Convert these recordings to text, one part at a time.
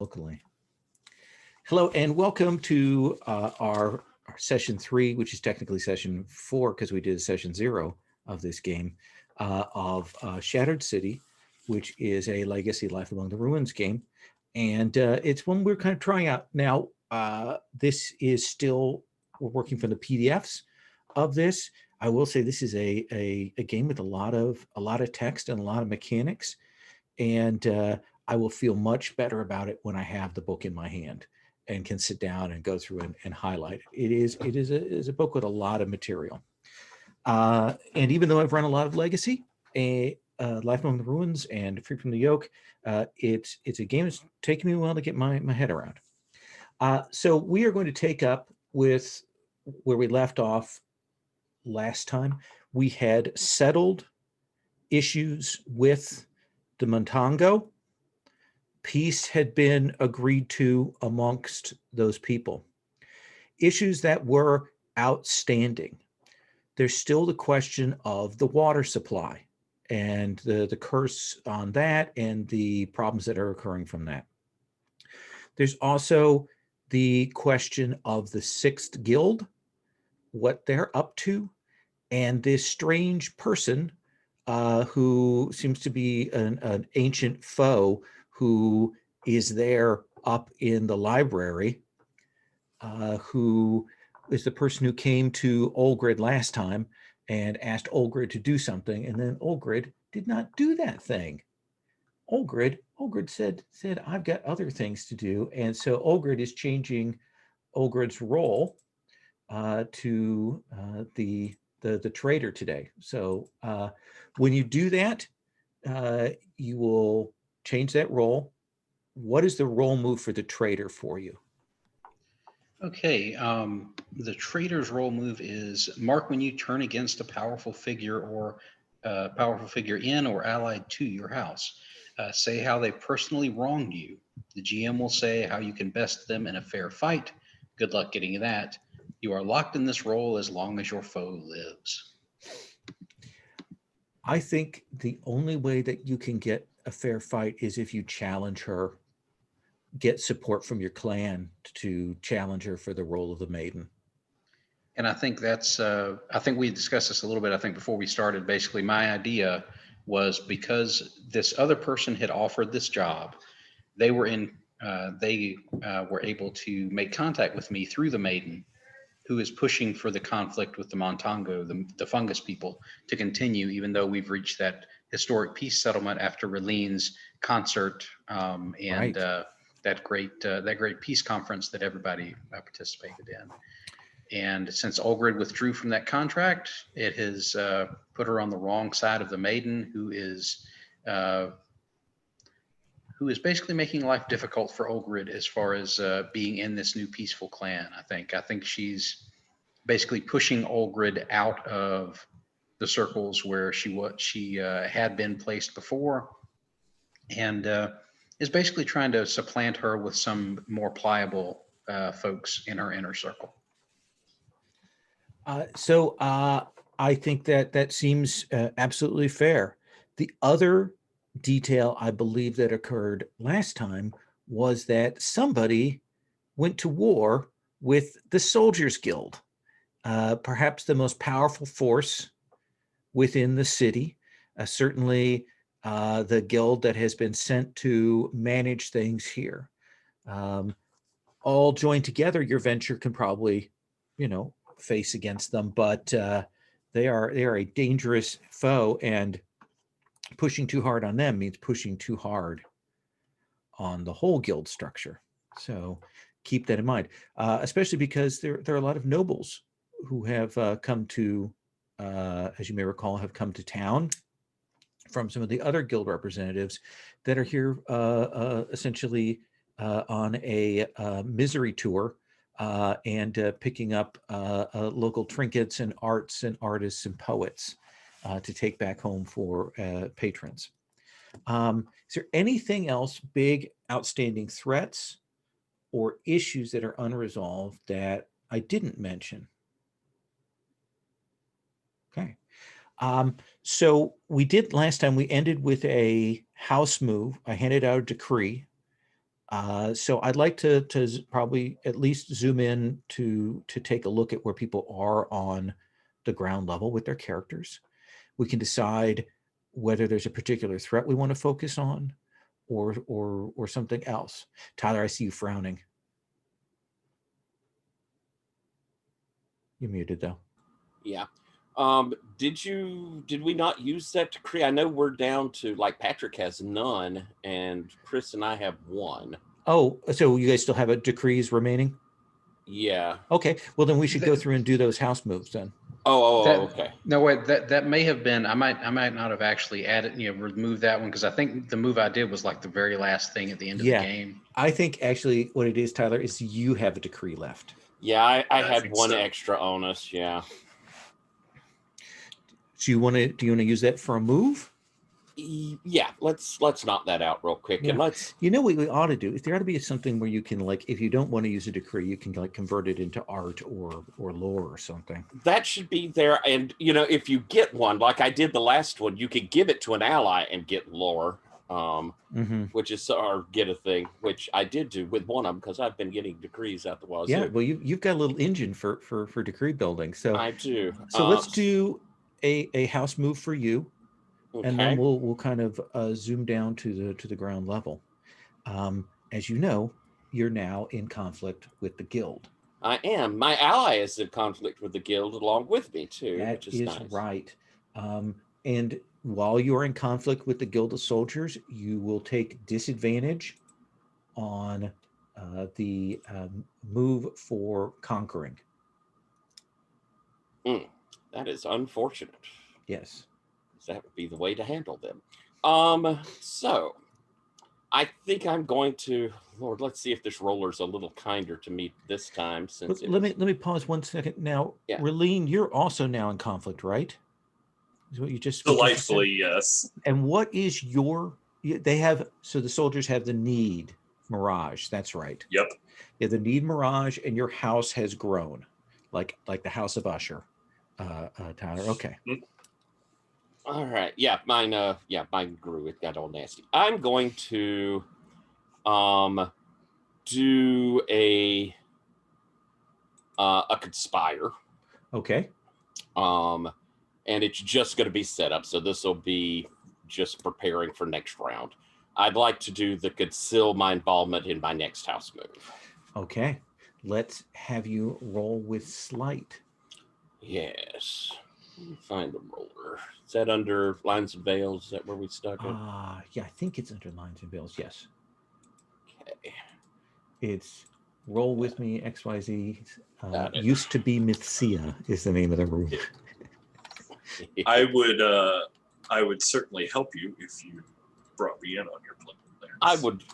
locally. Hello and welcome to our session 3, which is technically session 4 because we did a session 0 of this game of Shattered City, which is a Legacy Life Among the Ruins game. And it's one we're kind of trying out. Now, this is still, we're working from the PDFs of this. I will say this is a game with a lot of text and a lot of mechanics. And I will feel much better about it when I have the book in my hand and can sit down and go through and highlight it. It is a book with a lot of material. And even though I've run a lot of Legacy, Life Among the Ruins and Free from the Yoke, it's a game that's taken me a while to get my head around. So we are going to take up with where we left off last time. We had settled issues with the Montango. Peace had been agreed to amongst those people. Issues that were outstanding. There's still the question of the water supply and the curse on that and the problems that are occurring from that. There's also the question of the 6th Guild, what they're up to, and this strange person who seems to be an ancient foe who is there up in the library, who is the person who came to Olgrid last time and asked Olgrid to do something, and then Olgrid did not do that thing. Olgrid said, I've got other things to do, and so Olgrid is changing Olgrid's role to the traitor today. So when you do that, you will change that role. What is the role move for the traitor for you? Okay, the traitor's role move is mark when you turn against a powerful figure or powerful figure in or allied to your house. Say how they personally wronged you. The GM will say how you can best them in a fair fight. Good luck getting that. You are locked in this role as long as your foe lives. I think the only way that you can get a fair fight is if you challenge her, get support from your clan to challenge her for the role of the maiden. And I think I think we discussed this a little bit, I think before we started. Basically, my idea was because this other person had offered this job, they were able to make contact with me through the maiden, who is pushing for the conflict with the Montango, the fungus people, to continue, even though we've reached that historic peace settlement after Reline's concert and Right. that great peace conference that everybody participated in. And since Olgrid withdrew from that contract, it has put her on the wrong side of the maiden, who is basically making life difficult for Olgrid as far as being in this new peaceful clan. I think she's basically pushing Olgrid out of the circles where she had been placed before, and is basically trying to supplant her with some more pliable folks in her inner circle. So I think that seems absolutely fair. The other detail I believe that occurred last time was that somebody went to war with the Soldiers Guild, perhaps the most powerful force within the city, certainly the guild that has been sent to manage things here. All joined together, your venture can probably, face against them, but they are a dangerous foe, and pushing too hard on them means pushing too hard on the whole guild structure. So keep that in mind, especially because there are a lot of nobles who have come to, as you may recall, have come to town from some of the other guild representatives that are here essentially on a misery tour and picking up local trinkets and arts and artists and poets to take back home for patrons. Is there anything else, big outstanding threats or issues that are unresolved that I didn't mention? Okay. So we did last time, we ended with a house move. I handed out a decree So I'd like to probably at least zoom in to take a look at where people are on the ground level with their characters. We can decide whether there's a particular threat we want to focus on, or something else. Tyler, I see you frowning. You're muted though. Yeah. Did we not use that decree? I know we're down to, like, Patrick has none and Chris and I have one. Oh, so you guys still have decrees remaining? Yeah. Okay, well then we should go through and do those house moves then. Okay. No, wait, that may have been, I might not have actually added, removed that one, because I think the move I did was like the very last thing at the end of the game. I think actually what it is, Tyler, is you have a decree left. Yeah, I had one extra onus. Yeah. Do you want to use that for a move? Yeah, let's knock that out real quick. And let's, what we ought to do is there ought to be something where you can, like, if you don't want to use a decree, you can like convert it into art or lore or something. That should be there. And if you get one, like I did the last one, you could give it to an ally and get lore, which is, or get a thing, which I did do with one of them because I've been getting decrees out the wazoo. Yeah, well, you've got a little engine for decree building. So I do. So let's do a house move for you. Okay. And then we'll kind of zoom down to the ground level. As you know, you're now in conflict with the guild. I am. My ally is in conflict with the guild along with me too. That is nice. Right. And while you're in conflict with the guild of soldiers, you will take disadvantage on the move for conquering. That is unfortunate. Yes. That would be the way to handle them. So I think I'm going to, Lord, let's see if this roller's a little kinder to me this time. Since let me pause 1 second. Now, Relene, you're also now in conflict, right? Is what you just delightfully, yes. And what is so the soldiers have the need mirage. That's right. Yep. Yeah, the need mirage, and your house has grown, like the House of Usher. Tyler. Okay. All right. Yeah, mine grew. It got all nasty. I'm going to do a conspire. Okay. And it's just going to be set up. So this will be just preparing for next round. I'd like to do the conceal my involvement in my next house move. Okay. Let's have you roll with sleight. Yes. Let me find the roller. Is that under lines and veils? Is that where we stuck it? Yeah, I think it's under lines and veils. Yes. Okay. It's roll with me XYZ. Used to be Mysthea is the name of the room. I would certainly help you if you brought me in on your plan.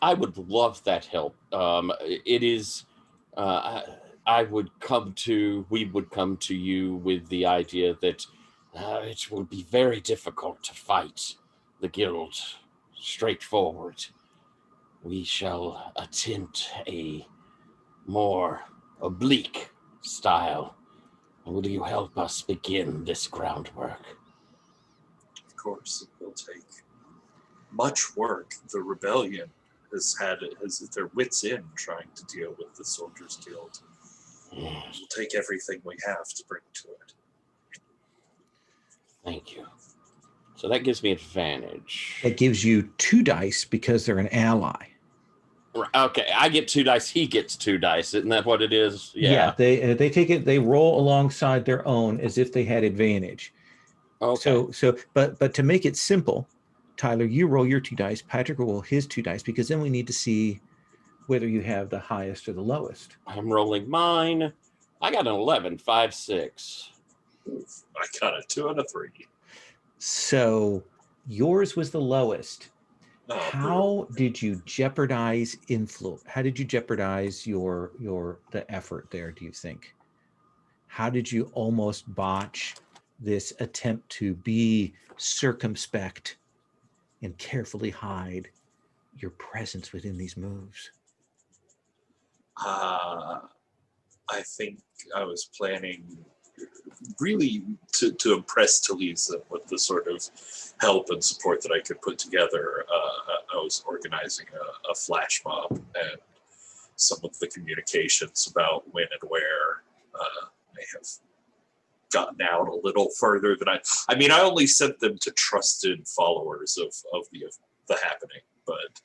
I would love that help. It is. We would come to you with the idea that it will be very difficult to fight the guild straightforward. We shall attempt a more oblique style. Will you help us begin this groundwork? Of course, it will take much work. The rebellion has their wits in trying to deal with the Soldiers Guild. Yes. We'll take everything we have to bring to it. Thank you. So that gives me advantage. It gives you 2 dice because they're an ally. Okay, I get 2 dice. He gets 2 dice. Isn't that what it is? Yeah. They take it. They roll alongside their own as if they had advantage. Okay. So, but to make it simple, Tyler, you roll your 2 dice. Patrick will roll his 2 dice because then we need to see whether you have the highest or the lowest. I'm rolling mine. I got an 11, 5, 6. I got a 2 and a 3. So yours was the lowest. How did you jeopardize influence? How did you jeopardize the effort there, do you think? How did you almost botch this attempt to be circumspect and carefully hide your presence within these moves? I think I was planning really to impress Talisa with the sort of help and support that I could put together, I was organizing a flash mob, and some of the communications about when and where may have gotten out a little further than I mean, I only sent them to trusted followers of the happening, but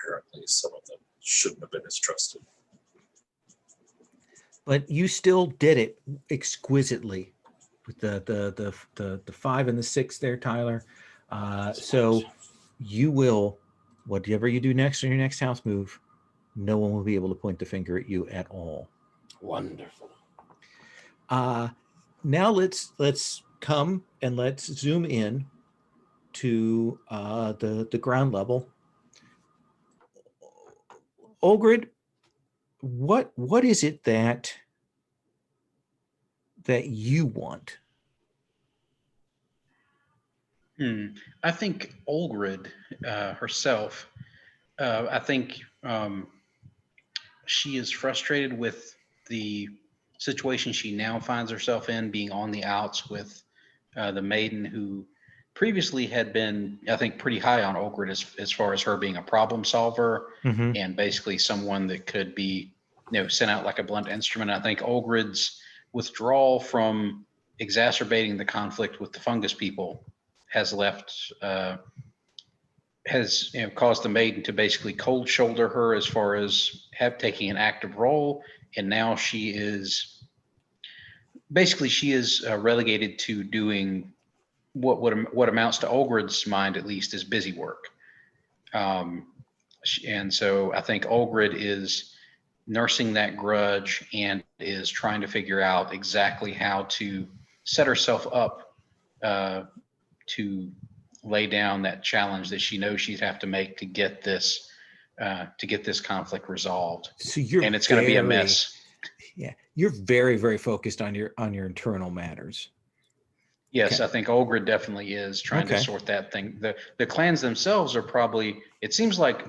apparently some of them shouldn't have been as trusted. But you still did it exquisitely with the 5 and the 6 there, Tyler. So you will, whatever you do next on your next house move, no one will be able to point the finger at you at all. Wonderful. Now let's come and let's zoom in to the ground level. Olgrid, what is it that you want? I think Olgrid herself, I think she is frustrated with the situation she now finds herself in, being on the outs with the maiden who previously had been, I think, pretty high on Olgrid as far as her being a problem solver and basically someone that could be, sent out like a blunt instrument. I think Olgrid's withdrawal from exacerbating the conflict with the fungus people has caused the maiden to basically cold shoulder her as far as taking an active role, and now she is relegated to doing what amounts to Olgrid's mind, at least, is busy work. And so I think Olgrid is nursing that grudge and is trying to figure out exactly how to set herself up to lay down that challenge that she knows she'd have to make to get this conflict resolved. So and it's going to be a mess. Yeah, you're very, very focused on your internal matters. Yes, Okay. I think Olgrid definitely is trying to sort that thing. The clans themselves are probably, it seems like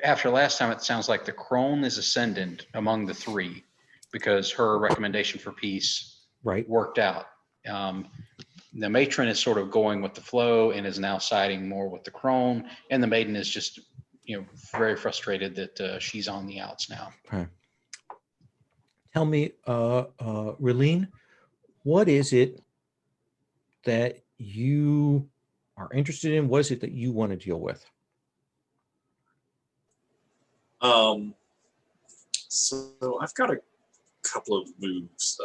after last time, it sounds like the crone is ascendant among the three because her recommendation for peace worked out. The matron is sort of going with the flow and is now siding more with the crone, and the maiden is just, very frustrated that she's on the outs now. Okay. Tell me, Relene, what is it that you are interested in? What is it that you want to deal with? So I've got a couple of moves,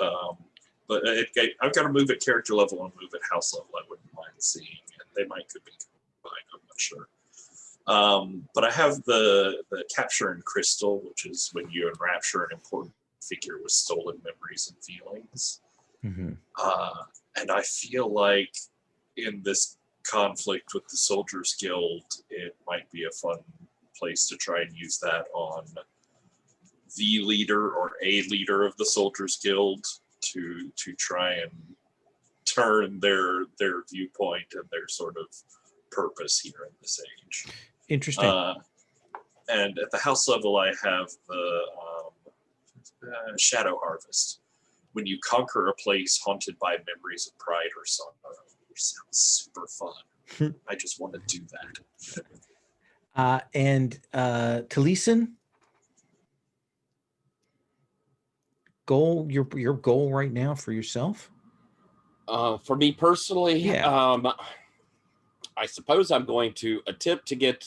but I've got a move at character level and a move at house level I wouldn't mind seeing, and they could be combined, I'm not sure. But I have the capture in crystal, which is when you enrapture an important figure with stolen memories and feelings. And I feel like in this conflict with the Soldiers Guild, it might be a fun place to try and use that on the leader or a leader of the Soldiers Guild to try and turn their viewpoint and their sort of purpose here in this age. Interesting. And at the house level, I have the Shadow Harvest. When you conquer a place haunted by memories of pride or sorrow, which sounds super fun. I just want to do that. And Taliesin, your goal right now for yourself? For me personally, I suppose I'm going to attempt to get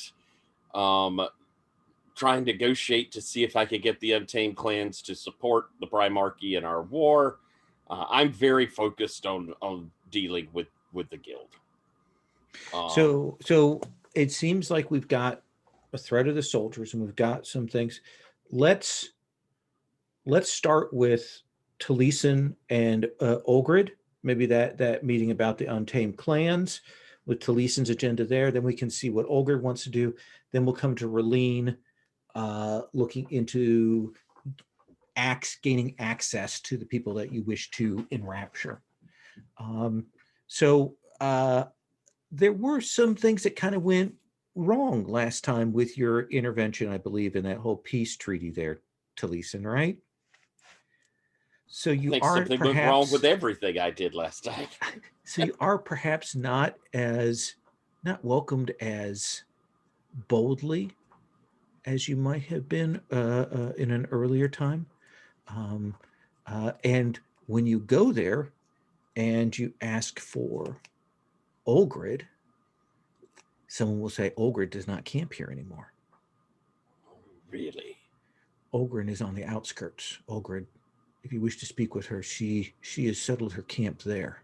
try and negotiate to see if I could get the Untamed clans to support the Primarchy in our war. I'm very focused on dealing with the guild. So it seems like we've got a threat of the soldiers and we've got some things. Let's start with Taliesin and Olgrid. Maybe that meeting about the Untamed clans with Taliesin's agenda there. Then we can see what Olgrid wants to do. Then we'll come to Relene, looking into gaining access to the people that you wish to enrapture. So there were some things that kind of went wrong last time with your intervention, I believe, in that whole peace treaty there, Taliesin, right? So I you think are something went wrong perhaps with everything I did last time. so you are perhaps not welcomed as boldly as you might have been in an earlier time. And when you go there and you ask for Olgrid, someone will say Olgrid does not camp here anymore. Really? Olgrid is on the outskirts. Olgrid, if you wish to speak with her, she has settled her camp there.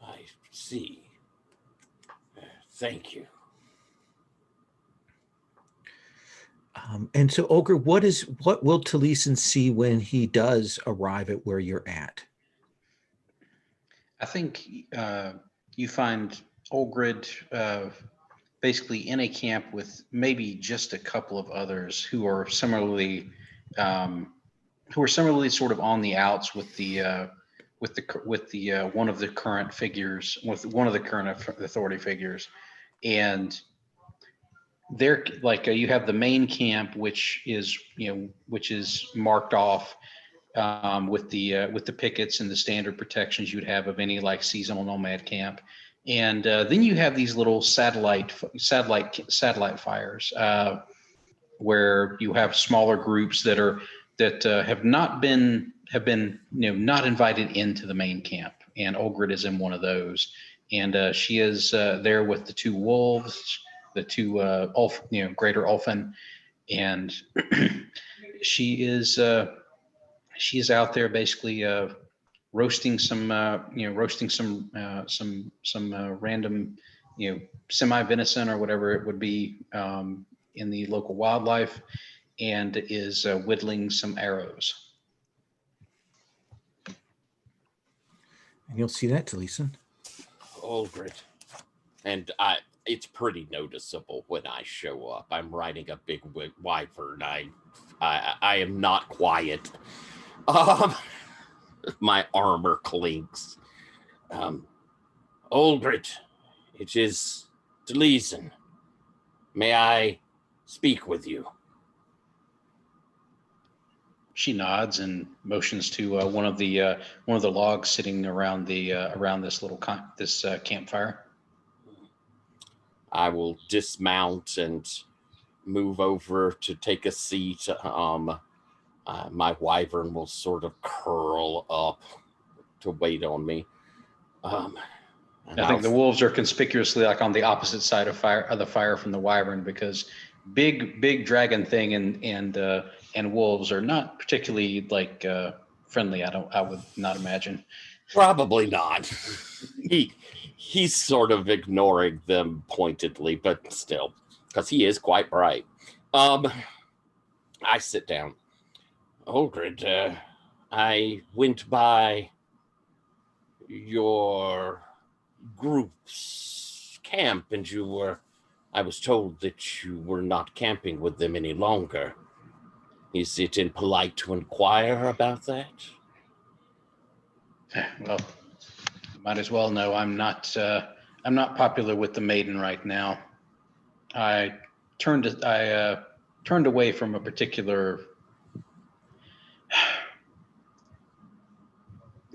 I see. Thank you. And so, Olgrid, what will Taliesin see when he does arrive at where you're at? I think you find Olgrid basically in a camp with maybe just a couple of others who are similarly sort of on the outs with the one of the current figures, with one of the current authority figures. And they're like you have the main camp, which is marked off with the pickets and the standard protections you'd have of any like seasonal nomad camp. And then you have these little satellite fires where you have smaller groups that have been not invited into the main camp, and Olgrid is in one of those. And she is there with the two wolves, the two greater Ulfin, and she is out there basically roasting some random semi venison or whatever it would be in the local wildlife, and is whittling some arrows. And you'll see that, Taliesin. Olgrid. And it's pretty noticeable when I show up. I'm riding a big wyvern. I am not quiet. My armor clinks. Olgrid, it is Taliesin. May I speak with you? She nods and motions to one of the logs sitting around this little campfire. I will dismount and move over to take a seat. My wyvern will sort of curl up to wait on me. I think the wolves are conspicuously like on the opposite side of the fire from the wyvern, because big dragon thing and wolves are not particularly like friendly. I would not imagine. Probably not. He's sort of ignoring them pointedly, but still, because he is quite bright. I sit down. Olgrid, I went by your group's camp, and I was told that you were not camping with them any longer. Is it impolite to inquire about that? Well, you might as well know I'm not popular with the maiden right now. I turned away from a particular.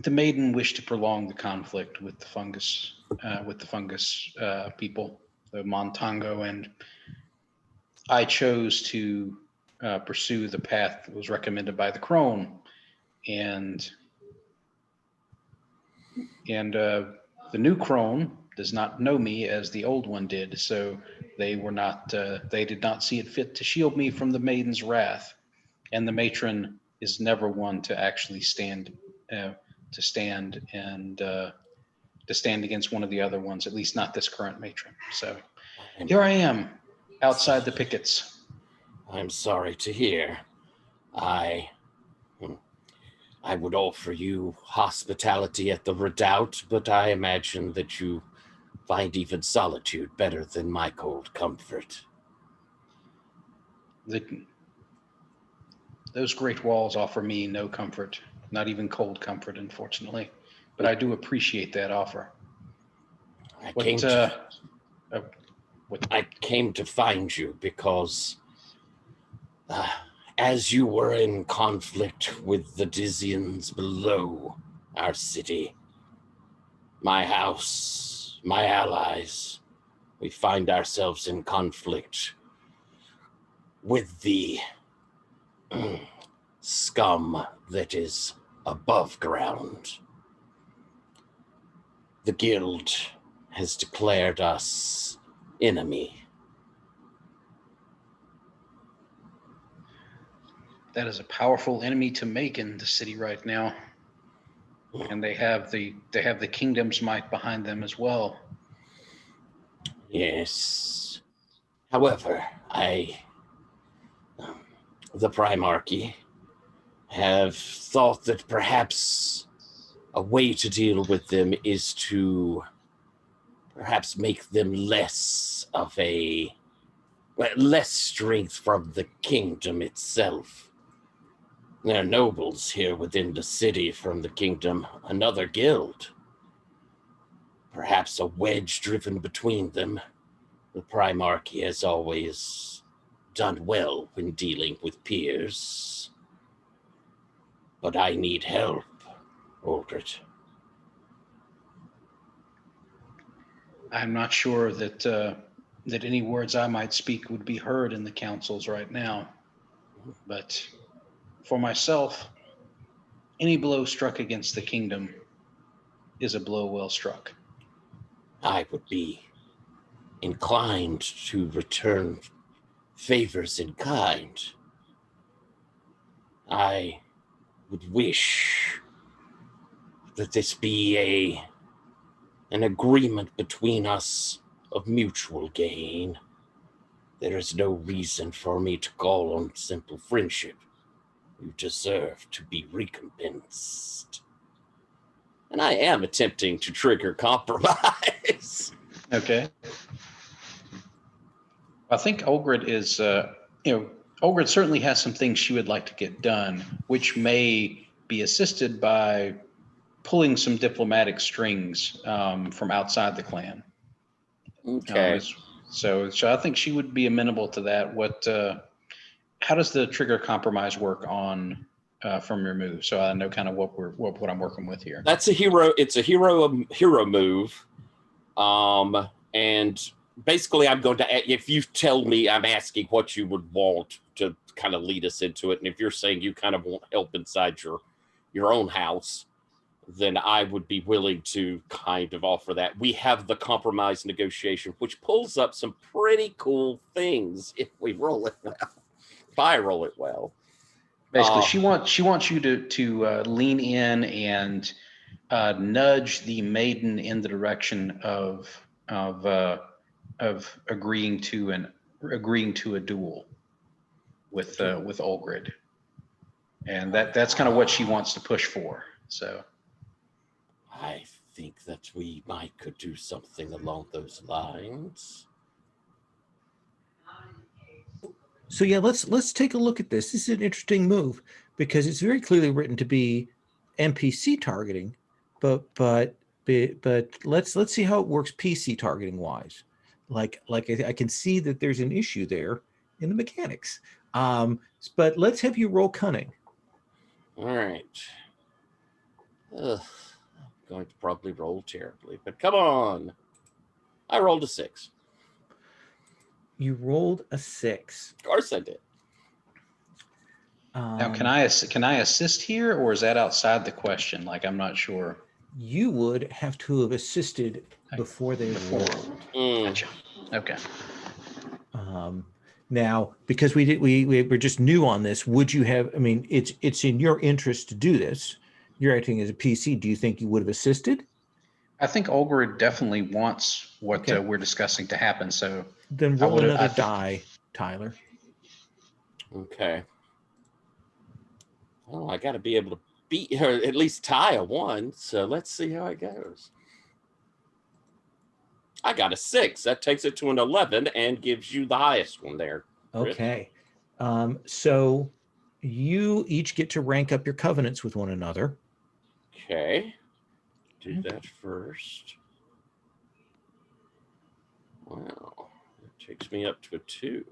The maiden wished to prolong the conflict with the fungus people, the Montango, and I chose to pursue the path that was recommended by the crone, and the new crone does not know me as the old one did, so they did not see it fit to shield me from the maiden's wrath, and the matron is never one to actually stand against one of the other ones, at least not this current matron. So here I am, outside the pickets. I'm sorry to hear. I would offer you hospitality at the redoubt, but I imagine that you find even solitude better than my cold comfort. Those great walls offer me no comfort, not even cold comfort, unfortunately. But I do appreciate that offer. I came to find you because as you were in conflict with the Dizians below our city, my house, my allies, we find ourselves in conflict with the scum that is above ground. The guild has declared us enemy. That is a powerful enemy to make in the city right now. And they have the kingdom's might behind them as well. Yes. However, the Primarchy, have thought that perhaps a way to deal with them is to perhaps make them less strength from the kingdom itself. There are nobles here within the city from the kingdom, another guild. Perhaps a wedge driven between them. The Primarchy has always done well when dealing with peers. But I need help, Ulgrid. I'm not sure that that any words I might speak would be heard in the councils right now. But for myself, any blow struck against the kingdom is a blow well struck. I would be inclined to return favors in kind. I would wish that this be an agreement between us of mutual gain. There is no reason for me to call on simple friendship. You deserve to be recompensed. And I am attempting to trigger compromise. Okay. I think Ulgrid is, Ulgrid certainly has some things she would like to get done, which may be assisted by pulling some diplomatic strings from outside the clan. Okay. So I think she would be amenable to that. How does the trigger compromise work on from your move? So I know kind of what I'm working with here. That's a hero. It's a hero move. And basically I'm going to, if you tell me, I'm asking what you would want to kind of lead us into it. And if you're saying you kind of want help inside your own house, then I would be willing to kind of offer that. We have the compromise negotiation, which pulls up some pretty cool things if we roll it well. If I roll it well. Basically, she wants you to lean in and nudge the maiden in the direction of agreeing to a duel with Ulgrid, and that's kind of what she wants to push for. So I think that we could do something along those lines. So yeah, let's take a look at this. This is an interesting move because it's very clearly written to be NPC targeting, but let's see how it works PC targeting wise. Like I can see that there's an issue there in the mechanics. But let's have you roll cunning. All right. I'm going to probably roll terribly, but come on. I rolled a 6. You rolled a 6. Of course I did. now, can I assist here, or is that outside the question? Like, I'm not sure. You would have to have assisted before they rolled. Gotcha. Okay. Now, because we were just new on this, would you have? I mean, it's in your interest to do this. You're acting as a PC. Do you think you would have assisted? I think Ulgrid definitely wants what we're discussing to happen. So then roll another die, Tyler. Okay. Well, I got to be able to beat her, at least tie a 1. So let's see how it goes. I got a 6. That takes it to an 11 and gives you the highest one there. Chris. Okay. So you each get to rank up your covenants with one another. Okay. Do that first. Wow. It takes me up to a 2.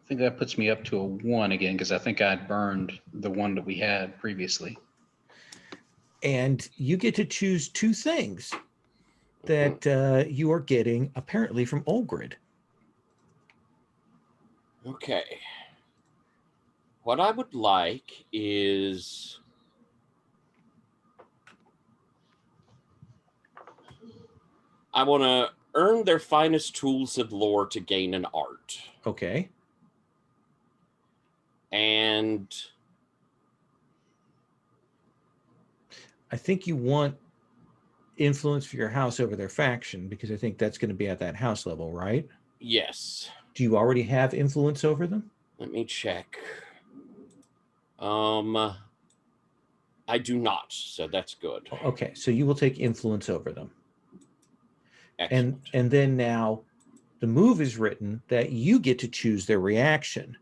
I think that puts me up to a 1 again, because I think I'd burned the one that we had previously. And you get to choose 2 things that you are getting apparently from Olgrid. Okay. What I would like is I want to earn their finest tools and lore to gain an art. Okay. And I think you want influence for your house over their faction, because I think that's going to be at that house level, right? yes, Do you already have influence over them? let me check. I do not, so that's good. Okay, so you will take influence over them. Excellent. And then now the move is written that you get to choose their reaction.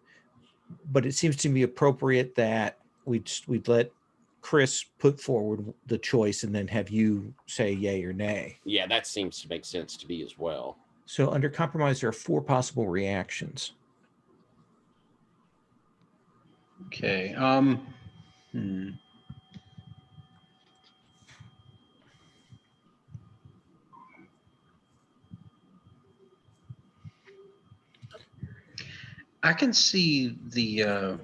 But it seems to me appropriate that we'd let Chris put forward the choice and then have you say yay or nay. Yeah, that seems to make sense to me as well. So under compromise, there are 4 possible reactions. Okay. I can see the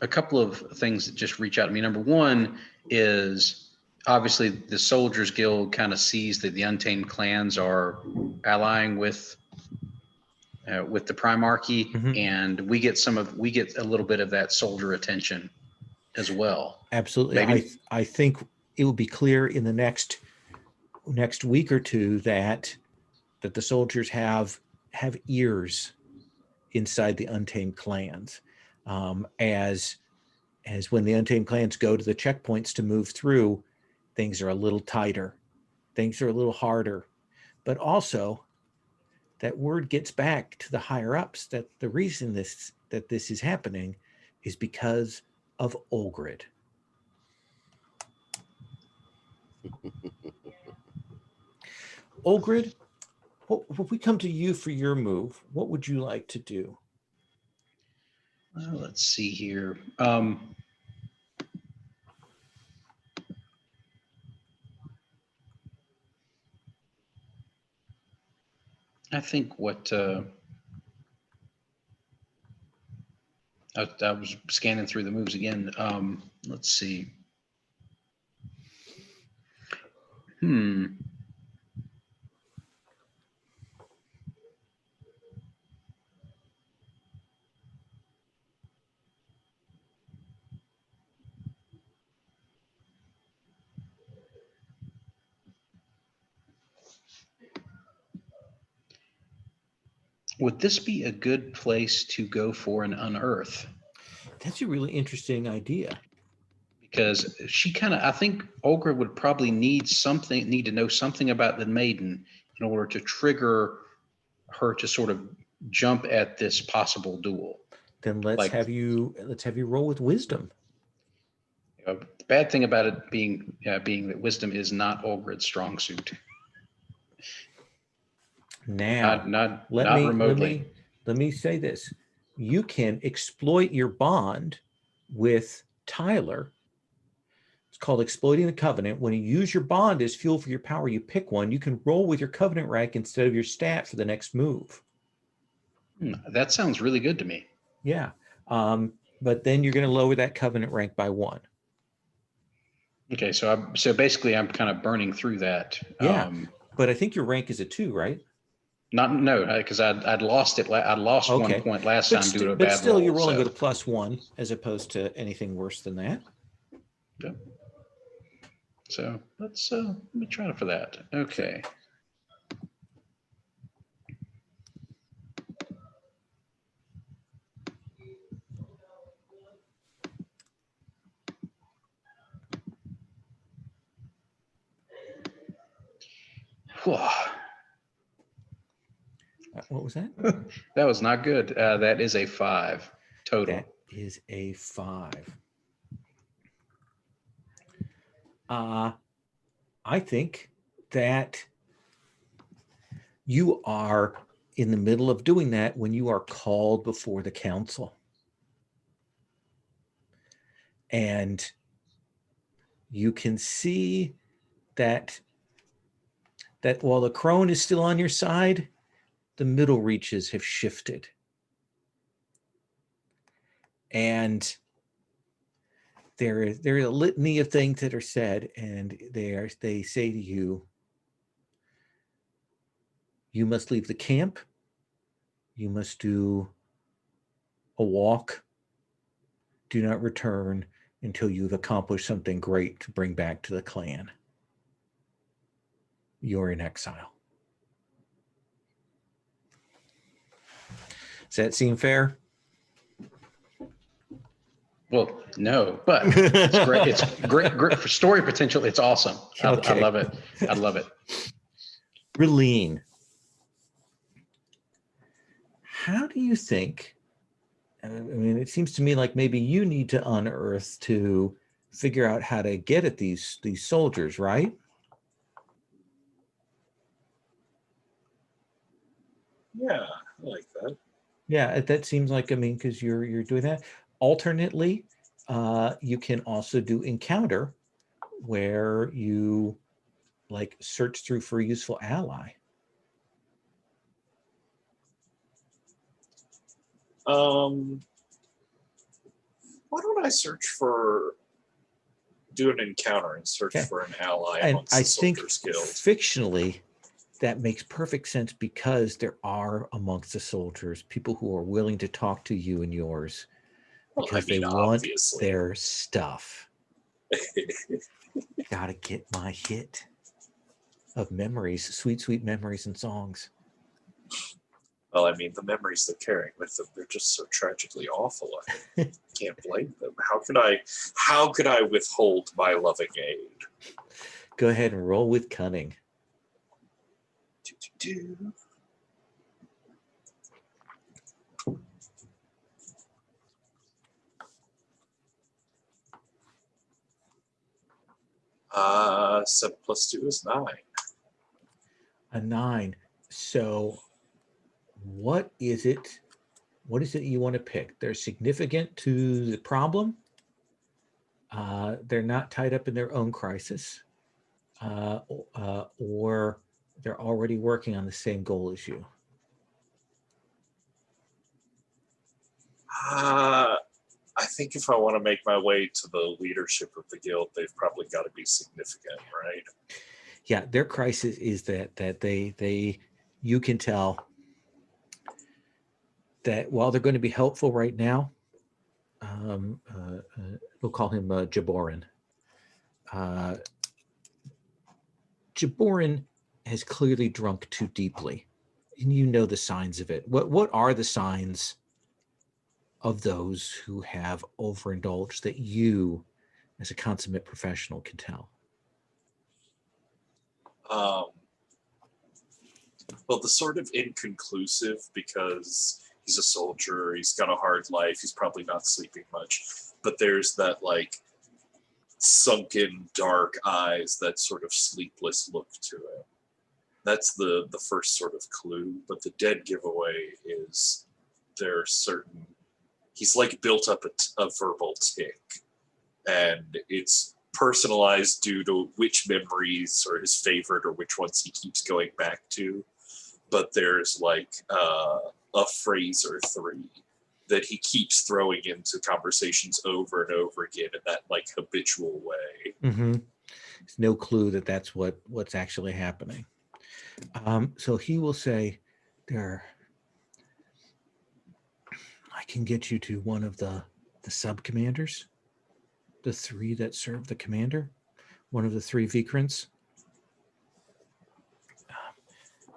a couple of things that just reach out to me. Number one is obviously the Soldiers Guild kind of sees that the Untamed clans are allying with the Primarchy, Mhm. and we get a little bit of that soldier attention as well. Absolutely. Maybe. I think it will be clear in the next week or two that the soldiers have ears inside the Untamed clans, as when the Untamed clans go to the checkpoints to move through, things are a little tighter, things are a little harder, but also that word gets back to the higher ups that the reason this is happening is because of Olgrid. Olgrid, if we come to you for your move, what would you like to do? Well, let's see here. I think what I was scanning through the moves again. Let's see. Would this be a good place to go for an unearth? That's a really interesting idea. Because I think Olga would probably need to know something about the maiden in order to trigger her to sort of jump at this possible duel. Then let's have you roll with wisdom. The bad thing about it being that wisdom is not Olgrid's strong suit. Now, not remotely. Let me say this. You can exploit your bond with Tyler. It's called exploiting the covenant. When you use your bond as fuel for your power, you pick one. You can roll with your covenant rank instead of your stat for the next move. That sounds really good to me. Yeah. But then you're going to lower that covenant rank by 1. Okay, so basically I'm kind of burning through that. Yeah. But I think your rank is a 2, right? Because I'd lost it. I lost Okay. 1 point last time due to a bad roll. But still, you're rolling with a +1 as opposed to anything worse than that. Yep. So let me try it for that. Okay. What was that? That was not good. That is a 5 total. That is a 5. I think that you are in the middle of doing that when you are called before the council. And you can see that while the crone is still on your side, the middle reaches have shifted. And there is a litany of things that are said, and they say to you, you must leave the camp, you must do a walk, do not return until you've accomplished something great to bring back to the clan. You're in exile. Does that seem fair? Well, no, but it's great. It's great for story potential. It's awesome. Okay. I love it. I love it. Relene, how do you think, I mean, it seems to me like maybe you need to unearth to figure out how to get at these soldiers, right? Yeah, I like that. Yeah, that seems like, I mean, because you're doing that. Alternately, you can also do encounter, where you like search through for a useful ally. Why don't I do an encounter and search for an ally And amongst I the think Soldiers Guild? fictionally, that makes perfect sense because there are amongst the soldiers people who are willing to talk to you and yours because they want obviously. their stuff. Gotta get my hit of memories, sweet, sweet memories and songs. Well, I mean, the memories they're carrying with them, they're just so tragically awful. I can't blame them. How could I withhold my loving aid? Go ahead and roll with cunning. Do. 7 + 2 is 9. A 9. So what is it you want to pick? They're significant to the problem. They're not tied up in their own crisis, or they're already working on the same goal as you. I think if I want to make my way to the leadership of the guild, they've probably got to be significant, right? Yeah, their crisis is that they you can tell that while they're going to be helpful right now, we'll call him Jaborin. Jaborin has clearly drunk too deeply, and you know the signs of it. What are the signs of those who have overindulged that you, as a consummate professional, can tell? Well, the sort of inconclusive, because he's a soldier, he's got a hard life, he's probably not sleeping much, but there's that like sunken dark eyes, that sort of sleepless look to it. That's the first sort of clue, but the dead giveaway is there's certain, he's like built up a verbal tick, and it's personalized due to which memories are his favorite or which ones he keeps going back to. But there's like a phrase or three that he keeps throwing into conversations over and over again in that like habitual way. Mm-hmm. There's no clue that that's what's actually happening. So he will say, I can get you to one of the sub-commanders, the 3 that serve the commander, one of the 3 Vikrans.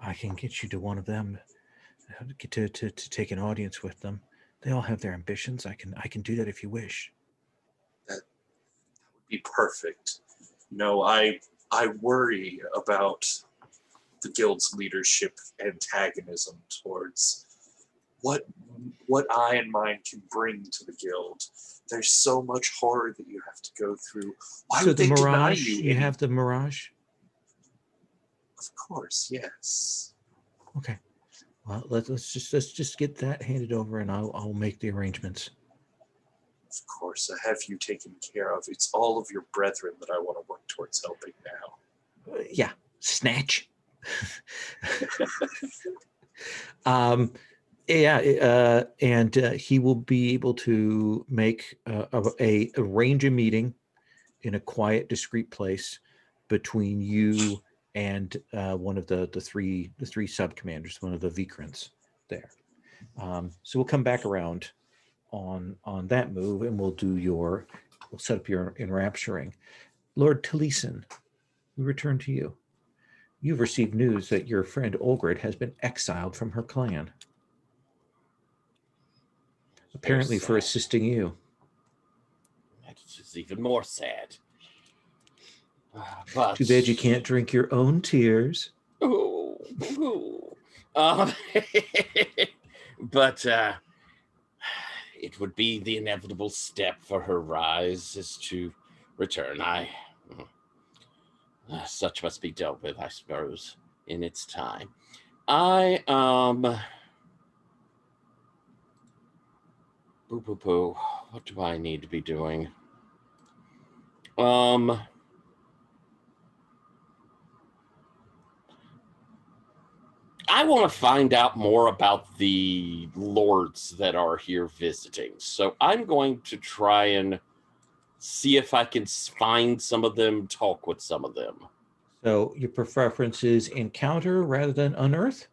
I can get you to one of them, get to take an audience with them. They all have their ambitions. I can do that if you wish. That would be perfect. No, I worry about the guild's leadership antagonism towards what I and mine can bring to the guild. There's so much horror that you have to go through. Why would they deny you? You have the Mirage? Of course, yes. Okay. Well, let's just get that handed over, and I'll make the arrangements. Of course, I have you taken care of. It's all of your brethren that I want to work towards helping now. Yeah, snatch. And he will be able to make arrange a meeting in a quiet, discreet place between you and one of the three sub commanders, one of the Vikrants there. So we'll come back around on that move, and we'll set up your enrapturing. Lord Taliesin, we return to you. You've received news that your friend Olgrid has been exiled from her clan. Apparently for assisting you. It's even more sad. But too bad you can't drink your own tears. But it would be the inevitable step for her rise is to return. Such must be dealt with, I suppose, in its time. What do I need to be doing? I want to find out more about the lords that are here visiting. So I'm going to try and see if I can find some of them, talk with some of them. So your preference is encounter rather than unearth?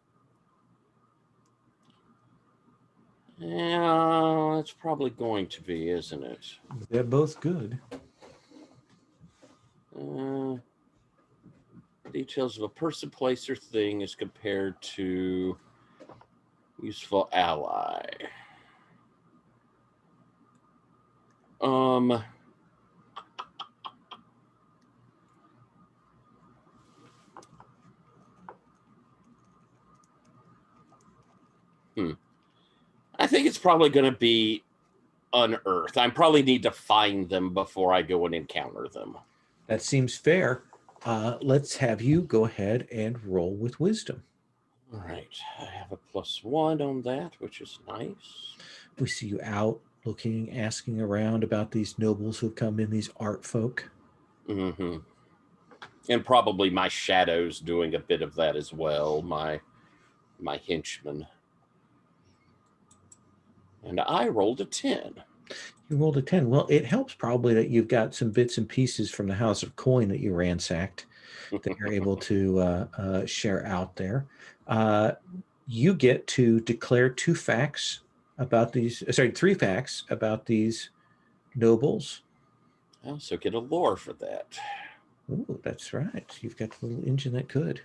Yeah, it's probably going to be, isn't it? They're both good. Details of a person, place, or thing as compared to useful ally. I think it's probably going to be unearth. I probably need to find them before I go and encounter them. That seems fair. Let's have you go ahead and roll with wisdom. All right. I have a +1 on that, which is nice. We see you out looking, asking around about these nobles who've come in, these art folk. Mm-hmm. And probably my shadow's doing a bit of that as well, my henchman. And I rolled a 10. You rolled a 10. Well, it helps probably that you've got some bits and pieces from the House of Coin that you ransacked that you're able to share out there. You get to declare 3 facts about these nobles. I also get a lore for that. Oh, that's right. You've got the little engine that could.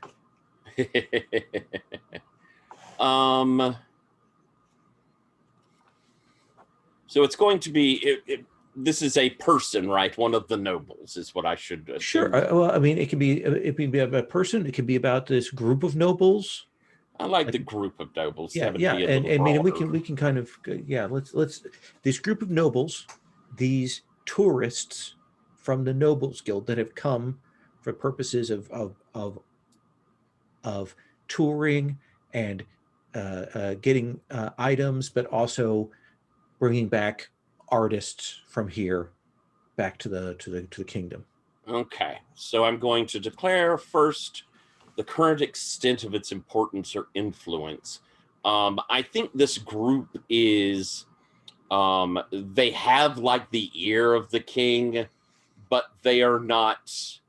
So it's going to be this is a person, right? One of the nobles is what I should assume. Sure. Well, I mean, it can be about a person. It can be about this group of nobles. I like the group of nobles. Yeah, and I mean, we can kind of let's this group of nobles, these tourists from the Nobles Guild that have come for purposes of touring and getting items, but also bringing back artists from here back to the kingdom. Okay, so I'm going to declare first the current extent of its importance or influence. I think this group is they have like the ear of the king, but they are not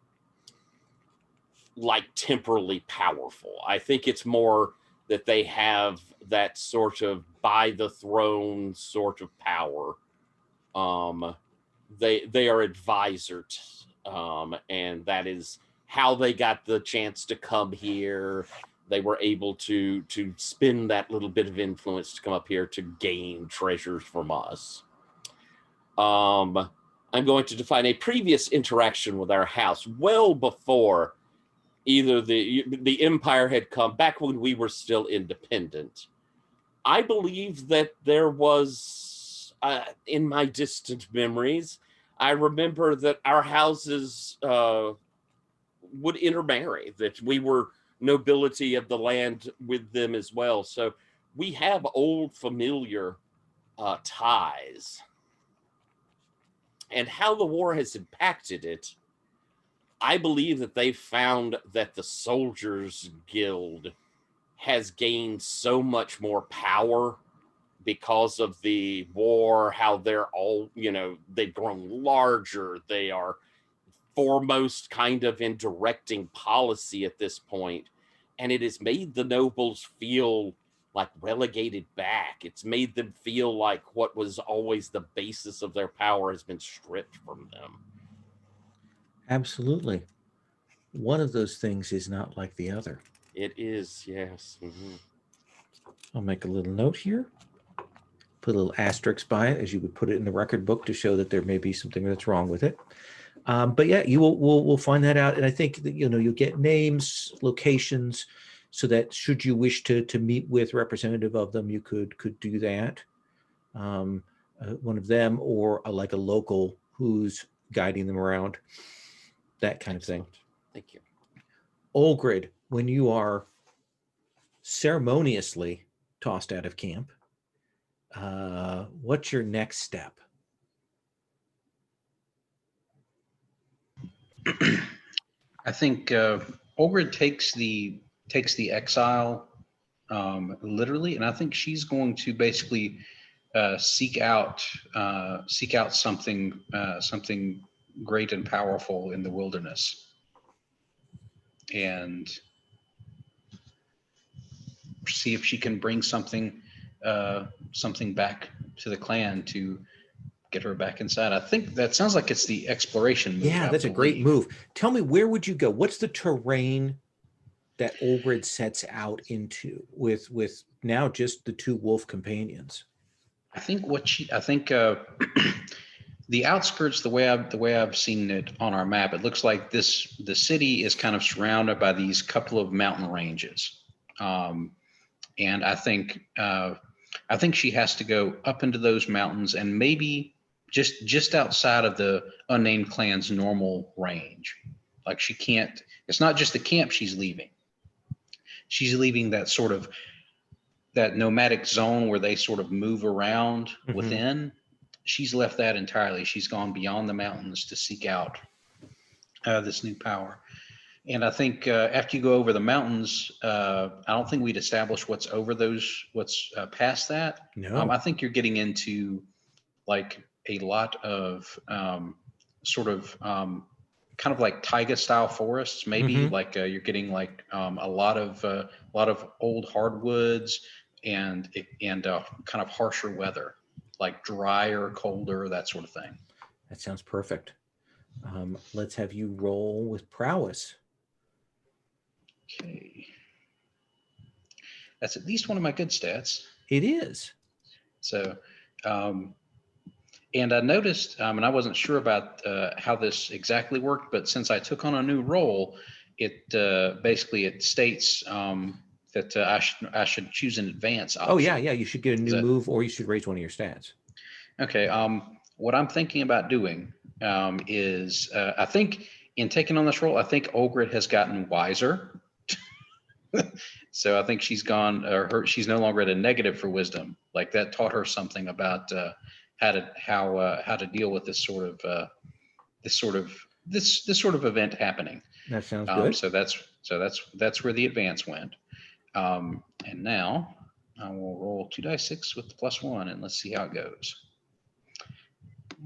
like temporally powerful. I think it's more that they have that sort of by the throne sort of power. They are advisors, and that is how they got the chance to come here. They were able to spend that little bit of influence to come up here to gain treasures from us. I'm going to define a previous interaction with our house well before either the empire had come, back when we were still independent. I believe that there was, in my distant memories, I remember that our houses would intermarry, that we were nobility of the land with them as well. So we have old familiar ties. And how the war has impacted it, I believe that they've found that the Soldiers Guild has gained so much more power because of the war, how they're all, they've grown larger. They are foremost kind of in directing policy at this point. And it has made the nobles feel like relegated back. It's made them feel like what was always the basis of their power has been stripped from them. Absolutely. One of those things is not like the other. It is, yes. Mm-hmm. I'll make a little note here. Put a little asterisk by it, as you would put it in the record book, to show that there may be something that's wrong with it. But yeah, we'll find that out. And I think that, you'll get names, locations, so that should you wish to meet with representative of them, you could do that. One of them, or like a local who's guiding them around, that kind of thing. Thank you. Olgrid, when you are ceremoniously tossed out of camp, what's your next step? I think Olgrid takes the exile literally, and I think she's going to basically seek out something great and powerful in the wilderness, and see if she can bring something back to the clan to get her back inside. I think that sounds like it's the exploration move. Yeah, that's a great move. Tell me, where would you go? What's the terrain that Olgrid sets out into with now just the two wolf companions? I think the outskirts, the way I've seen it on our map, it looks like the city is kind of surrounded by these couple of mountain ranges, and I think she has to go up into those mountains and maybe just outside of the unnamed clan's normal range. Like she can't. It's not just the camp she's leaving. She's leaving that nomadic zone where they sort of move around within. She's left that entirely. She's gone beyond the mountains to seek out this new power. And I think after you go over the mountains, I don't think we'd establish what's past that. No. I think you're getting into like a lot of kind of like taiga style forests, maybe like you're getting like a lot of old hardwoods and kind of harsher weather, like drier, colder, that sort of thing. That sounds perfect. Let's have you roll with prowess. Okay. That's at least one of my good stats. It is. So, and I noticed, and I wasn't sure about how this exactly worked, but since I took on a new role, it basically it states that I should choose an advance option. Oh yeah, you should get a new move, or you should raise one of your stats. Okay. What I'm thinking about doing is I think in taking on this role, I think Olgrid has gotten wiser. So I think she's gone, she's no longer at a negative for wisdom. Like that taught her something about how to deal with this sort of event happening. That sounds good. So that's where the advance went. And now I will roll 2d6 with the +1, and let's see how it goes.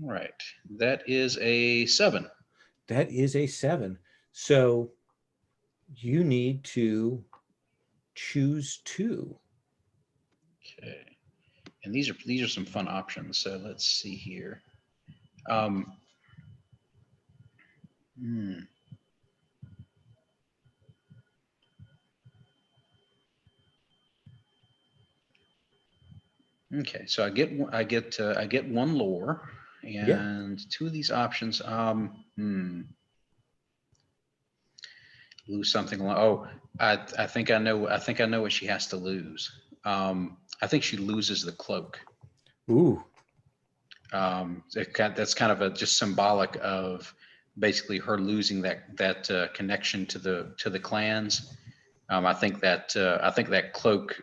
All right, that is a 7. That is a 7. So you need to choose 2. Okay, and these are some fun options. So let's see here. Okay, so I get one lore, and 2 of these options. Lose something. I think I know what she has to lose. I think she loses the cloak. Ooh. That's kind of just symbolic of basically her losing that connection to the clans, I think that cloak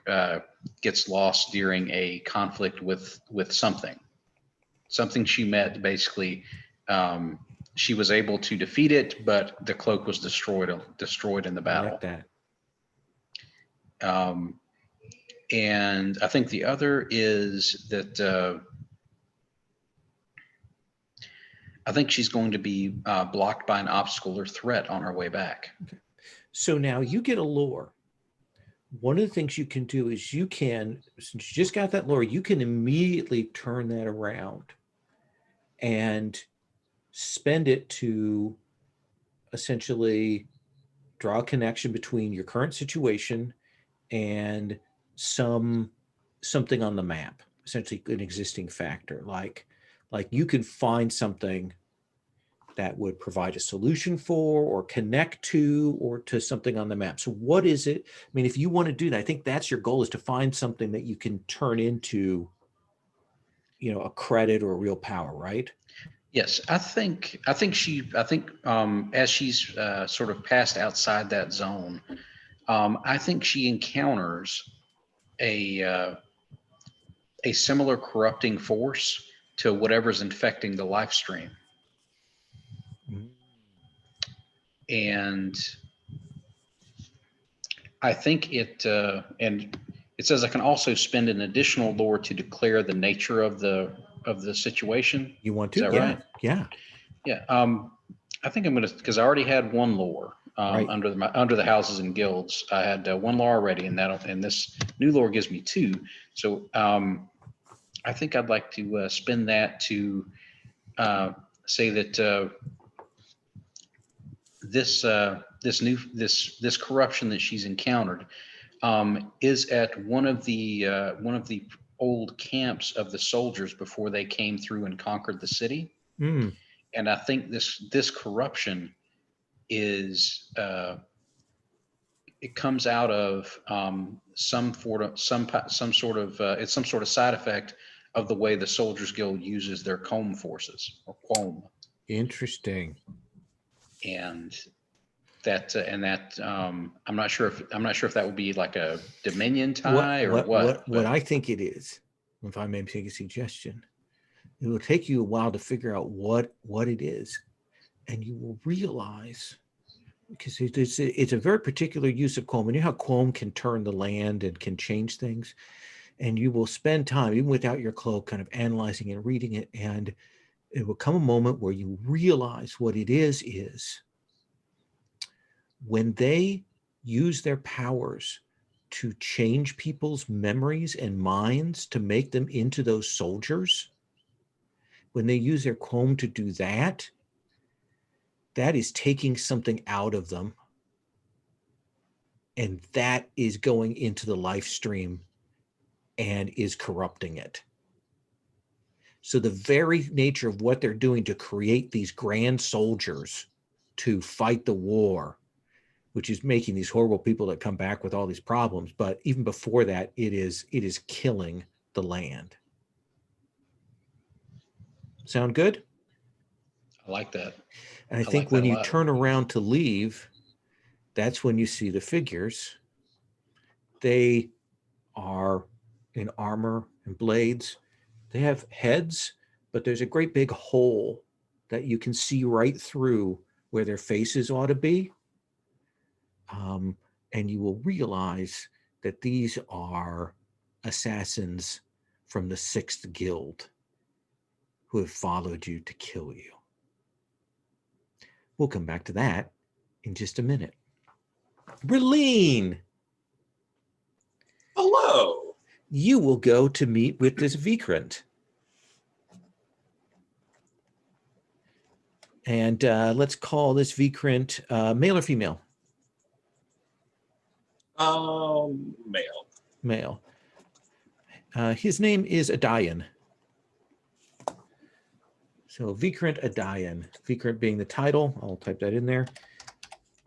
gets lost during a conflict with something she met. Basically, she was able to defeat it, but the cloak was destroyed in the I battle. like that. And I think the other is that I think she's going to be blocked by an obstacle or threat on her way back. Okay. So now you get a lore. One of the things you can do is you can, since you just got that lore, you can immediately turn that around and spend it to essentially draw a connection between your current situation and something on the map, essentially an existing factor. Like you can find something that would provide a solution for or connect to or to something on the map. So what is it? I mean, if you want to do that, I think that's your goal, is to find something that you can turn into, a credit or a real power, right? Yes, I think as she's sort of passed outside that zone, I think she encounters a similar corrupting force to whatever's infecting the life stream. Mm. And I think and it says I can also spend an additional lore to declare the nature of the situation. You want Is to? that Yeah. right? Yeah. Yeah. I think I'm gonna, because I already had one lore Right. under the houses and guilds. I had one lore already, and this new lore gives me two. So I think I'd like to spend that to say that this corruption that she's encountered is at one of the old camps of the soldiers before they came through and conquered the city. Mm. And I think this corruption is it comes out of some sort of it's some sort of side effect of the way the Soldiers Guild uses their comb forces, or quom. Interesting. And that I'm not sure if that would be like a Dominion tie or what. What I think it is, if I may take a suggestion, it will take you a while to figure out what it is, and you will realize, because it's a very particular use of quom. And you know how quom can turn the land and can change things, and you will spend time, even without your cloak, kind of analyzing and reading it, and it will come a moment where you realize what it is when they use their powers to change people's memories and minds to make them into those soldiers. When they use their quom to do that, that is taking something out of them, and that is going into the life stream and is corrupting it. So the very nature of what they're doing to create these grand soldiers to fight the war, which is making these horrible people that come back with all these problems, but even before that, it is killing the land. Sound good? I like that. And I I think like when that a you lot. turn around to leave, that's when you see the figures. They are in armor and blades. They have heads, but there's a great big hole that you can see right through where their faces ought to be. And you will realize that these are assassins from the 6th Guild who have followed you to kill you. We'll come back to that in just a minute. Berlin! Hello. You will go to meet with this Vikrant. And let's call this Vikrant male or female? Male. Male. His name is Adayan. So Vikrant Adayan. Vikrant being the title. I'll type that in there.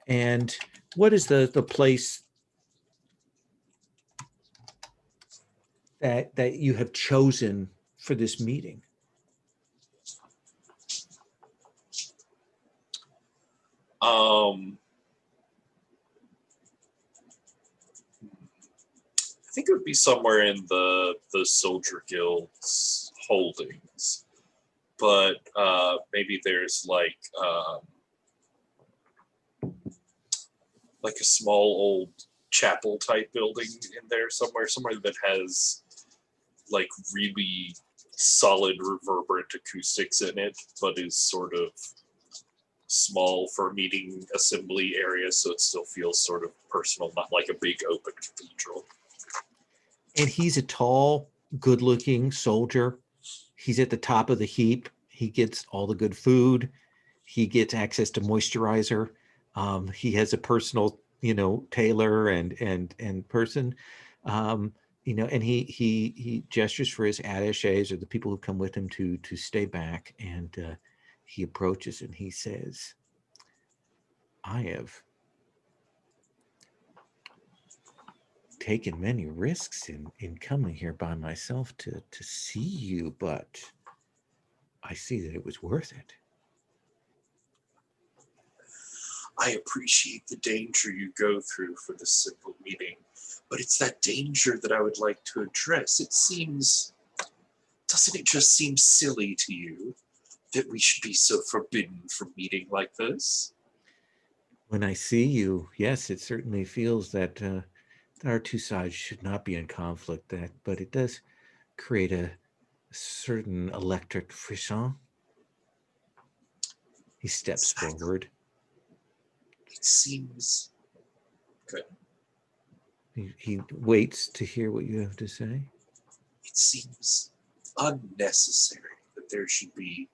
And what is the place that you have chosen for this meeting? think it would be somewhere in the Soldier Guild's holdings, but maybe there's like a small old chapel type building in there somewhere that has like really solid reverberant acoustics in it, but is sort of small for a meeting assembly area, so it still feels sort of personal, not like a big open cathedral. And he's a tall, good-looking soldier. He's at the top of the heap. He gets all the good food. He gets access to moisturizer. He has a personal, tailor and person. And he gestures for his attachés or the people who come with him to stay back. And he approaches and he says, "I have taken many risks in coming here by myself to see you, but I see that it was worth it." I appreciate the danger you go through for this simple meeting, but it's that danger that I would like to address. Doesn't it just seem silly to you that we should be so forbidden from meeting like this? When I see you, yes, it certainly feels that our two sides should not be in conflict, but it does create a certain electric frisson. He steps forward. It seems good. He waits to hear what you have to say. It seems unnecessary that there should be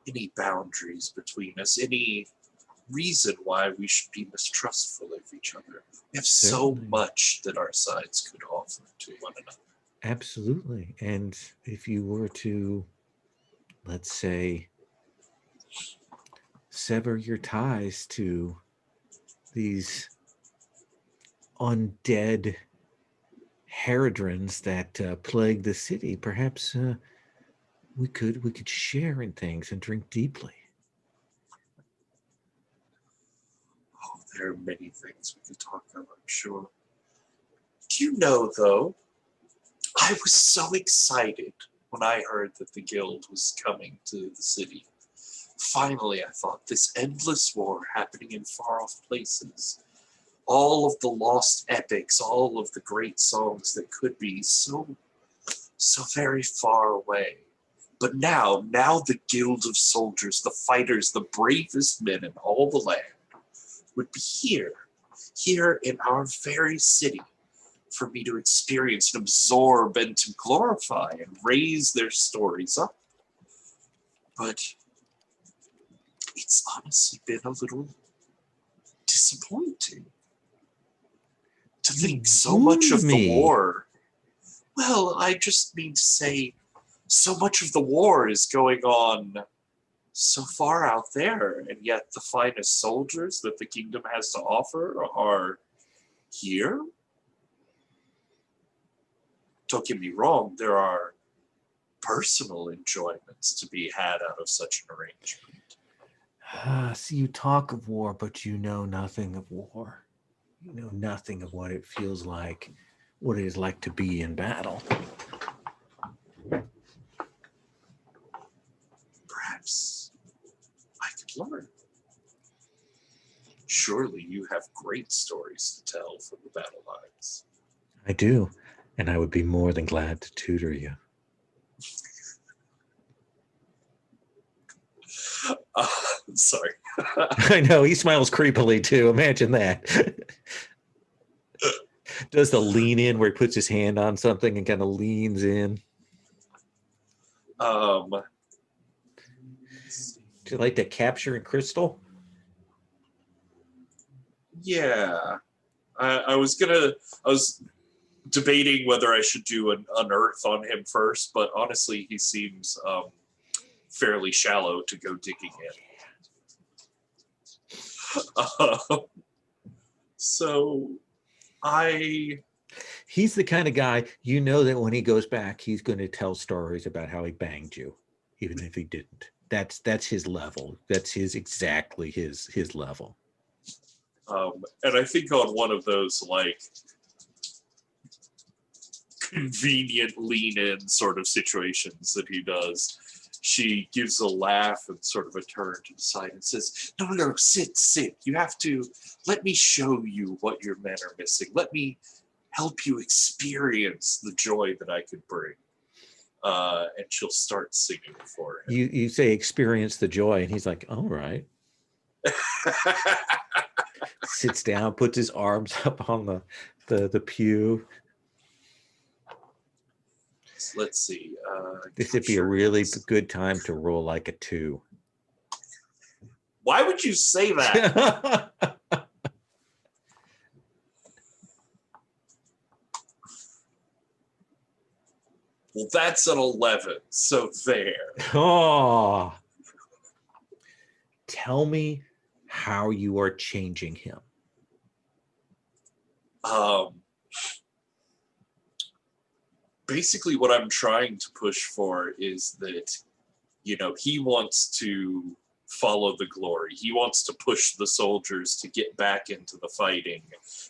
any boundaries between us, any reason why we should be mistrustful of each other. We have so much that our sides could offer to one another. Absolutely. And if you were to, let's say, sever your ties to these undead Haradrins that plague the city, perhaps we could share in things and drink deeply. Oh, there are many things we could talk about, I'm sure. Do you know, though, I was so excited when I heard that the guild was coming to the city. Finally, I thought, this endless war happening in far-off places, all of the lost epics, all of the great songs that could be so very far away. But now the Guild of Soldiers, the fighters, the bravest men in all the land, would be here in our very city, for me to experience and absorb and to glorify and raise their stories up. But it's honestly been a little disappointing to think so much of the war. Well, I just mean to say, so much of the war is going on so far out there, and yet the finest soldiers that the kingdom has to offer are here. Don't get me wrong, there are personal enjoyments to be had out of such an arrangement. See, you talk of war, but you know nothing of war. You know nothing of what it feels like, what it is like to be in battle. Perhaps I could learn. Surely you have great stories to tell from the battle lines. I do, and I would be more than glad to tutor you. Sorry. I know, he smiles creepily too. Imagine that. Does the lean in where he puts his hand on something and kind of leans in. Do you like that capture in crystal? Yeah. I was debating whether I should do an unearth on him first, but honestly, he seems fairly shallow to go digging in. He's the kind of guy, you know, that when he goes back, he's going to tell stories about how he banged you, even if he didn't. That's his level. That's exactly his level. And I think on one of those, like, convenient lean-in sort of situations that he does, she gives a laugh and sort of a turn to the side and says, no, sit. You have to, let me show you what your men are missing. Let me help you experience the joy that I could bring. And she'll start singing for him. You say experience the joy, and he's like, all right. Sits down, puts his arms up on the pew. Let's see. This would be a really good time to roll like a 2. Why would you say that? Well, that's an 11, so there. Oh, tell me how you are changing him. Basically what I'm trying to push for is that, he wants to follow the glory. He wants to push the soldiers to get back into the fighting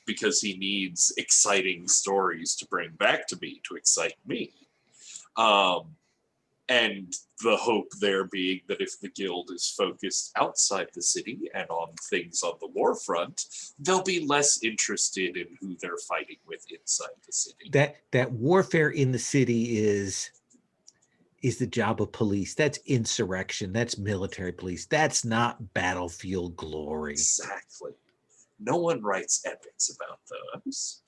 because he needs exciting stories to bring back to me, to excite me. And the hope there being that if the guild is focused outside the city and on things on the war front, they'll be less interested in who they're fighting with inside the city. That warfare in the city is the job of police. That's insurrection. That's military police. That's not battlefield glory. Exactly. No one writes epics about those.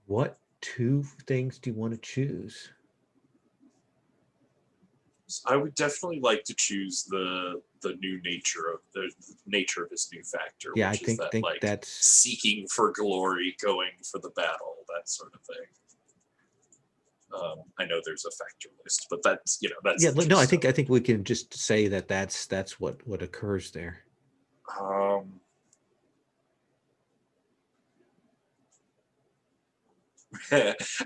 What 2 things do you want to choose? I would definitely like to choose the new nature of his new factor. Yeah, which I think that's seeking for glory, going for the battle, that sort of thing. I know there's a factor list, but that's that's no. I think we can just say that's what occurs there.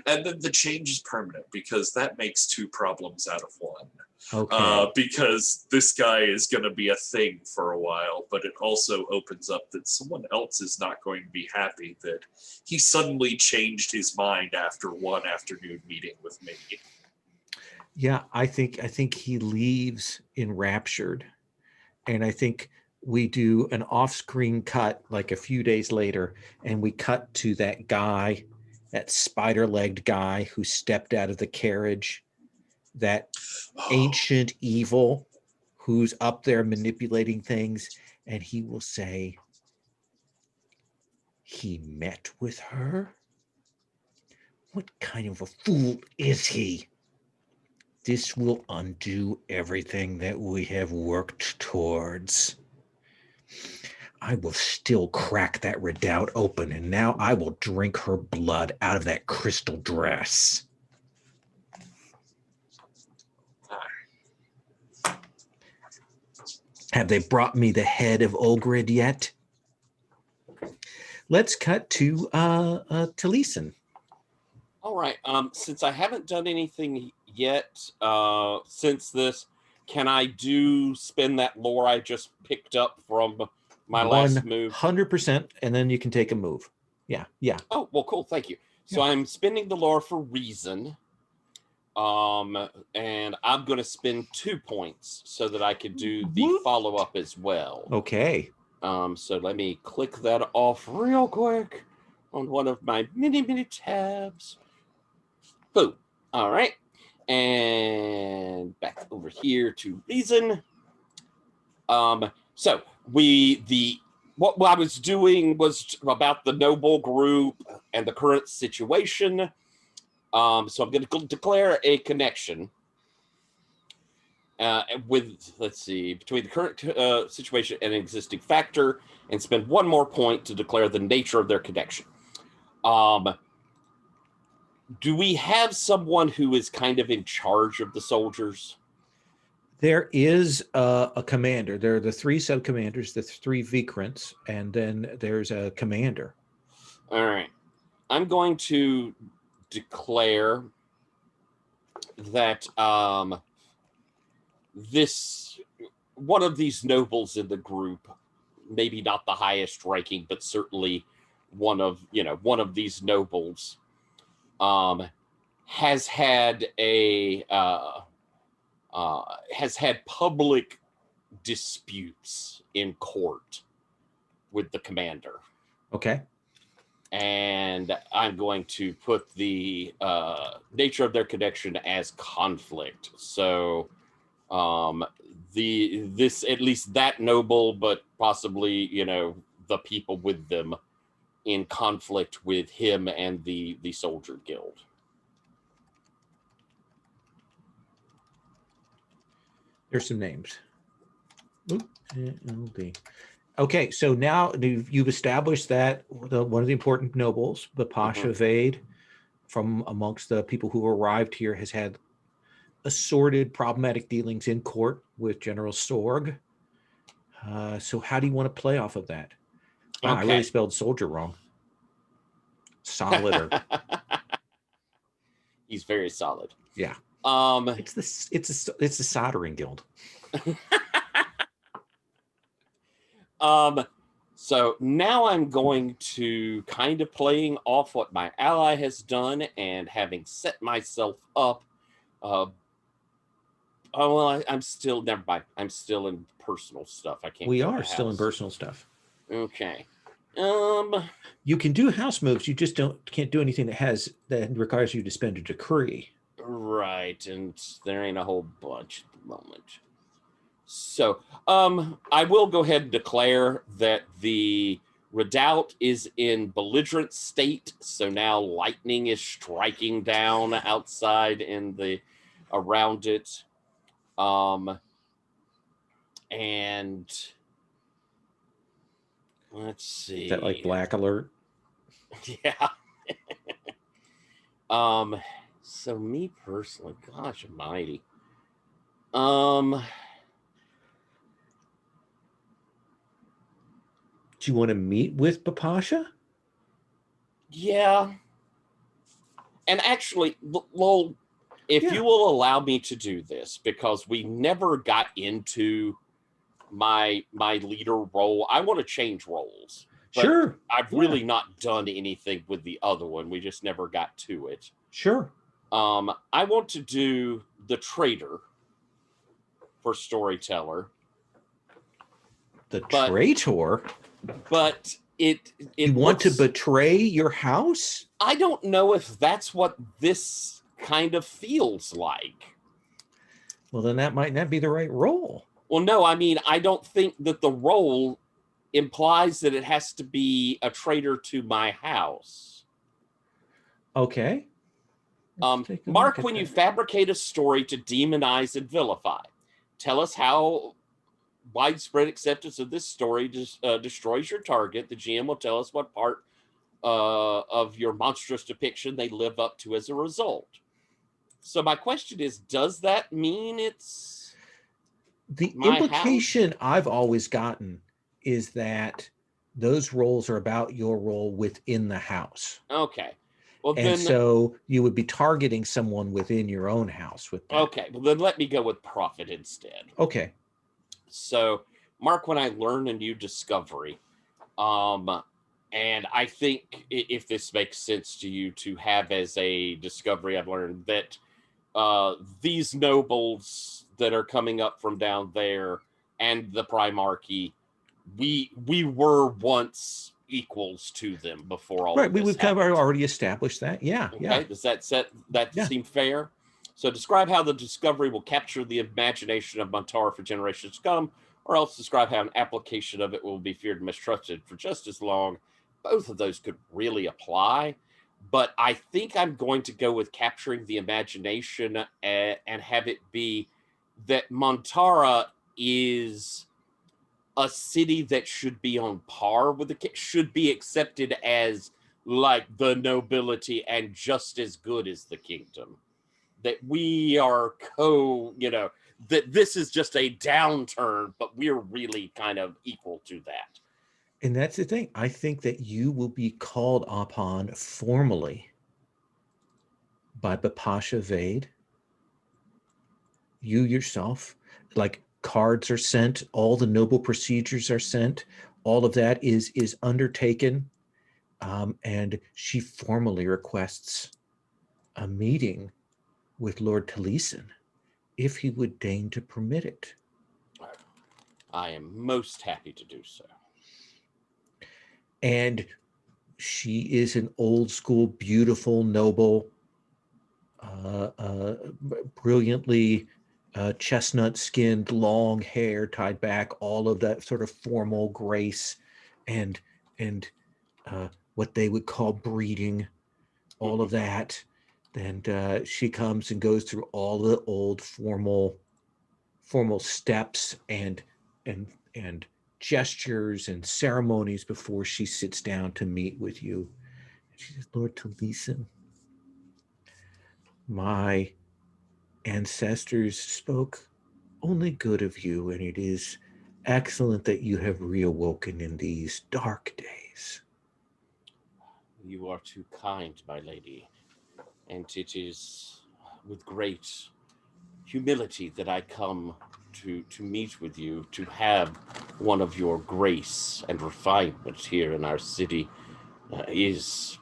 And then the change is permanent because that makes 2 problems out of 1. Okay. Because this guy is going to be a thing for a while, but it also opens up that someone else is not going to be happy that he suddenly changed his mind after one afternoon meeting with me. Yeah, I think he leaves enraptured, and I think we do an off-screen cut like a few days later, and we cut to that guy, that spider-legged guy who stepped out of the carriage, that ancient evil who's up there manipulating things, and he will say, he met with her? What kind of a fool is he? This will undo everything that we have worked towards. I will still crack that redoubt open, and now I will drink her blood out of that crystal dress. Have they brought me the head of Olgrid yet? Let's cut to Taliesin. All right. Since I haven't done anything yet since this, can I spend that lore I just picked up from my last move? 100%, and then you can take a move. Yeah. Oh, well, cool. Thank you. So I'm spending the lore for reason. And I'm going to spend 2 points so that I could do the follow-up as well. Okay. So let me click that off real quick on one of my many tabs. Boom. All right. And back over here to reason. So what I was doing was about the noble group and the current situation. So I'm going to declare a connection between the current situation and an existing factor, and spend 1 more point to declare the nature of their connection. Do we have someone who is kind of in charge of the soldiers? There is a commander. There are the 3 sub-commanders, the 3 Vikrants, and then there's a commander. All right. I'm going to declare that one of these nobles in the group, maybe not the highest ranking, but certainly one of these nobles has had public disputes in court with the commander. Okay. And I'm going to put the nature of their connection as conflict. So this at least that noble, but possibly the people with them in conflict with him and the soldier guild. There's some names. LD. Okay, so now you've established that one of the important nobles, Bapasha Vade, from amongst the people who arrived here, has had assorted problematic dealings in court with General Sorg. So how do you want to play off of that? Wow, I really spelled soldier wrong. Solid. He's very solid. Yeah. It's a soldering guild. So now I'm going to kind of playing off what my ally has done and having set myself up. I'm still, never mind. I'm still in personal stuff. I can't. We are still in personal stuff. Okay. You can do house moves. You just can't do anything that requires you to spend a decree. Right, and there ain't a whole bunch at the moment. So, I will go ahead and declare that the redoubt is in belligerent state. So now lightning is striking down outside around it. And let's see. Is that like black alert? Yeah. So me personally, gosh almighty. Do you want to meet with Bapasha? Yeah. And actually, Lowell, if you will allow me to do this, because we never got into my leader role, I want to change roles. Sure. I've really not done anything with the other one. We just never got to it. Sure. I want to do the traitor for storyteller. Traitor? But it you want to betray your house? I don't know if that's what this kind of feels like. Well, then that might not be the right role. Well, no, I mean, I don't think that the role implies that it has to be a traitor to my house. Okay. Mark, when you fabricate a story to demonize and vilify, tell us how widespread acceptance of this story destroys your target. The GM will tell us what part of your monstrous depiction they live up to as a result. So my question is, does that mean it's the implication I've always gotten is that those roles are about your role within the house. Okay. Well, and so you would be targeting someone within your own house with that. Okay. Well, then let me go with profit instead. Okay. So, Mark, when I learn a new discovery, and I think if this makes sense to you to have as a discovery, I've learned that these nobles that are coming up from down there and the Primarchy, we were once equals to them before all of this we've kind of already established that. Yeah. Okay. Yeah. Does that seem fair? So describe how the discovery will capture the imagination of Montara for generations to come, or else describe how an application of it will be feared and mistrusted for just as long. Both of those could really apply, but I think I'm going to go with capturing the imagination and have it be that Montara is a city that should be on par with should be accepted as like the nobility and just as good as the kingdom. That we are that this is just a downturn, but we're really kind of equal to that. And that's the thing. I think that you will be called upon formally by Bapasha Vade. You yourself, like cards are sent, all the noble procedures are sent, all of that is undertaken, and she formally requests a meeting with Lord Taliesin, if he would deign to permit it. I am most happy to do so. And she is an old school, beautiful, noble, brilliantly chestnut skinned, long hair tied back, all of that sort of formal grace and what they would call breeding, all of that. And she comes and goes through all the old formal steps and gestures and ceremonies before she sits down to meet with you. She says, Lord Taliesin, my ancestors spoke only good of you, and it is excellent that you have reawoken in these dark days. You are too kind, my lady, and it is with great humility that I come to meet with you, to have one of your grace and refinement here in our city it is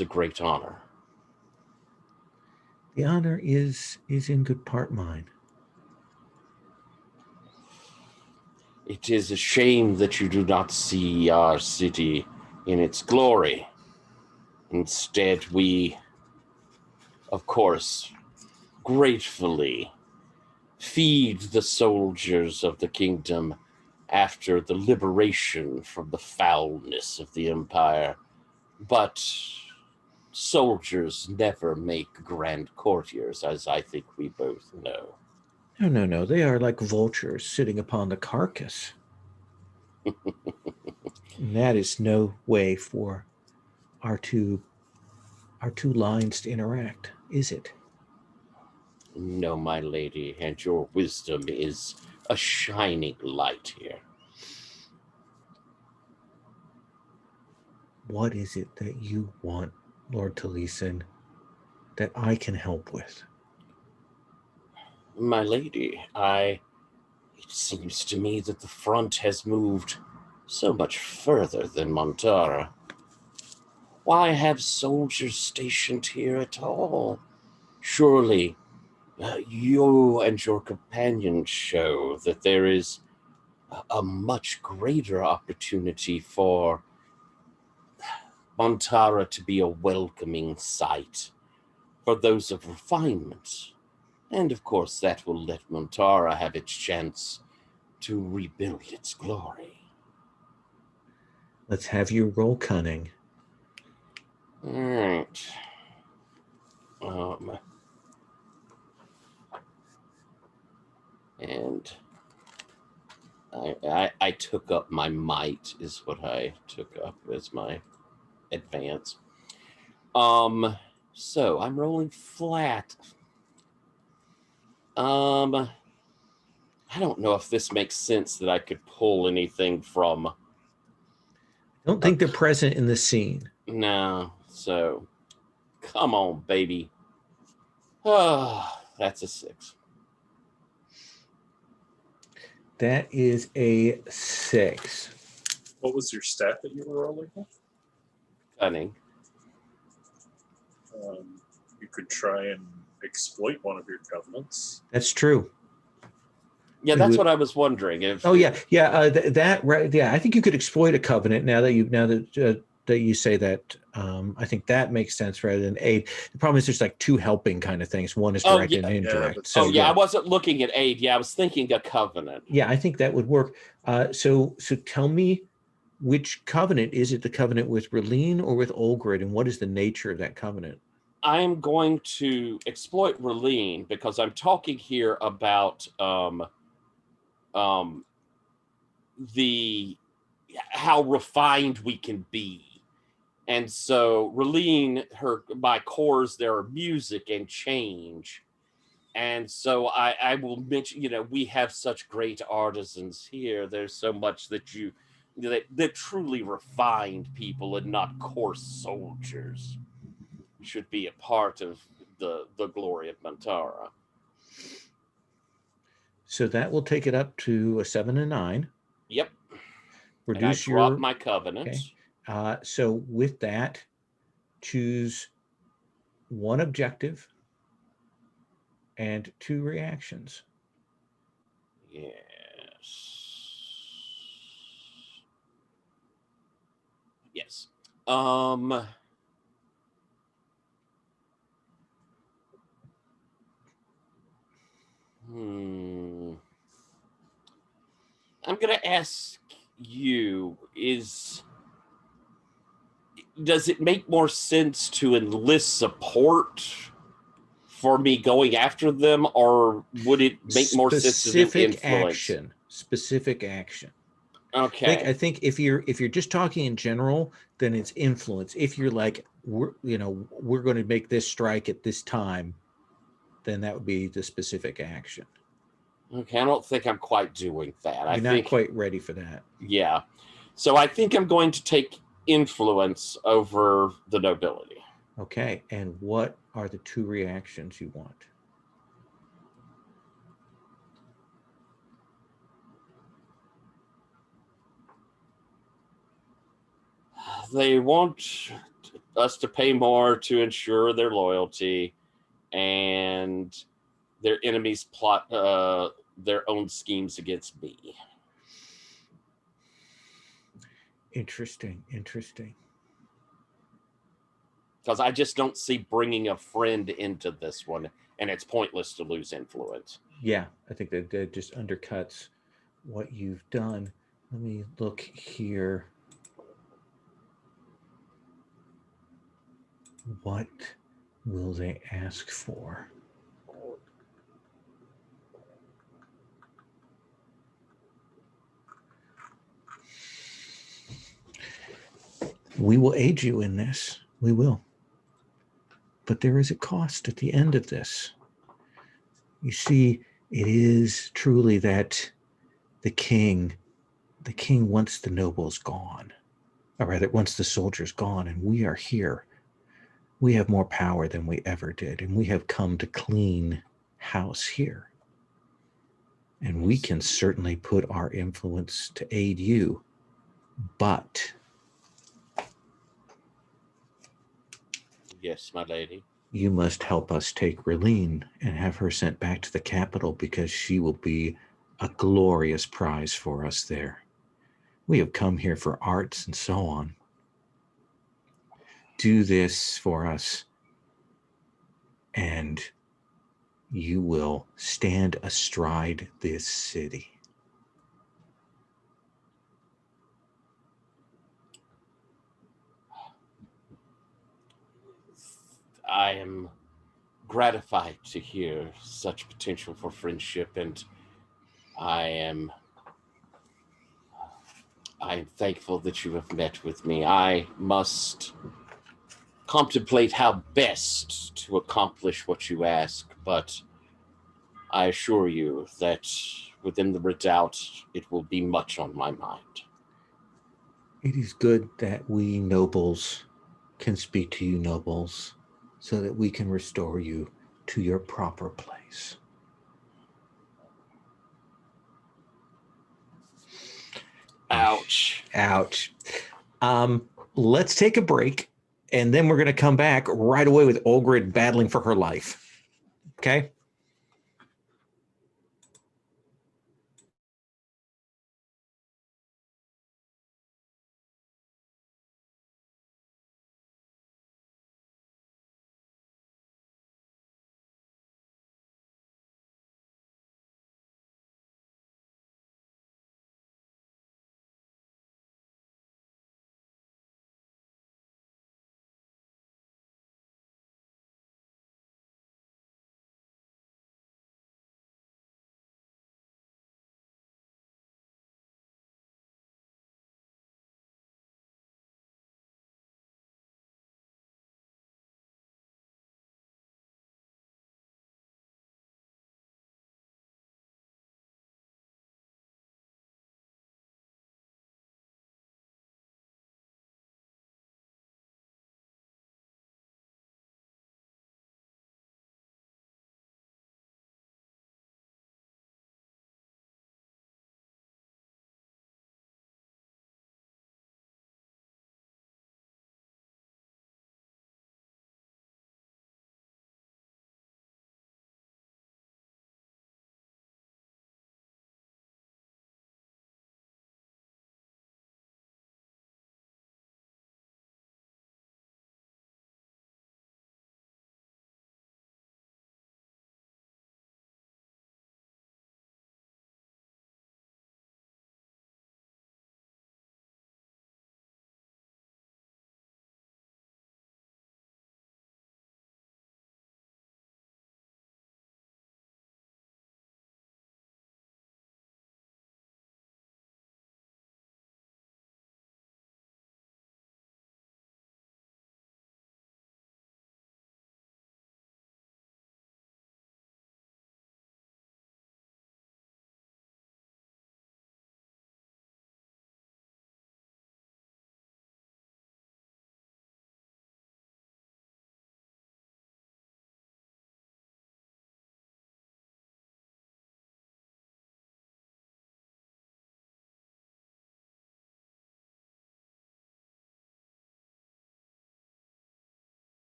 a great honor. The honor is in good part mine. It is a shame that you do not see our city in its glory. Instead, we, of course, gratefully feed the soldiers of the kingdom after the liberation from the foulness of the empire. But soldiers never make grand courtiers, as I think we both know. No. They are like vultures sitting upon the carcass. And that is no way for our two lines to interact, is it? No, my lady, and your wisdom is a shining light here. What is it that you want, Lord Taliesin, that I can help with? My lady, it seems to me that the front has moved so much further than Montara. Why have soldiers stationed here at all? Surely you and your companions show that there is a much greater opportunity for Montara to be a welcoming sight for those of refinement. And of course, that will let Montara have its chance to rebuild its glory. Let's have you roll cunning. All right. And I took up my might is what I took up as my advance. So I'm rolling flat. I don't know if this makes sense that I could pull anything from. I don't think they're present in the scene. No, so come on, baby. Oh, that's a 6. That is a 6. What was your stat that you were rolling with? Cunning. You could try and exploit one of your covenants. That's true. Yeah, that's what I was wondering. I think you could exploit a covenant now that you say that. I think that makes sense rather than aid. The problem is there's like two helping kind of things. One is direct and indirect. I wasn't looking at aid. Yeah, I was thinking a covenant. Yeah, I think that would work. So tell me, which covenant is it? The covenant with Relene or with Olgrid, and what is the nature of that covenant? I'm going to exploit Relene because I'm talking here about how refined we can be. And so Relene, my cores, there are music and change. And so I will mention, we have such great artisans here. There's so much that that truly refined people and not coarse soldiers should be a part of the glory of Montara. So that will take it up to a 7 and 9. Yep. Reduce and I drop my covenant. Okay. So with that, choose one objective and 2 reactions. Yes. Yes. I'm gonna ask you, does it make more sense to enlist support for me going after them, or would it make more sense as an influence? Specific action. Okay. I think if you're just talking in general, then it's influence. If you're like, we're going to make this strike at this time, then that would be the specific action. Okay, I don't think I'm quite doing that. You're not quite ready for that. Yeah. So I think I'm going to take influence over the nobility. Okay, and what are the 2 reactions you want? They want us to pay more to ensure their loyalty, and their enemies plot their own schemes against me. Interesting. Because I just don't see bringing a friend into this one, and it's pointless to lose influence. Yeah, I think that just undercuts what you've done. Let me look here. What will they ask for? We will aid you in this. We will. But there is a cost at the end of this. You see, it is truly that the king wants the nobles gone, or rather wants the soldiers gone, and we are here. We have more power than we ever did, and we have come to clean house here. And we can certainly put our influence to aid you, but... Yes, my lady. You must help us take Raline and have her sent back to the capital, because she will be a glorious prize for us there. We have come here for arts and so on. Do this for us, and you will stand astride this city. I am gratified to hear such potential for friendship, and I am thankful that you have met with me. I must contemplate how best to accomplish what you ask, but I assure you that within the redoubt, it will be much on my mind. It is good that we nobles can speak to you nobles, so that we can restore you to your proper place. Ouch. Ouch. Let's take a break, and then we're going to come back right away with Olgrid battling for her life. Okay?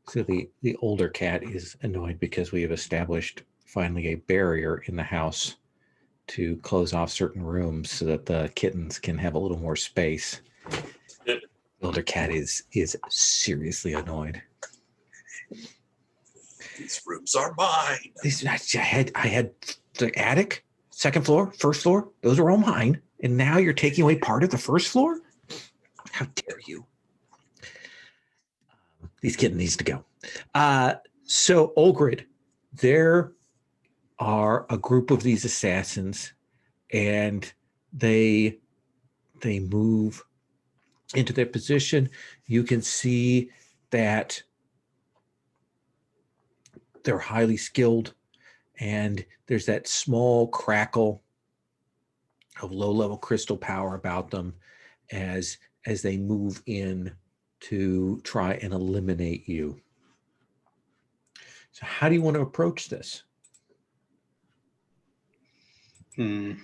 So the older cat is annoyed because we have established finally a barrier in the house to close off certain rooms so that the kittens can have a little more space. The older cat is seriously annoyed. These rooms are mine. I had the attic, second floor, first floor. Those are all mine. And now you're taking away part of the first floor? How dare you? These kittens needs to go. So Olgrid, there are a group of these assassins, and they move into their position. You can see that they're highly skilled, and there's that small crackle of low-level crystal power about them as they move in to try and eliminate you. So how do you want to approach this? Well,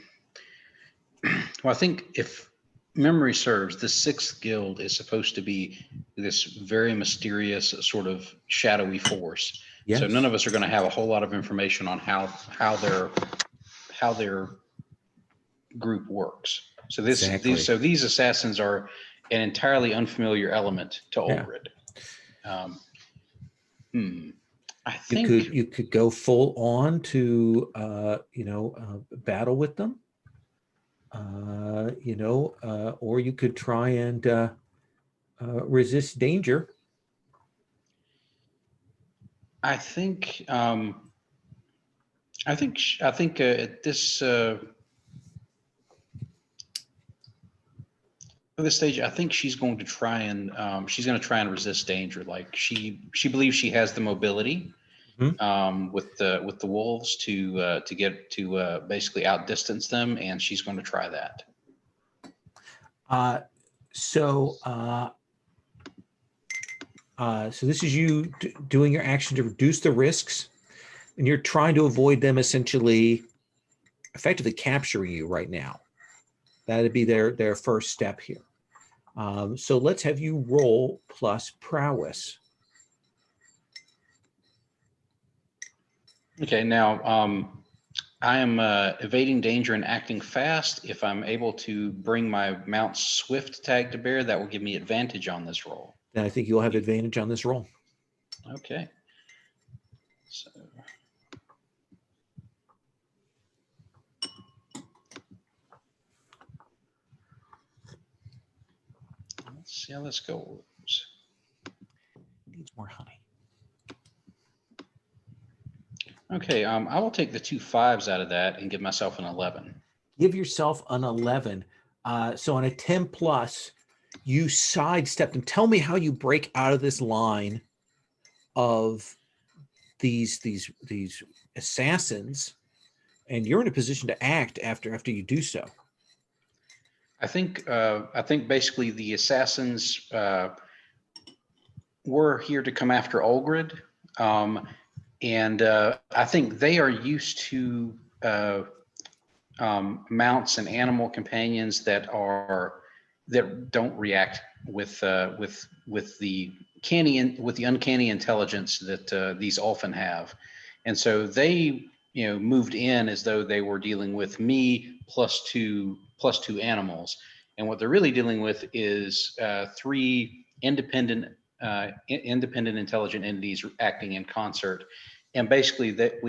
I think if memory serves, the sixth guild is supposed to be this very mysterious sort of shadowy force. Yes. So none of us are going to have a whole lot of information on how their group works. So Exactly. these assassins are an entirely unfamiliar element to Olgrid. I think You could go full on to battle with them, or you could try and resist danger. at this stage, I think she's going to try and resist danger. Like she believes she has the mobility with the wolves to basically outdistance them, and she's going to try that. So this is you doing your action to reduce the risks, and you're trying to avoid them effectively capturing you right now. That'd be their first step here. So let's have you roll plus prowess. Okay, now I am evading danger and acting fast. If I'm able to bring my mount's swift tag to bear, that will give me advantage on this roll. Then I think you'll have advantage on this roll. Okay. So let's see how this goes. Needs more honey. Okay, I will take the 2 5s out of that and give myself an 11. Give yourself an 11. So on a 10 plus, you sidestep them. Tell me how you break out of this line of these assassins, and you're in a position to act after you do so. I think basically the assassins were here to come after Olgrid, and I think they are used to mounts and animal companions that don't react with the uncanny intelligence that these Ulfin have, and so they moved in as though they were dealing with me plus two animals, and what they're really dealing with is 3 independent intelligent entities acting in concert, and basically that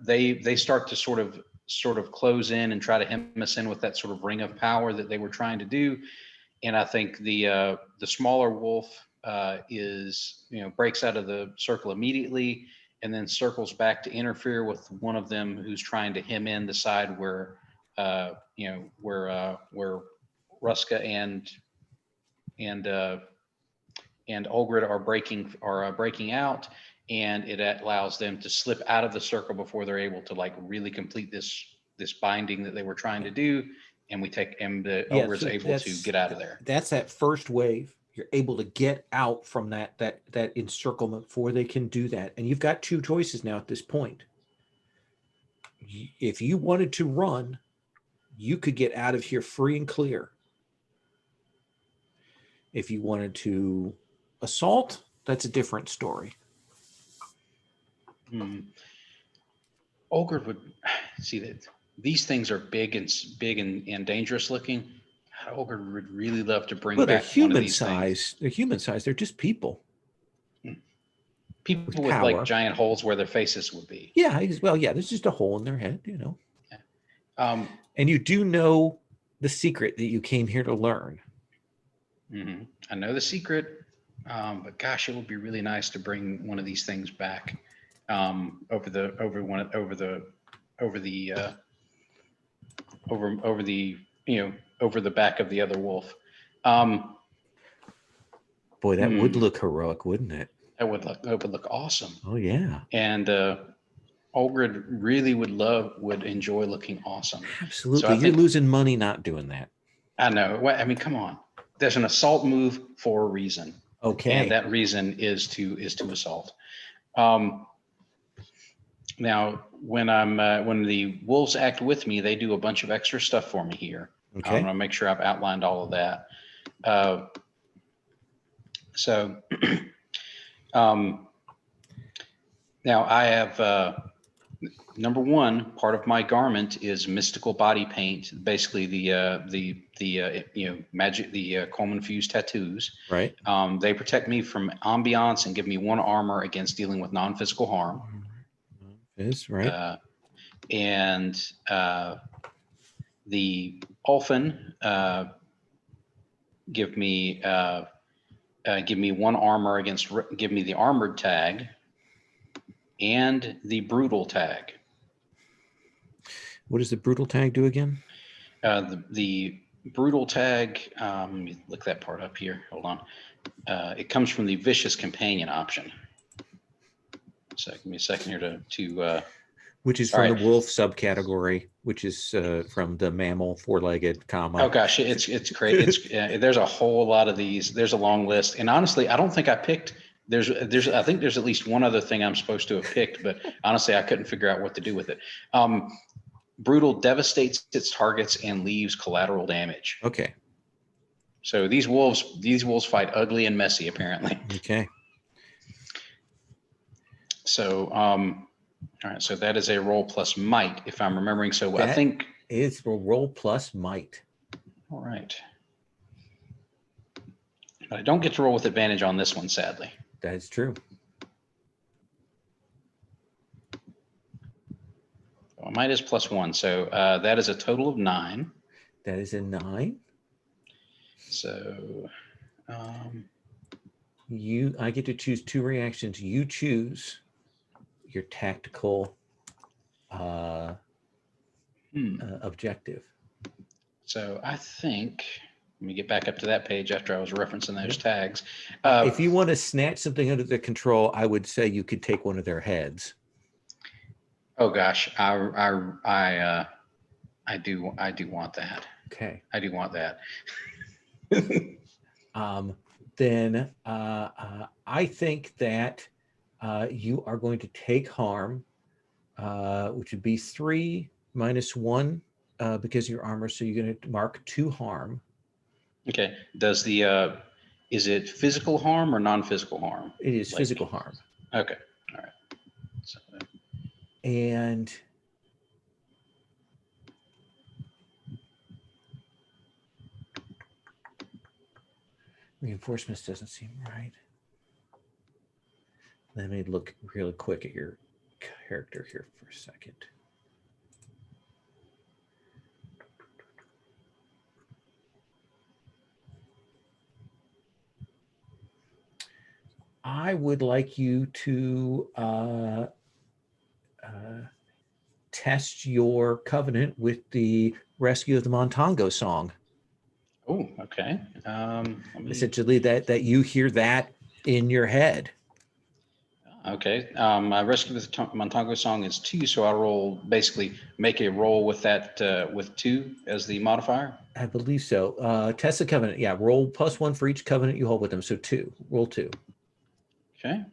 they start to sort of close in and try to hem us in with that sort of ring of power that they were trying to do. And I think the smaller wolf breaks out of the circle immediately and then circles back to interfere with one of them who's trying to hem in the side where Ruska and Olgrid are breaking out, and it allows them to slip out of the circle before they're able to really complete this binding that they were trying to do. And Olgrid's able to get out of there. That's that first wave. You're able to get out from that encirclement before they can do that. And you've got 2 choices now at this point. If you wanted to run, you could get out of here free and clear. If you wanted to assault, That's a different story. Olgerd would see that these things are big and dangerous looking. Olgerd would really love to bring Well, they're back one of human these things. size. They're human size. They're just people. People with with like power. giant holes where their faces would be. Yeah. Well, yeah. There's just a hole in their head, you know. And you do know the secret that you came here to learn. I know the secret, but gosh, it would be really nice to bring one of these things back over the back of the other wolf. Boy, that would look heroic, wouldn't it? That would look awesome. Oh yeah. And Olgerd really would enjoy looking awesome. Absolutely. So You're losing money not doing that. I know. I mean, come on. There's an assault move for a reason. Okay. And that reason is to assault. Now, when the wolves act with me, they do a bunch of extra stuff for me here. Okay. I'm gonna make sure I've outlined all of that. Now I have number one part of my garment is mystical body paint, basically the magic, Coleman fused tattoos. Right. They protect me from ambiance and give me 1 armor against dealing with non-physical harm. Is right. And the Ulfin give me 1 armor against, give me the armored tag and the brutal tag. What does the brutal tag do again? The brutal tag, let me look that part up here. Hold on. It comes from the vicious companion option. So give me a second here to which is from the wolf subcategory, which is from the mammal 4-legged comma. Oh gosh, it's great. It's there's a whole lot of these. There's a long list, and honestly, I don't think I picked. I think there's at least one other thing I'm supposed to have picked, but honestly, I couldn't figure out what to do with it. Brutal devastates its targets and leaves collateral damage. Okay. So these wolves fight ugly and messy, apparently. Okay. So all right, so that is a roll plus might, if I'm remembering. So that I think it's a roll plus might. All right. But I don't get to roll with advantage on this one, sadly. That is true. Well, might is +1, so that is a total of 9. That is a 9. So I get to choose 2 reactions. You choose your tactical objective. So I think, let me get back up to that page after I was referencing those tags. If you want to snatch something under their control, I would say you could take one of their heads. Oh gosh, I do want that. Okay. I do want that. Then I think that you are going to take harm, which would be 3 minus 1 because of your armor. So you're going to mark 2 harm. Okay. Does is it physical harm or non-physical harm? It is physical harm. Okay. All right. So, and reinforcements doesn't seem right. Let me look really quick at your character here for a second. I would like you to test your covenant with the Rescue of the Montongo song. Oh, okay. Essentially, that you hear that in your head. Okay. My Rescue with the Montongo song is 2, so I'll make a roll with that with 2 as the modifier. I believe so. Test the covenant. Yeah, roll +1 for each covenant you hold with them. So 2. Roll 2. Okay.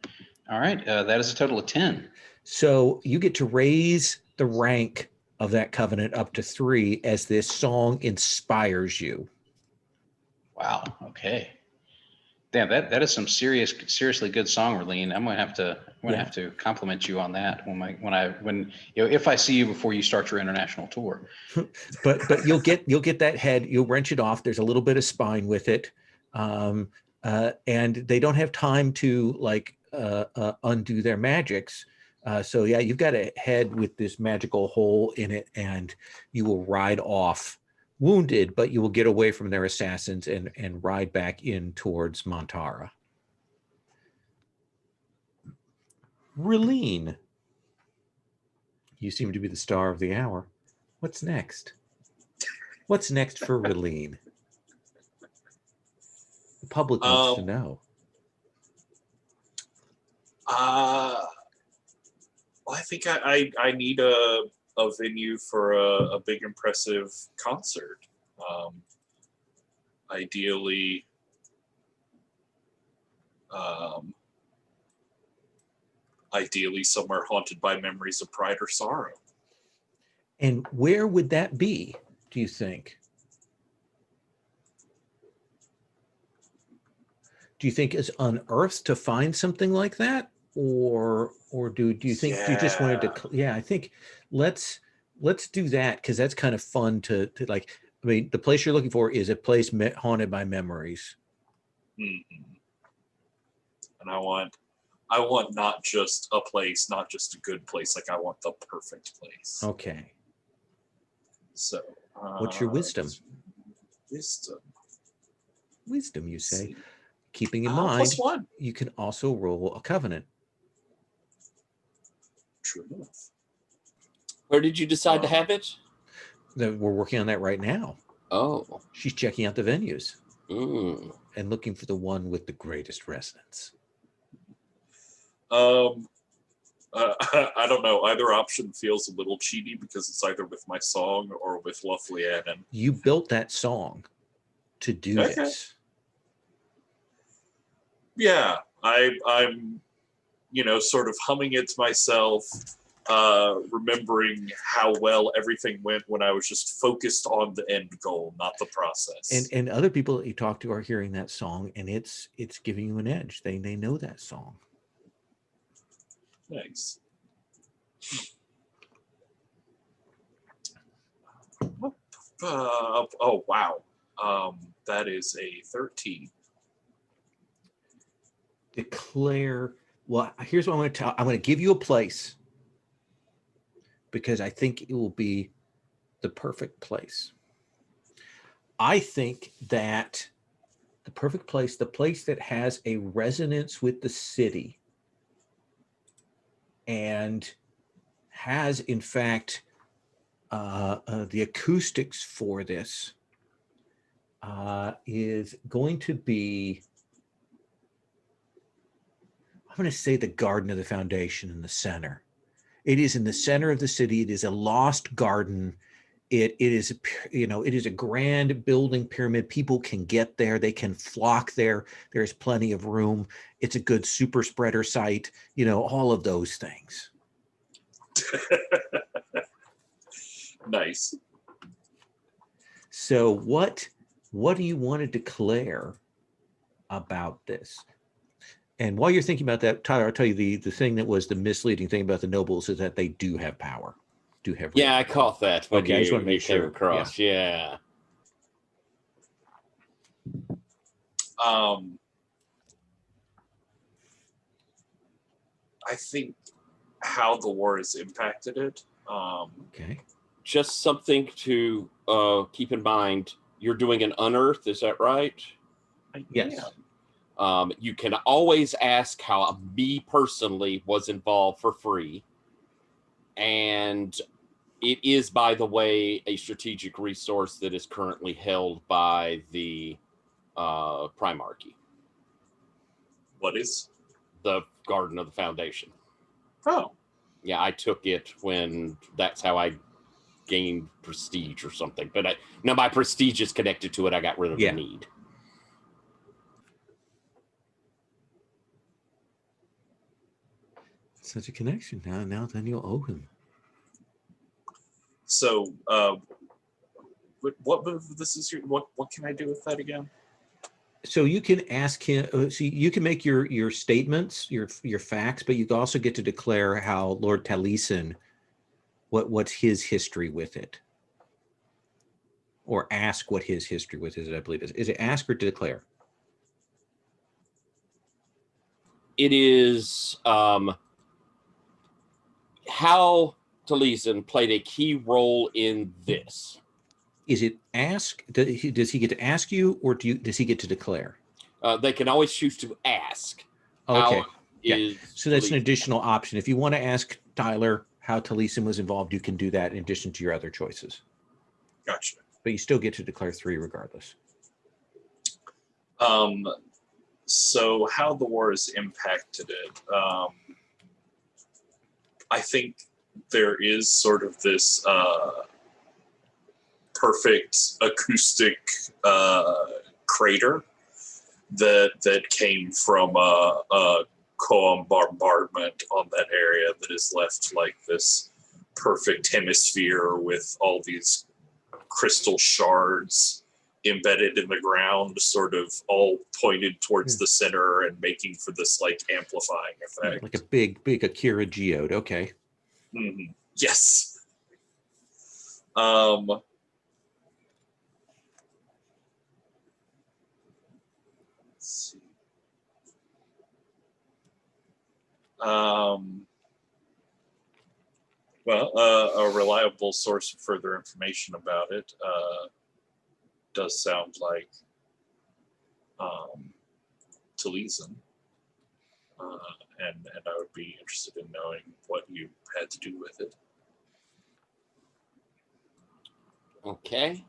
All right. That is a total of 10. So you get to raise the rank of that covenant up to 3 as this song inspires you. Wow. Okay. Damn, that is some seriously good song, Raleen. I'm gonna have to compliment you on that when if I see you before you start your international tour. But you'll get that head. You'll wrench it off. There's a little bit of spine with it, and they don't have time to like undo their magics. So yeah, you've got a head with this magical hole in it, and you will ride off wounded, but you will get away from their assassins and ride back in towards Montara. Raleen, you seem to be the star of the hour. What's next? What's next for Raleen? The public wants to know. Well, I think I need a venue for a big, impressive concert. Ideally, somewhere haunted by memories of pride or sorrow. And where would that be, do you think? Do you think it's unearthed to find something like that? Or do you think you just wanted to, I think let's do that, because that's kind of fun to like. I mean, the place you're looking for is a place haunted by memories. Mm-hmm. And I want not just a place, not just a good place, like I want the perfect place. Okay. So what's your wisdom? Wisdom, you say. Keeping in mind, +1. You can also roll a covenant. True enough. Where did you decide to have it? We're working on that right now. Oh. She's checking out the venues Mm. and looking for the one with the greatest resonance. I don't know. Either option feels a little cheaty because it's either with my song or with Lovely Annan. You built that song to do this. Yeah, I'm sort of humming it to myself, remembering how well everything went when I was just focused on the end goal, not the process. And other people that you talk to are hearing that song, and it's giving you an edge. They know that song. Nice. Oh wow, that is a 13. Declare. Well, here's what I'm going to tell. I'm going to give you a place because I think it will be the perfect place. I think that the perfect place, the place that has a resonance with the city and has, in fact, the acoustics for this is going to be, I'm going to say, the Garden of the Foundation in the center. It is in the center of the city. It is a lost garden. It is a grand building pyramid. People can get there. They can flock there. There's plenty of room. It's a good super spreader site. All of those things. Nice. So what do you want to declare about this? And while you're thinking about that, Tyler, I'll tell you the thing that was the misleading thing about the nobles is that they do have power. I caught that. Okay, I just want to make sure. Came across. Yeah. I think how the war has impacted it. Okay. Just something to keep in mind. You're doing an unearth, is that right? Yes. You can always ask how me personally was involved for free. And it is, by the way, a strategic resource that is currently held by the Primarchy. What is? The Garden of the Foundation. Oh. Yeah, I took it when that's how I gained prestige or something. But now my prestige is connected to it. I got rid of the need. Such a connection. Now then you'll owe him. So what move this is? What can I do with that again? So you can ask him. So you can make your statements, your facts, but you also get to declare how Lord Taliesin, what's his history with it, or ask what his history with it. I believe is it ask or declare? It is how Taliesin played a key role in this. Is it ask? Does he get to ask you, or does he get to declare? They can always choose to ask. Okay. Yeah. So that's an additional option. If you want to ask Tyler how Taliesin was involved, you can do that in addition to your other choices. Gotcha. But you still get to declare 3 regardless. So how the war has impacted it. I think there is sort of this perfect acoustic crater that came from a Koam bombardment on that area that has left like this perfect hemisphere with all these crystal shards embedded in the ground, sort of all pointed towards the center and making for this like amplifying effect. Like a big Akira geode. Okay. Mm-hmm. Yes. Let's see. Well, a reliable source of further information about it does sound like Taliesin, and I would be interested in knowing what you had to do with it. Okay.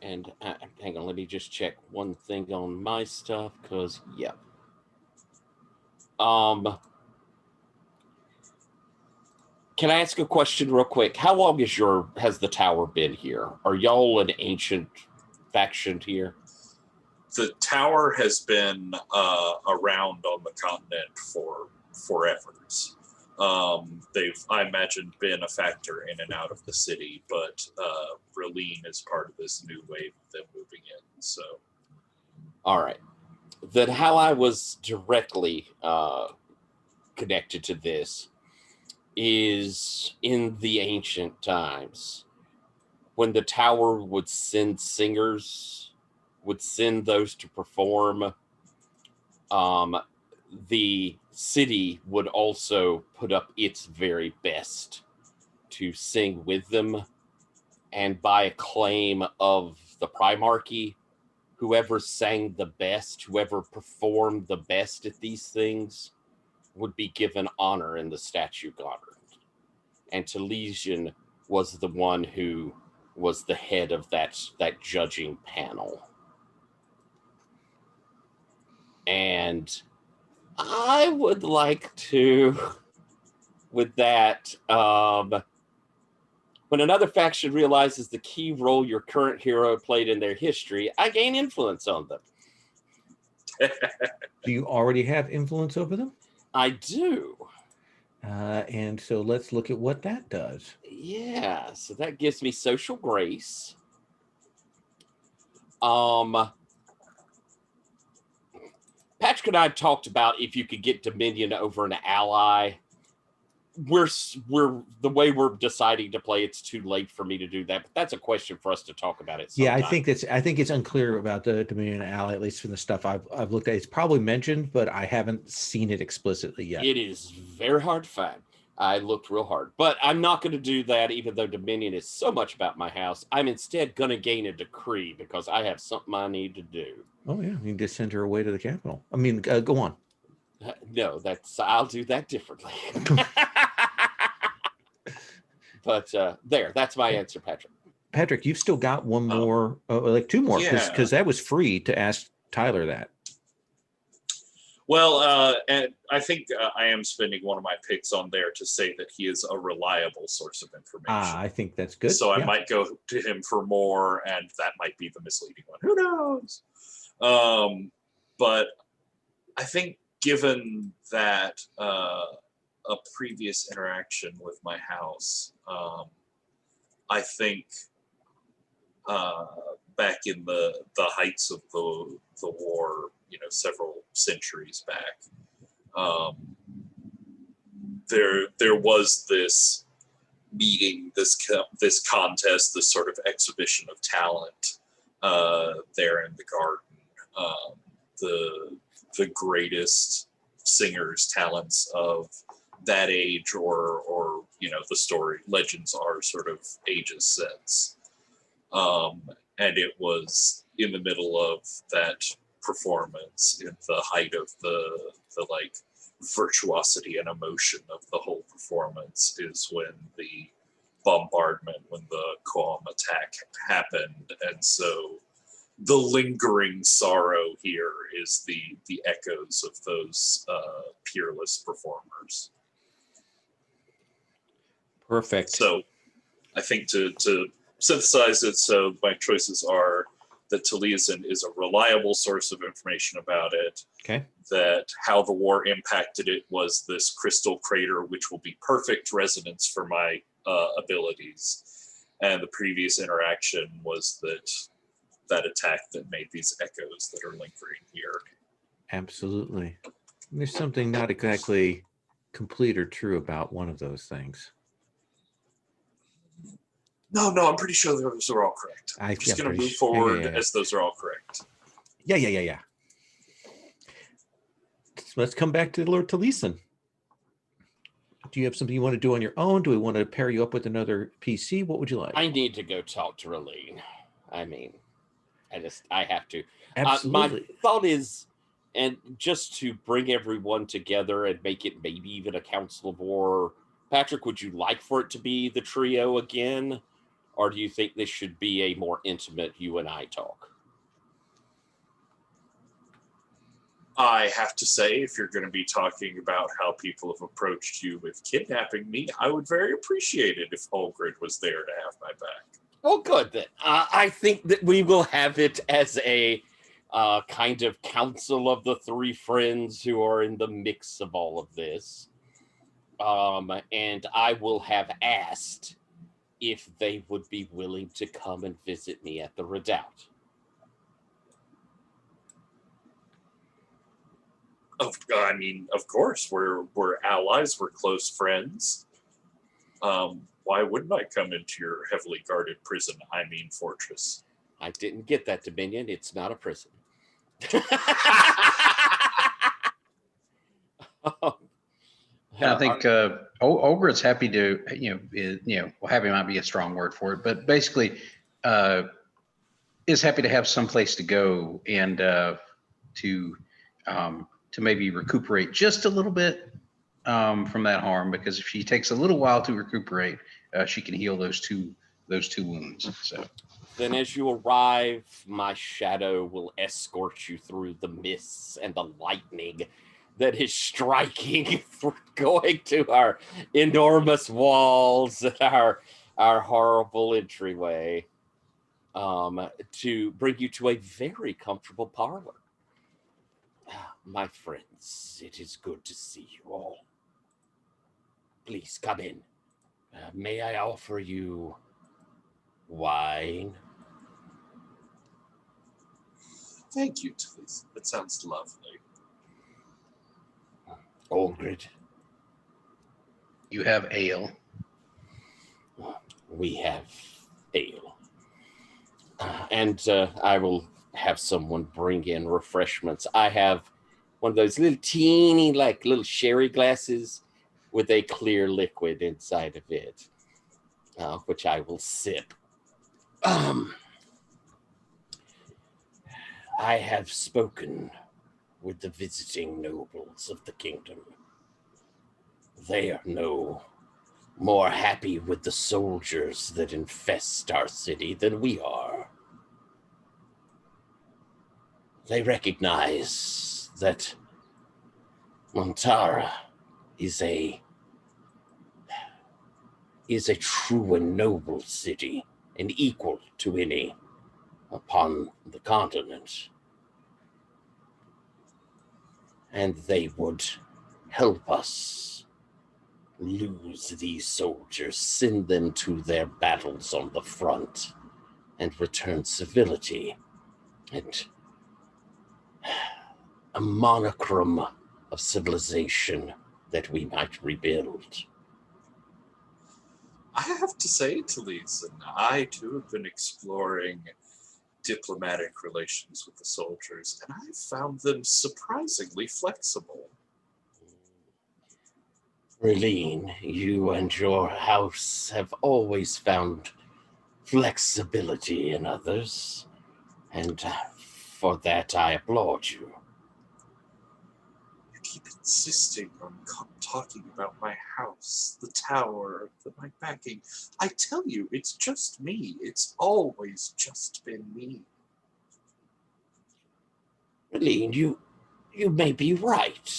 And hang on, let me just check one thing on my stuff, because yeah. Can I ask a question real quick? How long has the tower been here? Are y'all an ancient faction here? The tower has been around on the continent for forever. They've, I imagine, been a factor in and out of the city, but Raleen is part of this new wave of them moving in. So, all right. Then how I was directly connected to this is in the ancient times when the tower would send singers, would send those to perform. The city would also put up its very best to sing with them. And by acclaim of the Primarchy, whoever sang the best, whoever performed the best at these things would be given honor in the statue garden. And Taliesin was the one who was the head of that judging panel. And I would like to, with that, when another faction realizes the key role your current hero played in their history, I gain influence on them. Do you already have influence over them? I do. And so let's look at what that does. Yeah, so that gives me social grace. Patrick and I talked about if you could get dominion over an ally. We're the way we're deciding to play, it's too late for me to do that, but that's a question for us to talk about it sometime. Yeah, I think it's unclear about the dominion ally, at least from the stuff I've looked at. It's probably mentioned, but I haven't seen it explicitly yet. It is very hard to find. I looked real hard, but I'm not going to do that, even though dominion is so much about my house. I'm instead going to gain a decree because I have something I need to do. Oh yeah, you can just send her away to the capital. I mean, go on. No, I'll do that differently. But that's my answer, Patrick. Patrick, you've still got one more, like 2 more, because that was free to ask Tyler that. Well, and I think I am spending one of my picks on there to say that he is a reliable source of information. I think that's good. So I might go to him for more, and that might be the misleading one. Who knows? But I think given that a previous interaction with my house, I think back in the heights of the war, several centuries back. There was this meeting, this contest, this sort of exhibition of talent there in the garden. The greatest singers, talents of that age, or the story legends are sort of ages since. And it was in the middle of that performance, in the height of the like virtuosity and emotion of the whole performance, is when the bombardment, when the Quam attack happened. And so the lingering sorrow here is the echoes of those peerless performers. Perfect. So I think to synthesize it, so my choices are that Taliesin is a reliable source of information about it. Okay. That how the war impacted it was this crystal crater, which will be perfect resonance for my abilities. And the previous interaction was that attack that made these echoes that are lingering here. Absolutely. There's something not exactly complete or true about one of those things. No, I'm pretty sure those are all correct. I'm just going to move forward as those are all correct. Yeah. So let's come back to Lord Taliesin. Do you have something you want to do on your own? Do we want to pair you up with another PC? What would you like? I need to go talk to Raleen. I mean, I have to. Absolutely. My thought is, and just to bring everyone together and make it maybe even a council of war, Patrick, would you like for it to be the trio again? Or do you think this should be a more intimate you and I talk? I have to say, if you're going to be talking about how people have approached you with kidnapping me, I would very appreciate it if Olgrid was there to have my back. Well, good then. I think that we will have it as a kind of council of the three friends who are in the mix of all of this. And I will have asked if they would be willing to come and visit me at the Redoubt. I mean, of course, we're allies, we're close friends. Why wouldn't I come into your heavily guarded prison, fortress? I didn't get that, Dominion. It's not a prison. I think Olgrid's happy to, happy might be a strong word for it, but basically is happy to have some place to go and to maybe recuperate just a little bit from that harm, because if she takes a little while to recuperate, she can heal those two wounds. So then as you arrive, my shadow will escort you through the mists and the lightning that is striking, going to our enormous walls and our horrible entryway, to bring you to a very comfortable parlor. My friends, it is good to see you all. Please come in. May I offer you wine? Thank you, Taliesin. That sounds lovely. Olgrid. You have ale. We have ale. And I will have someone bring in refreshments. I have one of those little teeny, like little sherry glasses with a clear liquid inside of it, which I will sip. I have spoken with the visiting nobles of the kingdom. They are no more happy with the soldiers that infest our city than we are. They recognize that Montara is a true and noble city, and equal to any upon the continent. And they would help us lose these soldiers, send them to their battles on the front, and return civility and a monochrome of civilization that we might rebuild. I have to say, Taliesin, I too have been exploring diplomatic relations with the soldiers, and I found them surprisingly flexible. Reline, you and your house have always found flexibility in others, and for that I applaud you. You keep insisting on talking about my house, the tower, my backing. I tell you, it's just me. It's always just been me. Reline, you may be right.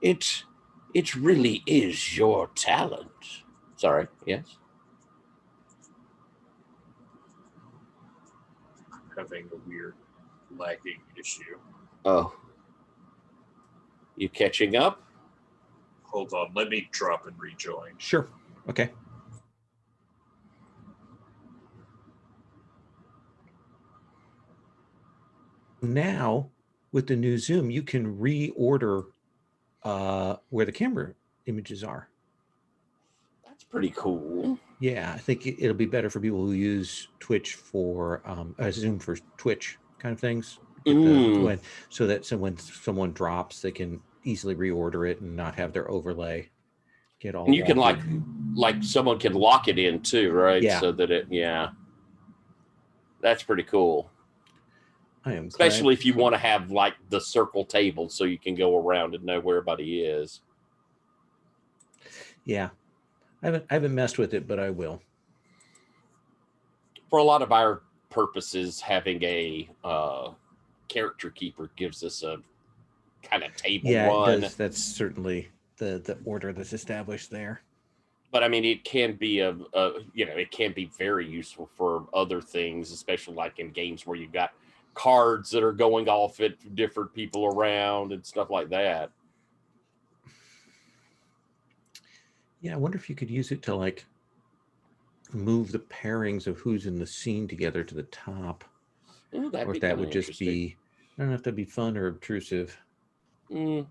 It really is your talent. Sorry, yes? I'm having a weird lagging issue. Oh. You catching up? Hold on, let me drop and rejoin. Sure. Okay. Now, with the new Zoom, you can reorder where the camera images are. That's pretty cool. Yeah, I think it'll be better for people who use Twitch for Zoom for Twitch kind of things. So that when someone drops, they can easily reorder it and not have their overlay get all. And you can wonky. like someone can lock it in too, right? Yeah. So that that's pretty cool. I am especially if you want to have like the circle table so you can go around and know where everybody is. Yeah, I haven't messed with it, but I will. For a lot of our purposes, having a character keeper gives us a kind of table run. It does. That's certainly the order that's established there. But I mean, it can be it can be very useful for other things, especially like in games where you've got cards that are going off at different people around and stuff like that. Yeah, I wonder if you could use it to like move the pairings of who's in the scene together to the top. Ooh, or if that would just be, I don't know if that'd be fun or obtrusive. It's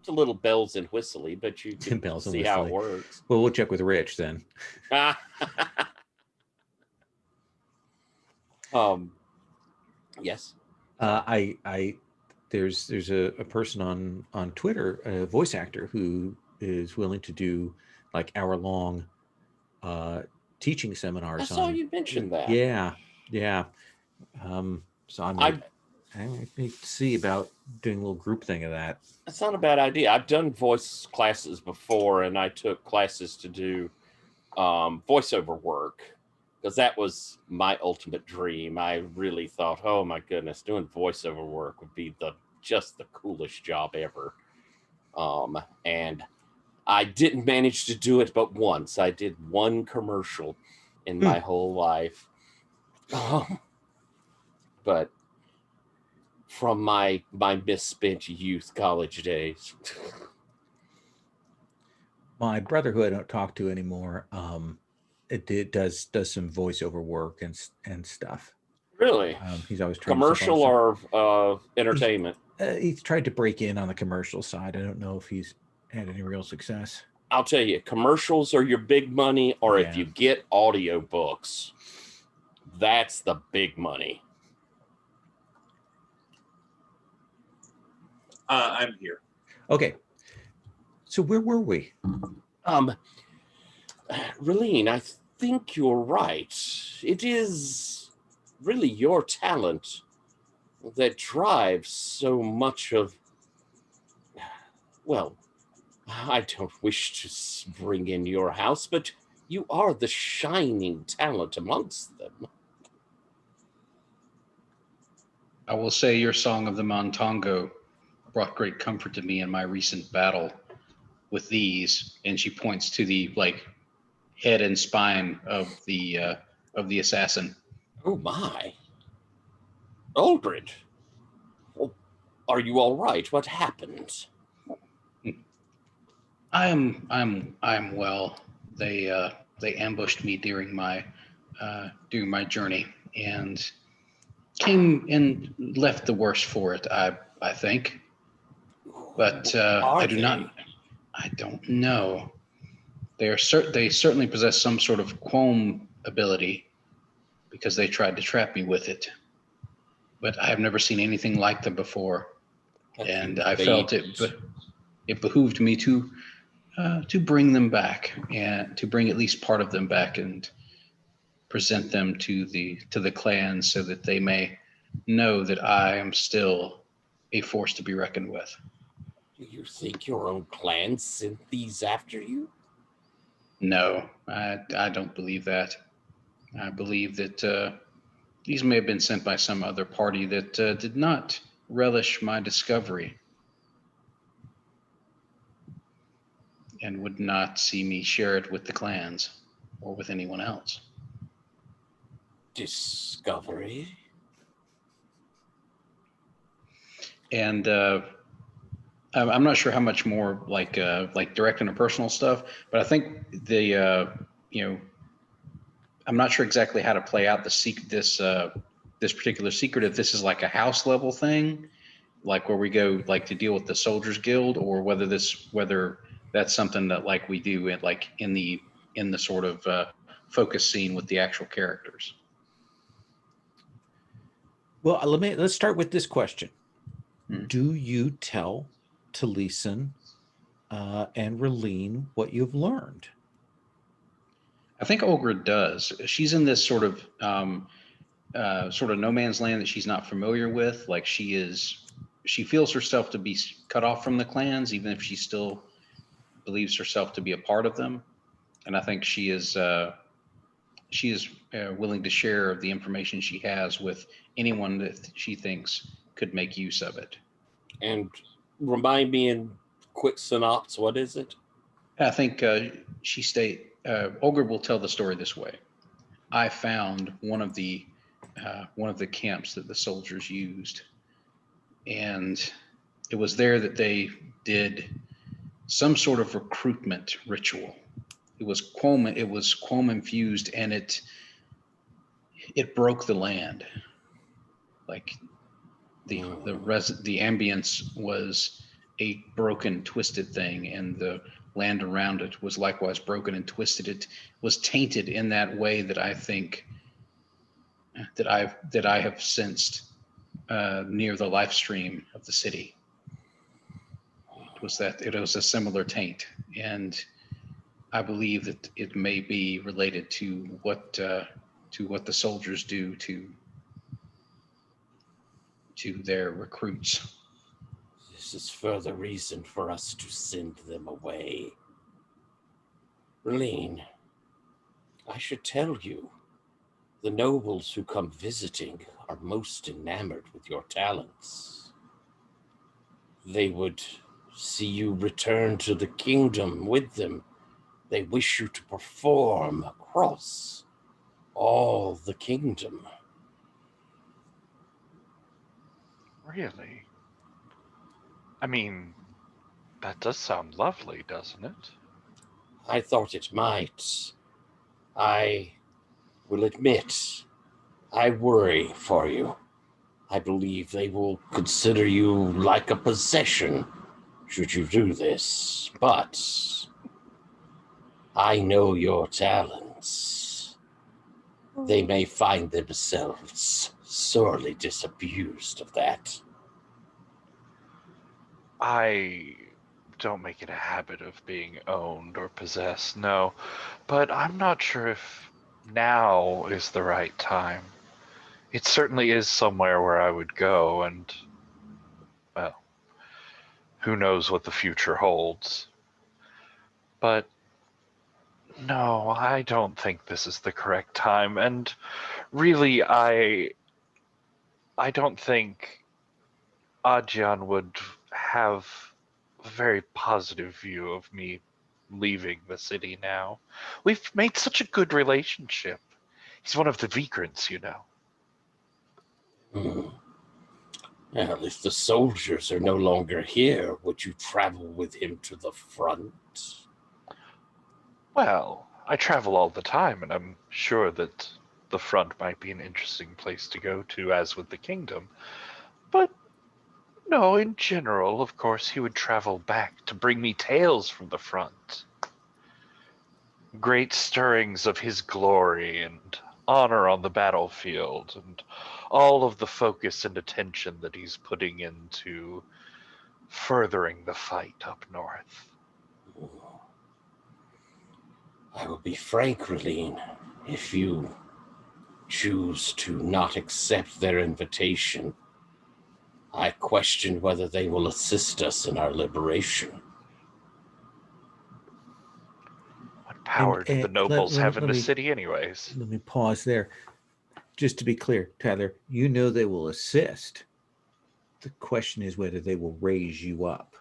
a little bells and whistly, but you can see how it works. Well, we'll check with Rich then. Yes. There's a person on Twitter, a voice actor who is willing to do like hour-long teaching seminars. I saw you mention that. Yeah. So I need to see about doing a little group thing of that. That's not a bad idea. I've done voice classes before, and I took classes to do voiceover work because that was my ultimate dream. I really thought, oh my goodness, doing voiceover work would be just the coolest job ever. And I didn't manage to do it but once. I did one commercial in my whole life. But from my misspent youth college days. My brother, who I don't talk to anymore, does some voiceover work and stuff. Really? He's always trying commercial or entertainment. He's tried to break in on the commercial side. I don't know if he's had any real success. I'll tell you, commercials are your big money, or if you get audiobooks, that's the big money. I'm here. Okay. So where were we? Reline, I think you're right. It is really your talent that drives so much of, well, I don't wish to bring in your house, but you are the shining talent amongst them. I will say your Song of the Montongo brought great comfort to me in my recent battle with these. And she points to the head and spine of the assassin. Oh my. Aldred. Well, are you all right? What happened? I'm well. They ambushed me during my journey and came and left the worse for it. I think, but Are they? I don't know. They certainly possess some sort of qualm ability because they tried to trap me with it. But I have never seen anything like them before, Have and you I felt it behooved me to bring them back and to bring at least part of them back and present them to the clan so that they may know that I am still a force to be reckoned with. Do you think your own clan sent these after you? No, I don't believe that. I believe that these may have been sent by some other party that did not relish my discovery and would not see me share it with the clans or with anyone else. Discovery? And I'm not sure how much more like direct interpersonal stuff, but I think I'm not sure exactly how to play out this particular secret. If this is like a house level thing, like where we go like to deal with the Soldiers Guild, or whether that's something that like we do in the sort of focus scene with the actual characters. Well, let's start with this question. Hmm. Do you tell Taliesin and Relene what you've learned? I think Olga does. She's in this sort of no man's land that she's not familiar with. Like she feels herself to be cut off from the clans, even if she still believes herself to be a part of them. And I think she is willing to share the information she has with anyone that she thinks could make use of it. And remind me in quick synopsis, what is it? I think Olga will tell the story this way. I found one of the camps that the soldiers used, and it was there that they did some sort of recruitment ritual. It was qualm infused, and it broke the land. Like the ambience was a broken, twisted thing, and the land around it was likewise broken and twisted. It was tainted in that way that I think that I have sensed near the life stream of the city. It was a similar taint, and I believe that it may be related to what the soldiers do to their recruits. This is further reason for us to send them away. Relene, I should tell you, the nobles who come visiting are most enamored with your talents. They would see you return to the kingdom with them. They wish you to perform across all the kingdom. Really? I mean, that does sound lovely, doesn't it? I thought it might. I will admit, I worry for you. I believe they will consider you like a possession should you do this, but I know your talents. They may find themselves sorely disabused of that. I don't make it a habit of being owned or possessed, no. But I'm not sure if now is the right time. It certainly is somewhere where I would go, and, well, who knows what the future holds. But no, I don't think this is the correct time, and really, I don't think Adjan would have a very positive view of me leaving the city now. We've made such a good relationship. He's one of the Vikrants, you know. Well, if the soldiers are no longer here, would you travel with him to the front? Well, I travel all the time, and I'm sure that the front might be an interesting place to go to, as with the kingdom. But no, in general, of course, he would travel back to bring me tales from the front. Great stirrings of his glory and honor on the battlefield, and all of the focus and attention that he's putting into furthering the fight up north. I will be frank, Raleen. If you choose to not accept their invitation, I question whether they will assist us in our liberation. What power do the nobles have in the me- city anyways? Let me pause there. Just to be clear, Tyler, you know they will assist. The question is whether they will raise you up.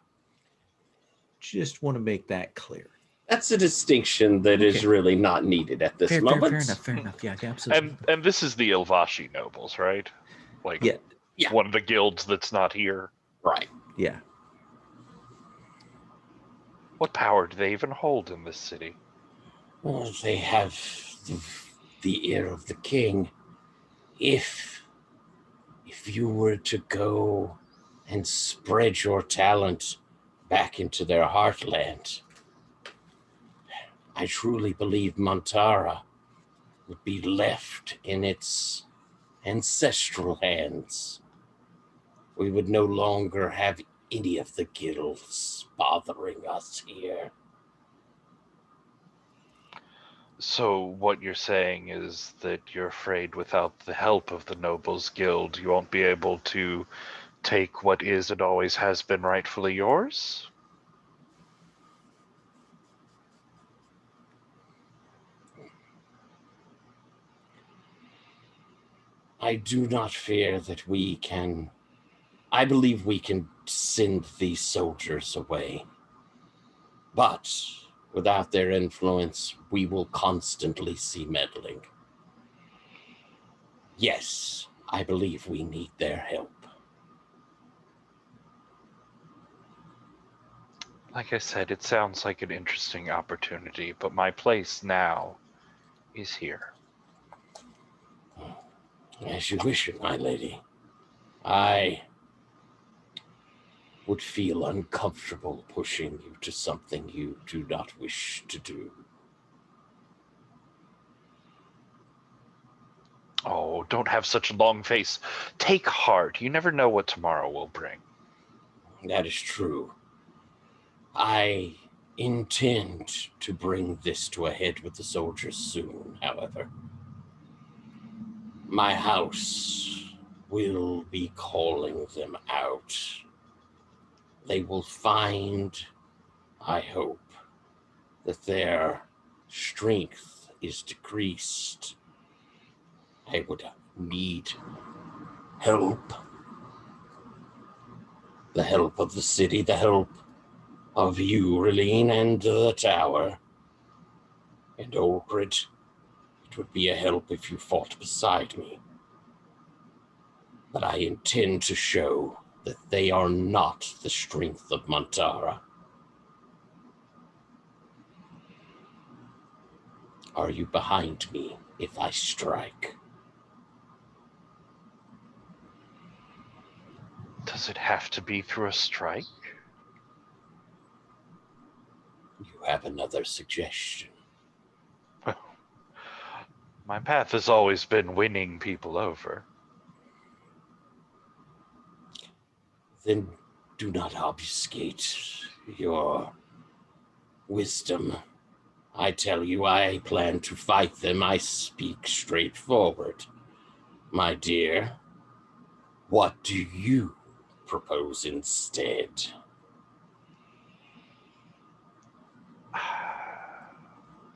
Just want to make that clear. That's a distinction that is Okay. really not needed at this moment. Fair enough. Yeah, absolutely. And this is the Ilvashi nobles, right? Like Yeah. one of the guilds that's not here. Right. Yeah. What power do they even hold in this city? Well, they have the ear of the king. If you were to go and spread your talent back into their heartland, I truly believe Montara would be left in its ancestral hands. We would no longer have any of the guilds bothering us here. So what you're saying is that you're afraid without the help of the Nobles Guild, you won't be able to take what is and always has been rightfully yours? I do not fear that we can. I believe we can send these soldiers away. But without their influence, we will constantly see meddling. Yes, I believe we need their help. Like I said, it sounds like an interesting opportunity, but my place now is here. As you wish it, my lady. I would feel uncomfortable pushing you to something you do not wish to do. Oh, don't have such a long face. Take heart. You never know what tomorrow will bring. That is true. I intend to bring this to a head with the soldiers soon, however. My house will be calling them out. They will find, I hope, that their strength is decreased. I would need help. The help of the city, the help of you, Raleen, and the tower. And Olgrid, it would be a help if you fought beside me. But I intend to show that they are not the strength of Montara. Are you behind me if I strike? Does it have to be through a strike? You have another suggestion. My path has always been winning people over. Then do not obfuscate your wisdom. I tell you, I plan to fight them. I speak straightforward. My dear, what do you propose instead?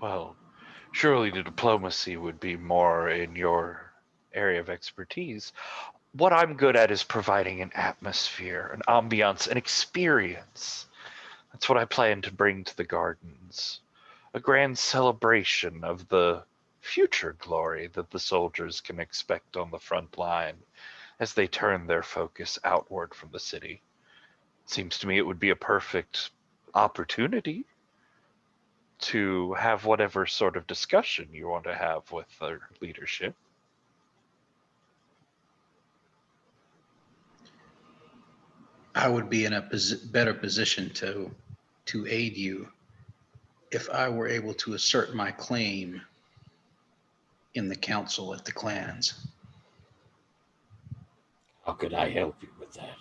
Well, surely the diplomacy would be more in your area of expertise. What I'm good at is providing an atmosphere, an ambiance, an experience. That's what I plan to bring to the gardens. A grand celebration of the future glory that the soldiers can expect on the front line as they turn their focus outward from the city. Seems to me it would be a perfect opportunity. to have whatever sort of discussion you want to have with their leadership. I would be in a better position to aid you if I were able to assert my claim in the council at the clans. How could I help you with that?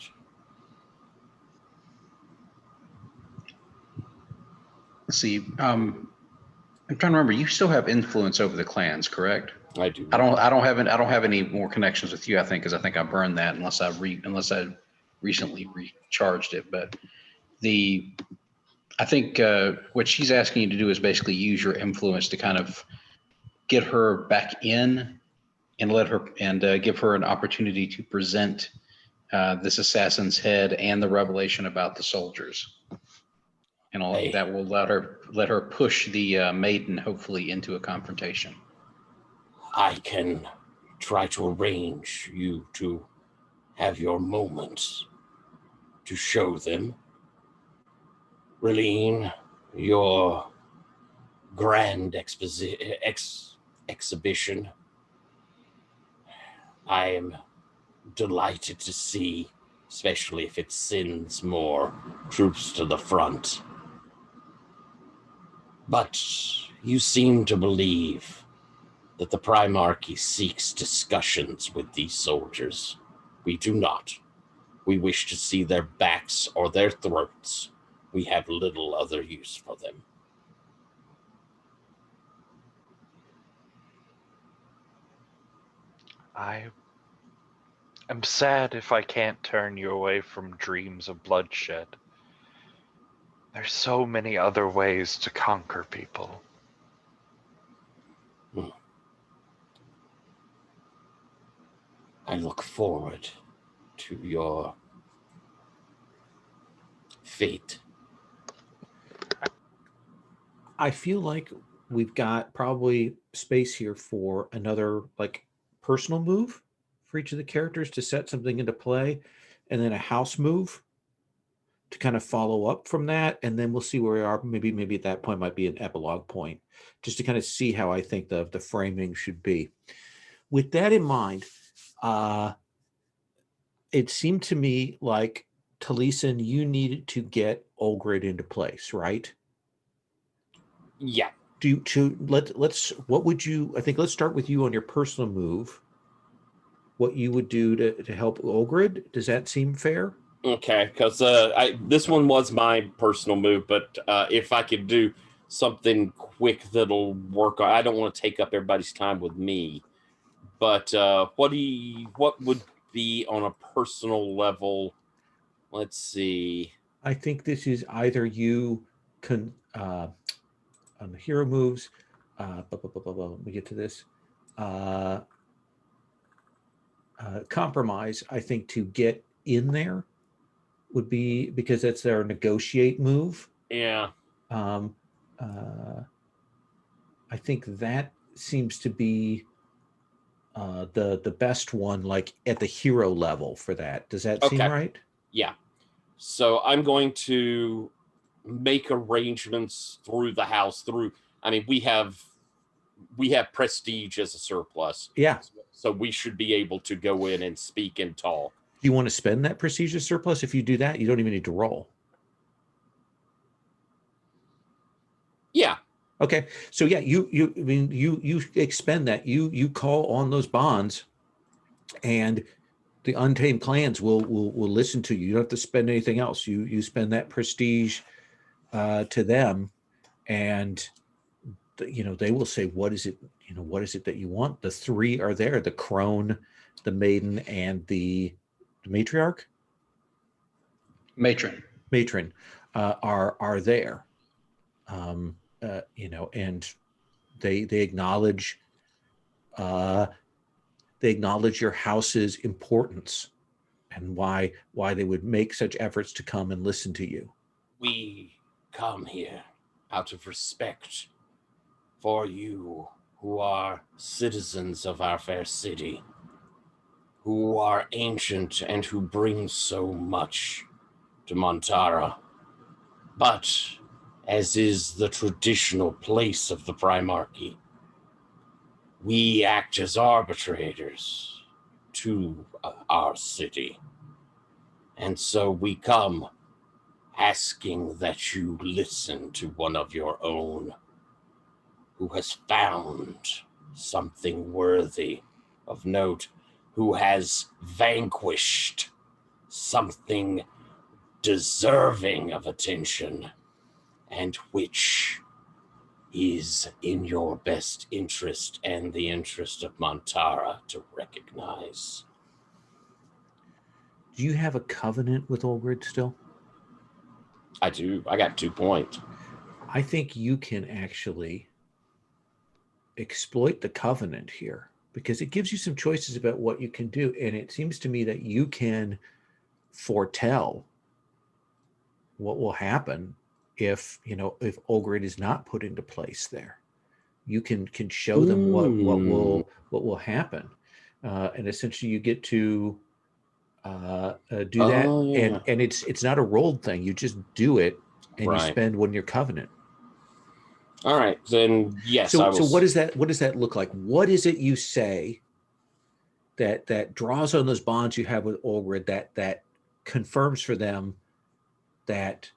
Let's see. I'm trying to remember. You still have influence over the clans, correct? I do. I don't have any more connections with you. I think because I think I burned that unless I recently recharged it. But I think what she's asking you to do is basically use your influence to kind of get her back in and give her an opportunity to present this assassin's head and the revelation about the soldiers, and all Hey. that will let her push the maiden hopefully into a confrontation. I can try to arrange you to have your moments to show them. Reline, your grand exhibition. I am delighted to see, especially if it sends more troops to the front. But you seem to believe that the Primarchy seeks discussions with these soldiers. We do not. We wish to see their backs or their throats. We have little other use for them. I am sad if I can't turn you away from dreams of bloodshed. There's so many other ways to conquer people. I look forward to your fate. I feel like we've got probably space here for another like personal move for each of the characters to set something into play, and then a house move to kind of follow up from that, and then we'll see where we are. Maybe at that point might be an epilogue point, just to kind of see how I think the framing should be. With that in mind, it seemed to me like Taliesin, you needed to get Olgrid into place, right? Yeah. Let's what would you, I think let's start with you on your personal move. What you would do to help Olgrid. Does that seem fair? Okay, because this one was my personal move, but if I could do something quick that'll work, I don't want to take up everybody's time with me. But what would be on a personal level? Let's see. I think this is either you can on the hero moves. Let me get to this. Compromise, I think, to get in there would be because that's their negotiate move. Yeah. I think that seems to be the best one, like at the hero level for that. Does that seem right? Yeah. So I'm going to make arrangements through the house. We have prestige as a surplus. Yeah. So we should be able to go in and speak and talk. Do you want to spend that prestige surplus? If you do that, you don't even need to roll. Yeah. Okay. So yeah, you expend that. You call on those bonds, and the Untamed Clans will listen to you. You don't have to spend anything else. You spend that prestige to them, and they will say, what is it? What is it that you want? The three are there: the crone, the maiden, and the matriarch. Matron Are there. And they acknowledge your house's importance and why they would make such efforts to come and listen to you. We come here out of respect for you, who are citizens of our fair city, who are ancient and who bring so much to Montara. But as is the traditional place of the Primarchy. We act as arbitrators to our city. And so we come asking that you listen to one of your own who has found something worthy of note, who has vanquished something deserving of attention, and which is in your best interest and the interest of Montara to recognize. Do you have a covenant with Olgrid still? I do. I got 2 points. I think you can actually exploit the covenant here because it gives you some choices about what you can do. And it seems to me that you can foretell what will happen if Olgrid is not put into place there. You can show them what will happen. And essentially you get to do that. Yeah. And it's not a rolled thing. You just do it and Right. you spend one in your covenant. All right, then yes. So what does that look like? What is it you say that draws on those bonds you have with Olgrid that confirms for them that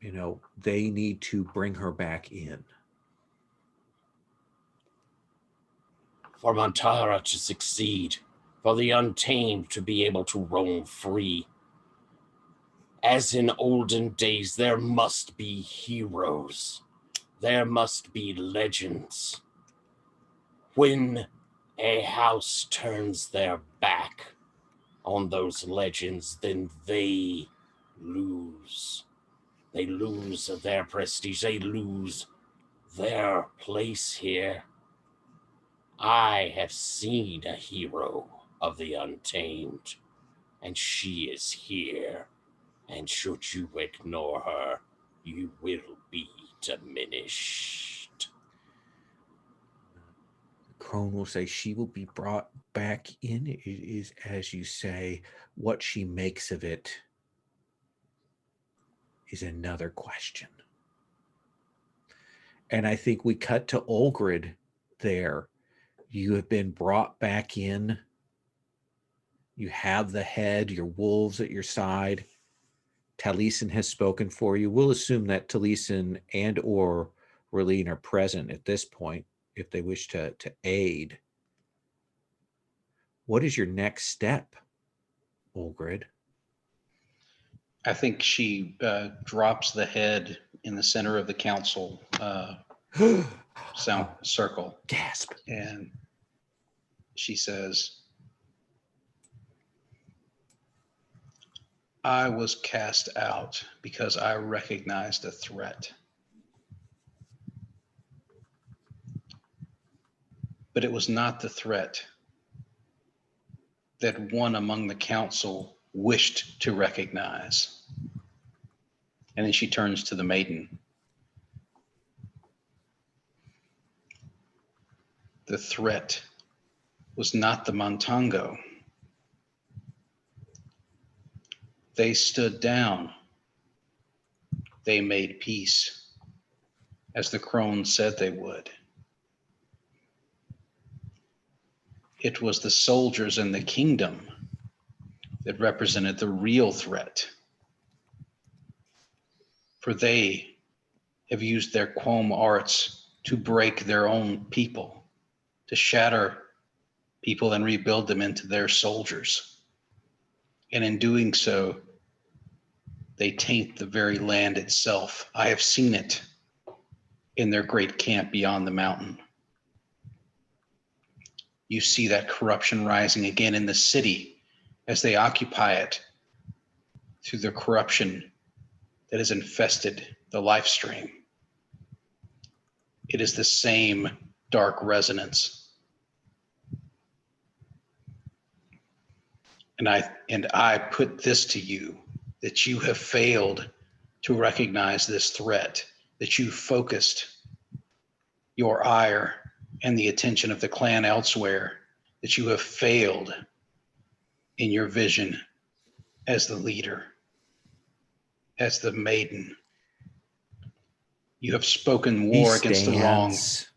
they need to bring her back in? For Montara to succeed, for the Untamed to be able to roam free. As in olden days, there must be heroes. There must be legends. When a house turns their back on those legends, then they lose. They lose their prestige. They lose their place here. I have seen a hero of the Untamed, and she is here. And should you ignore her, you will be diminished. Crone will say she will be brought back in. It is, as you say, what she makes of it is another question. And I think we cut to Olgrid there. You have been brought back in. You have the head, your wolves at your side. Taliesin has spoken for you. We'll assume that Taliesin and or R'lyne are present at this point if they wish to aid. What is your next step, Olgrid? I think she drops the head in the center of the council circle. Gasp. And she says, I was cast out because I recognized a threat. But it was not the threat that one among the council wished to recognize. And then she turns to the maiden. The threat was not the Montango. They stood down. They made peace, as the crone said they would. It was the soldiers in the kingdom that represented the real threat. For they have used their quom arts to break their own people, to shatter people and rebuild them into their soldiers. And in doing so, they taint the very land itself. I have seen it in their great camp beyond the mountain. You see that corruption rising again in the city as they occupy it through the corruption that has infested the life stream. It is the same dark resonance. And I put this to you, that you have failed to recognize this threat, that you focused your ire and the attention of the clan elsewhere, that you have failed in your vision as the leader, as the maiden. You have spoken He war against the wrong. stands.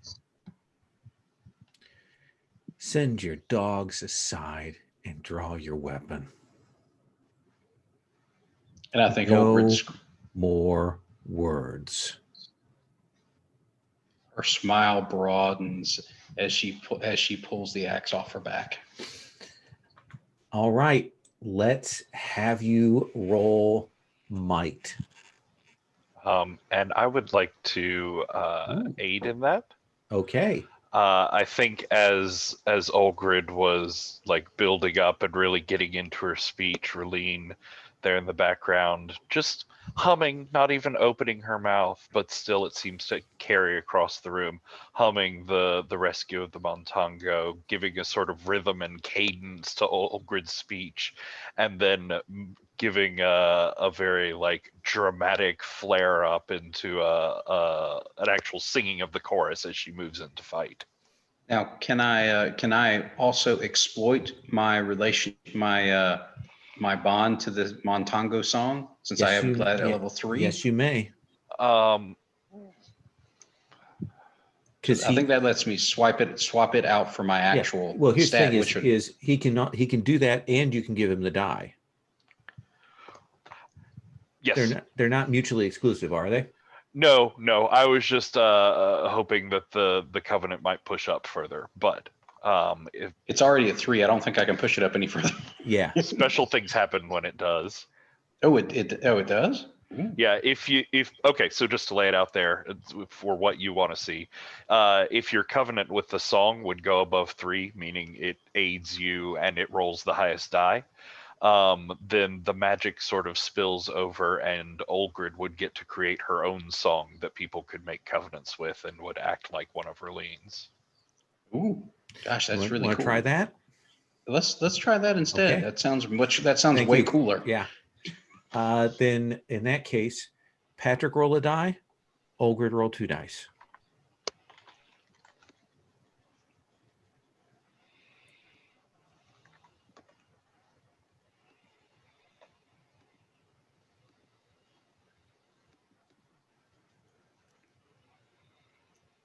Send your dogs aside and draw your weapon. And I think No Olgrid's more words. her smile broadens as she pulls the axe off her back. All right, let's have you roll might. And I would like to aid in that. Okay. I think as Olgrid was like building up and really getting into her speech, Relene there in the background, just humming, not even opening her mouth, but still it seems to carry across the room, humming the rescue of the Montango, giving a sort of rhythm and cadence to Olgrid's speech, and then giving a very like dramatic flare up into an actual singing of the chorus as she moves into fight. Now, can I also exploit my my bond to the Montango song, since I have that at level 3? Yes, you may. Because I think that lets me swap it out for my actual Well, here's stat, the thing is he can do that, and you can give him the die. Yes. They're not mutually exclusive, are they? No. I was just hoping that the Covenant might push up further, but if it's already at 3, I don't think I can push it up any further. Yeah. Special things happen when it does. Oh, it does? Yeah, okay, so just to lay it out there for what you want to see, if your Covenant with the song would go above 3, meaning it aids you and it rolls the highest die, then the magic sort of spills over and Olgrid would get to create her own song that people could make covenants with and would act like one of Relene's. Ooh, gosh, that's really cool. Want to try that? Let's try that instead. Okay. That sounds way cooler. Yeah. Then in that case, Patrick, roll a die. Olgrid, roll 2 dice.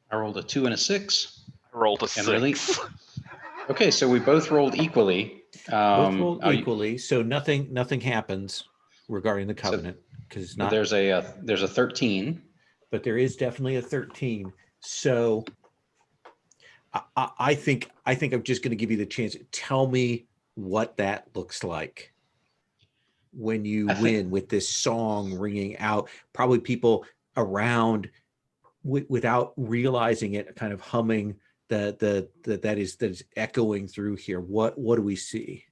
I rolled a 2 and a 6. I rolled a 6. Okay, so we both rolled equally. Both rolled equally, so nothing happens regarding the covenant because it's not. There's a 13, but there is definitely a 13. So I think I'm just going to give you the chance. Tell me what that looks like when you win with this song ringing out. Probably people around without realizing it, kind of humming that is echoing through here. What do we see?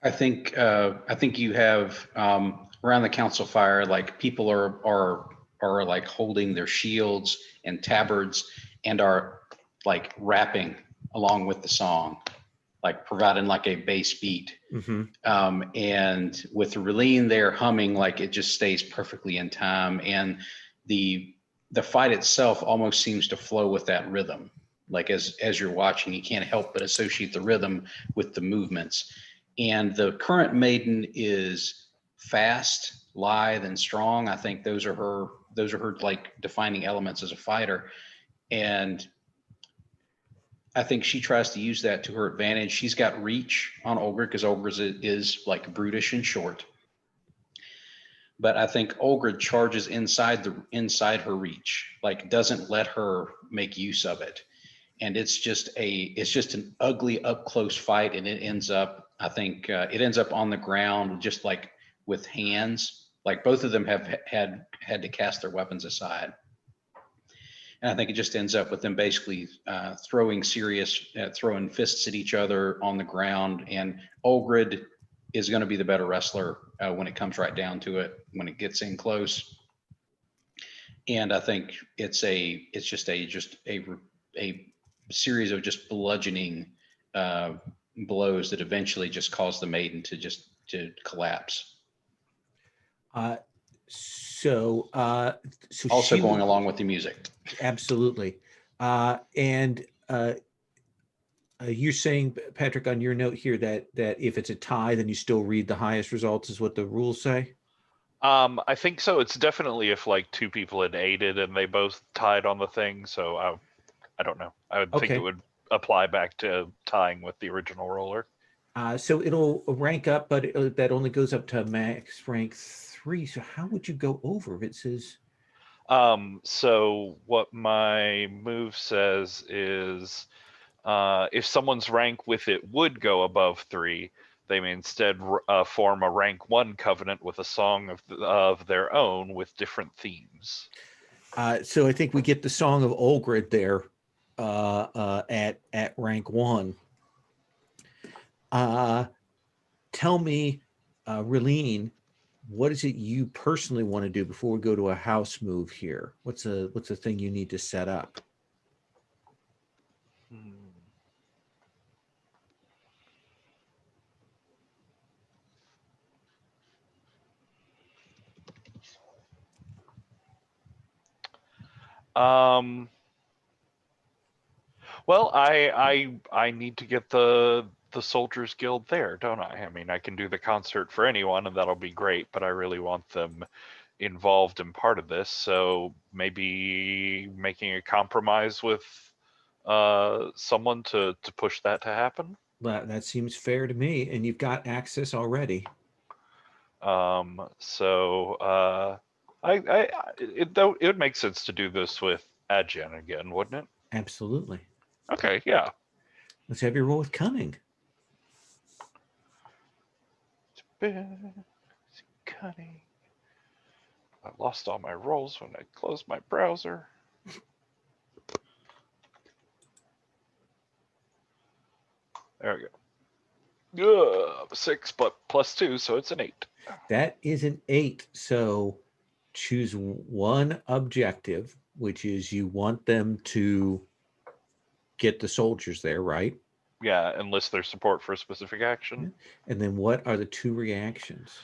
I think you have around the council fire, like people are like holding their shields and tabards and are like rapping along with the song, like providing like a bass beat. Mm-hmm. And with Relene there humming, like it just stays perfectly in time. And the fight itself almost seems to flow with that rhythm. Like as you're watching, you can't help but associate the rhythm with the movements. And the current maiden is fast, lithe, and strong. I think those are her like defining elements as a fighter. And I think she tries to use that to her advantage. She's got reach on Olgrid because Olgrid is like brutish and short. But I think Olgrid charges inside her reach, like doesn't let her make use of it. And it's just an ugly up close fight. And it ends up on the ground, just like with hands, like both of them have had to cast their weapons aside. And I think it just ends up with them basically throwing fists at each other on the ground. And Olgrid is going to be the better wrestler when it comes right down to it, when it gets in close. And I think it's just a series of just bludgeoning blows that eventually just cause the maiden to collapse. So also going along with the music. Absolutely. And you're saying, Patrick, on your note here that if it's a tie, then you still read the highest results is what the rules say? I think so. It's definitely if like two people had aided and they both tied on the thing. So I don't know. I would think it Okay. would apply back to tying with the original roller. So it'll rank up, but that only goes up to max rank 3. So how would you go over if it says? So what my move says is, if someone's rank with it would go above 3, they may instead form a rank 1 covenant with a song of their own with different themes. So I think we get the Song of Olgrid there at rank 1. Tell me, Relene, what is it you personally want to do before we go to a house move here? What's a thing you need to set up? Well, I need to get the Soldiers Guild there, don't I? I mean, I can do the concert for anyone, and that'll be great. But I really want them involved in part of this. So maybe making a compromise with someone to push that to happen. That seems fair to me, and you've got access already. It would make sense to do this with Adjen again, wouldn't it? Absolutely. Okay, yeah. Let's have your roll with cunning. Cunning. I lost all my rolls when I closed my browser. There we go. 6 but +2, so it's an 8. That is an 8. So choose one objective, which is you want them to get the soldiers there, right? Yeah, enlist their support for a specific action. And then what are the 2 reactions?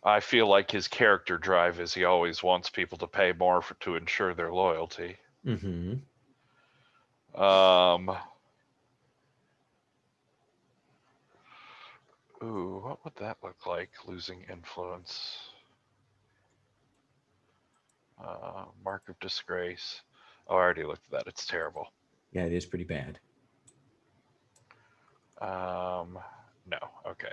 I feel like his character drive is he always wants people to pay more to ensure their loyalty. Mm-hmm. What would that look like? Losing influence. Mark of disgrace. Oh, I already looked at that. It's terrible. Yeah, it is pretty bad. No. Okay.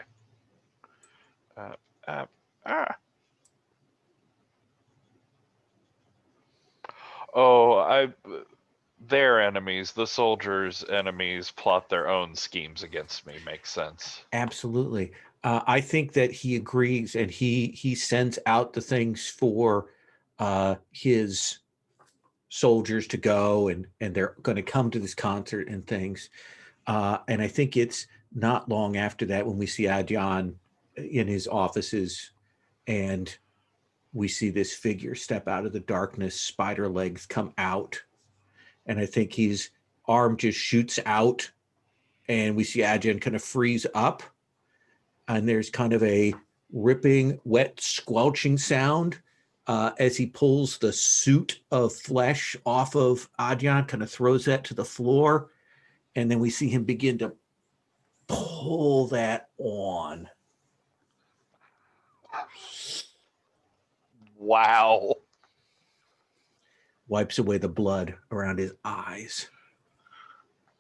Their enemies, the soldiers' enemies, plot their own schemes against me. Makes sense. Absolutely. I think that he agrees, and he sends out the things for his soldiers to go, and they're going to come to this concert and things. And I think it's not long after that when we see Adjan in his offices, and we see this figure step out of the darkness, spider legs come out, and I think his arm just shoots out, and we see Adjan kind of freeze up, and there's kind of a ripping, wet, squelching sound as he pulls the suit of flesh off of Adjan, kind of throws that to the floor, and then we see him begin to pull that on. Wow. Wipes away the blood around his eyes.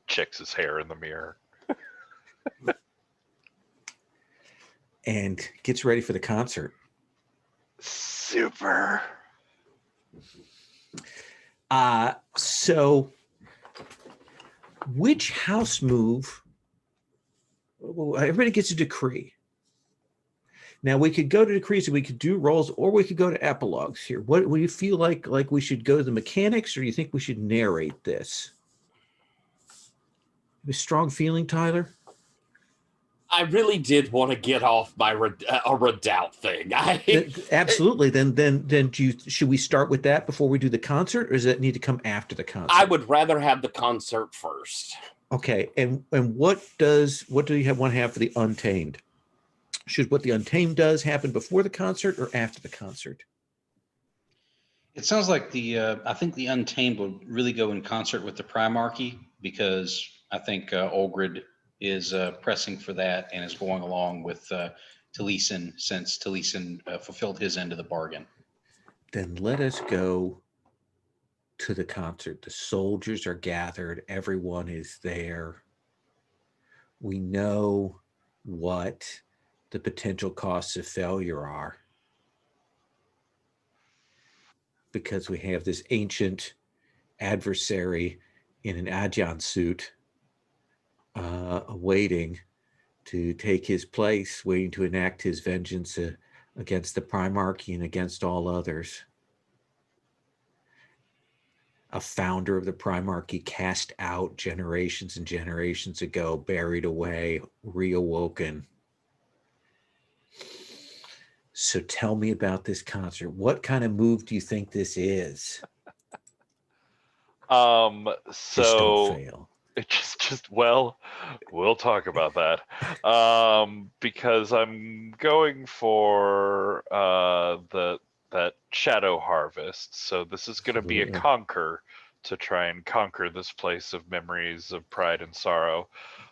Checks his hair in the mirror. And gets ready for the concert. Super. So which house move? Everybody gets a decree. Now we could go to decrees and we could do rolls, or we could go to epilogues here. What do you feel like we should go to the mechanics, or do you think we should narrate this? A strong feeling, Tyler? I really did want to get off my a redoubt thing. Absolutely. Then should we start with that before we do the concert, or does that need to come after the concert? I would rather have the concert first. Okay. And what do you want to have for the Untamed? Should what the Untamed does happen before the concert or after the concert? It sounds like I think the Untamed would really go in concert with the Primarchy, because I think Olgrid is pressing for that and is going along with Taliesin, since Taliesin fulfilled his end of the bargain. Then let us go to the concert. The soldiers are gathered, everyone is there. We know what the potential costs of failure are because we have this ancient adversary in an Adjan suit awaiting to take his place, waiting to enact his vengeance against the Primarchy and against all others. A founder of the Primarchy cast out generations and generations ago, buried away, reawoken. So tell me about this concert. What kind of move do you think this is? Just don't So fail. it just well, we'll talk about that. Because I'm going for that shadow harvest. So this is going to be a Absolutely. conquer to try and conquer this place of memories of pride and sorrow.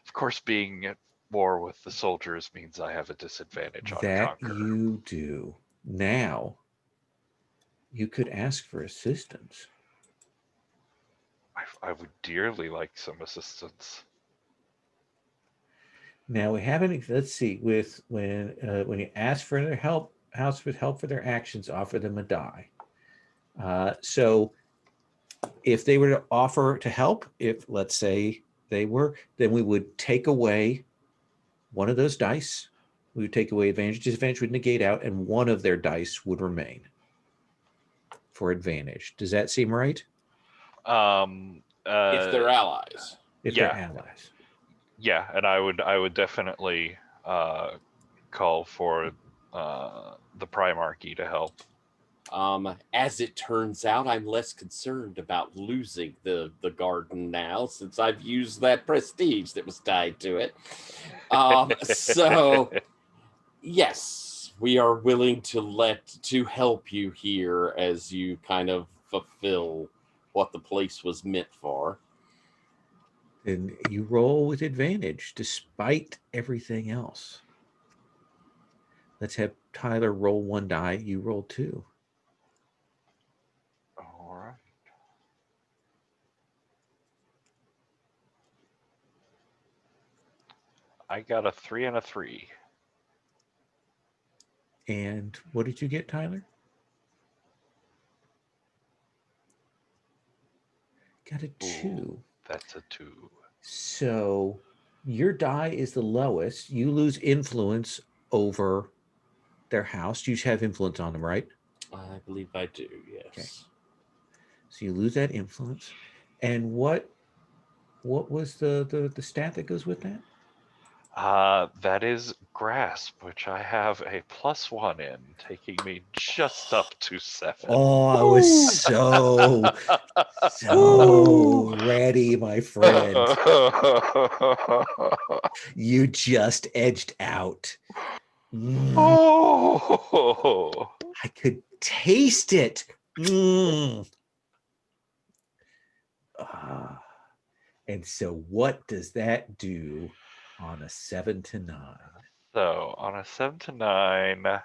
Of course, being at war with the soldiers means I have a disadvantage on That conquer. you do. Now, you could ask for assistance. I would dearly like some assistance. Now we haven't. Let's see. With when you ask for their help, house with help for their actions, offer them a die. So if they were to offer to help, if let's say they were, then we would take away one of those dice. We would take away advantage. Disadvantage would negate out, and one of their dice would remain for advantage. Does that seem right? If they're allies. If Yeah. they're allies. Yeah, and I would definitely call for the Primarchy to help. As it turns out, I'm less concerned about losing the garden now, since I've used that prestige that was tied to it. So yes, we are willing to help you here as you kind of fulfill what the place was meant for. Then you roll with advantage despite everything else. Let's have Tyler roll one die. You roll two. All right. I got a 3 and a 3. And what did you get, Tyler? Got a 2. Ooh, that's a 2. So your die is the lowest. You lose influence over their house. You have influence on them, right? I believe I do, yes. Okay. So you lose that influence. And what was the stat that goes with that? That is grasp, which I have a +1 in, taking me just up to 7. Oh, I was so ready, my friend. You just edged out. Oh, I could taste it. And so what does that do on a 7 to 9? so on a 7 to 9,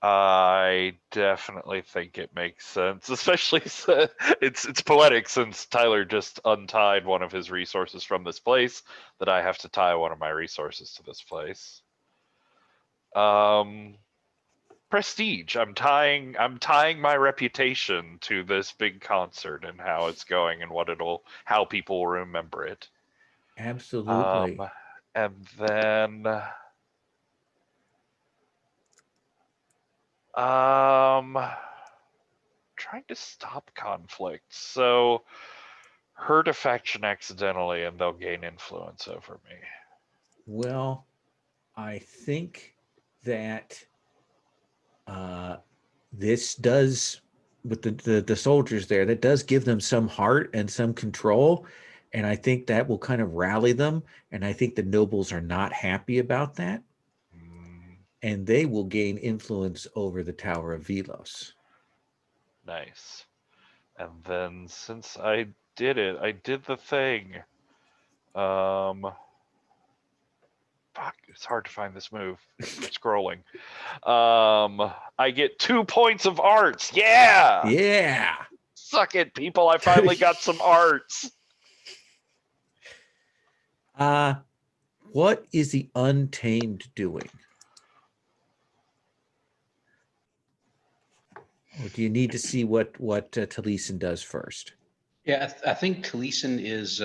I definitely think it makes sense, especially it's poetic since Tyler just untied one of his resources from this place, that I have to tie one of my resources to this place. Prestige. I'm tying my reputation to this big concert and how it's going and how people will remember it. Absolutely. And then trying to stop conflict. So hurt a faction accidentally and they'll gain influence over me. Well, I think that this does, with the soldiers there, that does give them some heart and some control. And I think that will kind of rally them. And I think the nobles are not happy about that. And they will gain influence over the Tower of Velos. Nice. And then since I did the thing, Fuck, it's hard to find this move. I'm scrolling. I get 2 points of arts. Yeah. Yeah. Suck it, people. I finally got some arts. What is the Untamed doing? Or do you need to see what Taliesin does first? Yeah, I think Taliesin is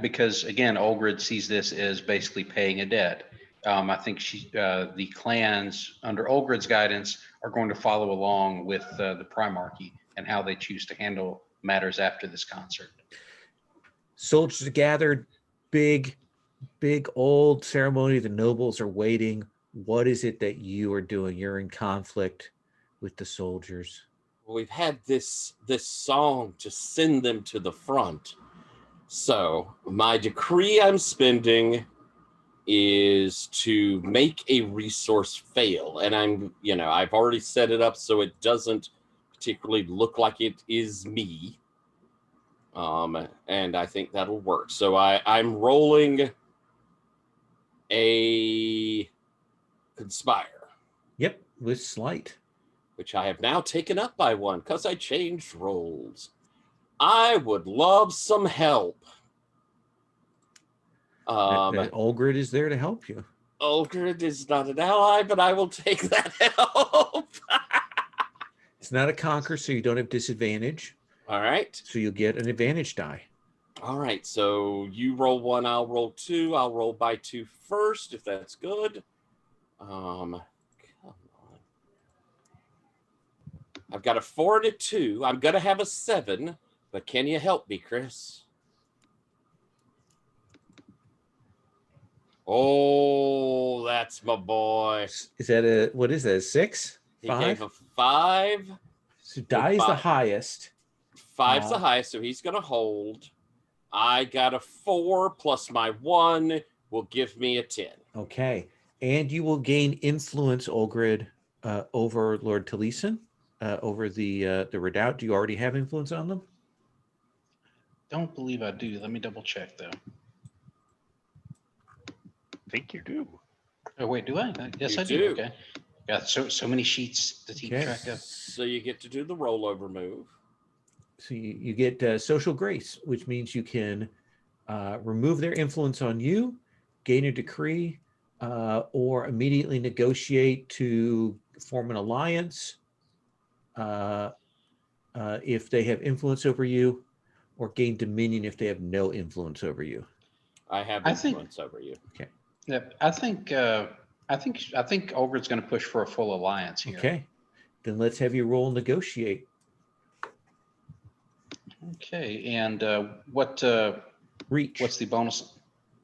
because again, Olgrid sees this as basically paying a debt. I think the clans under Olgrid's guidance are going to follow along with the Primarchy and how they choose to handle matters after this concert. Soldiers are gathered, big old ceremony. The nobles are waiting. What is it that you are doing? You're in conflict with the soldiers. We've had this song to send them to the front. So my decree I'm spending is to make a resource fail. And I've already set it up so it doesn't particularly look like it is me. And I think that'll work. So I'm rolling a conspire. Yep, with sleight. Which I have now taken up by 1 because I changed roles. I would love some help. Olgrid is there to help you. Olgrid is not an ally, but I will take that help. It's not a conquer, so you don't have disadvantage. All right. So you'll get an advantage die. All right. So you roll 1, I'll roll 2. I'll roll by 2 first, if that's good. Come on. I've got a 4 and a 2. I'm going to have a 7, but can you help me, Chris? Oh, that's my boy. Is that what is that, a 6? He 5? gave a 5. So die is the highest. 5's the highest, so he's going to hold. I got a 4 plus my 1 will give me a 10. Okay. And you will gain influence, Olgrid, over Lord Taliesin, over the Redoubt. Do you already have influence on them? Don't believe I do. Let me double check though. I think you do. Oh wait, do I? Yes, You I do. do. Okay. Got so many sheets to keep Okay. track of. So you get to do the rollover move. So you get social grace, which means you can remove their influence on you, gain a decree, or immediately negotiate to form an alliance if they have influence over you, or gain dominion if they have no influence over you. I have I think- influence over you. Yep. I think Olgrid's going to push for a full alliance here. Okay. Then let's have you roll negotiate. Okay. And what? Reach. What's the bonus?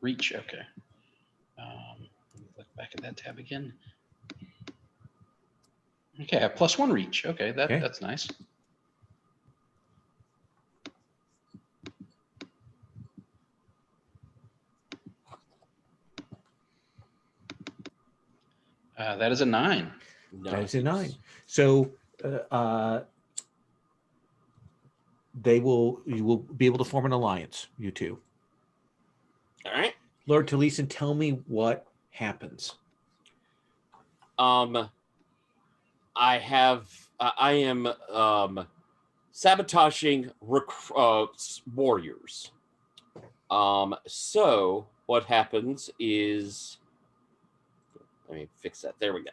Reach. Okay. Look back at that tab again. Okay, I have +1 reach. Okay, that's nice. That is a 9. That's a 9. So you will be able to form an alliance, you two. All right. Lord Taliesin, tell me what happens. I am sabotaging warriors. So what happens is, let me fix that. There we go.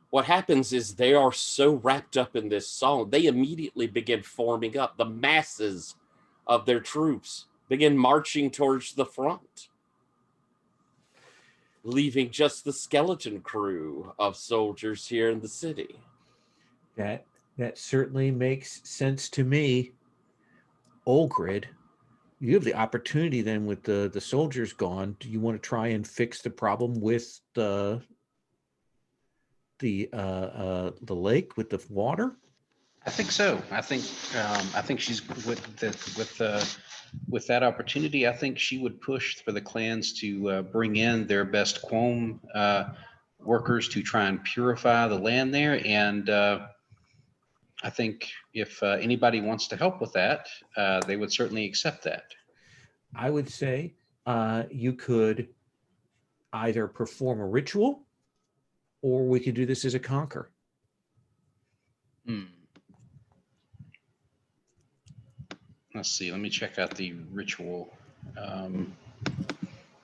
What happens is they are so wrapped up in this song, they immediately begin forming up. The masses of their troops begin marching towards the front, leaving just the skeleton crew of soldiers here in the city. That certainly makes sense to me. Olgrid, you have the opportunity then with the soldiers gone. Do you want to try and fix the problem with the lake with the water? I think so. I think she's with that opportunity. I think she would push for the clans to bring in their best quom workers to try and purify the land there. And I think if anybody wants to help with that, they would certainly accept that. I would say you could either perform a ritual, or we could do this as a conquer. Let's see. Let me check out the ritual.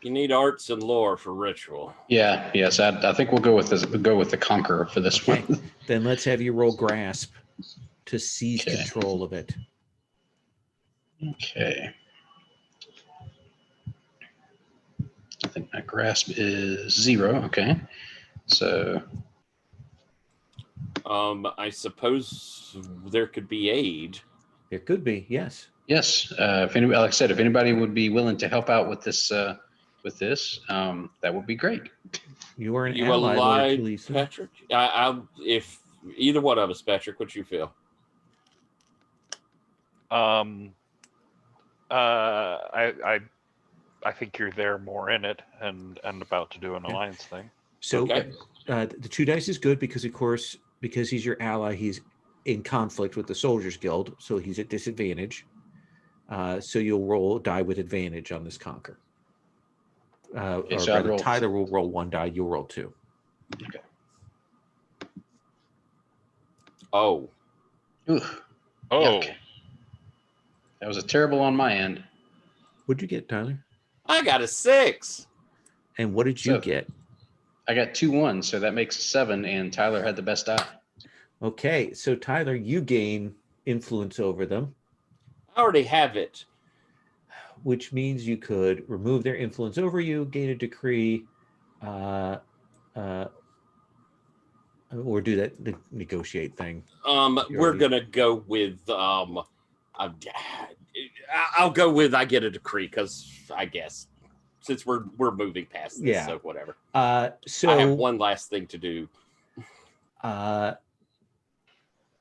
You need arts and lore for ritual. Yeah. Yes. I think we'll go with this. We'll go with the conqueror for this Okay. one. Then let's have you roll grasp to seize Okay. control of it. Okay. I think my grasp is 0. Okay. So I suppose there could be aid. There could be, yes. yes, if anybody, like I said, if anybody would be willing to help out with this, that would be great. You are an You ally, Lord allied, Taliesin. Patrick? If either one of us, Patrick, what you feel? I think you're there more in it and about to do an alliance thing. So Okay. the 2 dice is good because, of course, because he's your ally, he's in conflict with the Soldiers Guild, so he's at disadvantage. So you'll roll a die with advantage on this conquer. Okay, or so I'll rather, roll- Tyler will roll 1 die, you'll roll 2. Okay. Oh, Ooh, Oh, yuck. That was a terrible on my end. What'd you get, Tyler? I got a 6. And what did you So- get? I got 2 1s, so that makes 7, and Tyler had the best die. Okay, so Tyler, you gain influence over them, I already have it. which means you could remove their influence over you, gain a decree, or do that negotiate thing. You We're already- gonna go with I'll go with I get a decree because I guess since we're moving past this, Yeah. so whatever. So I have one last thing to do.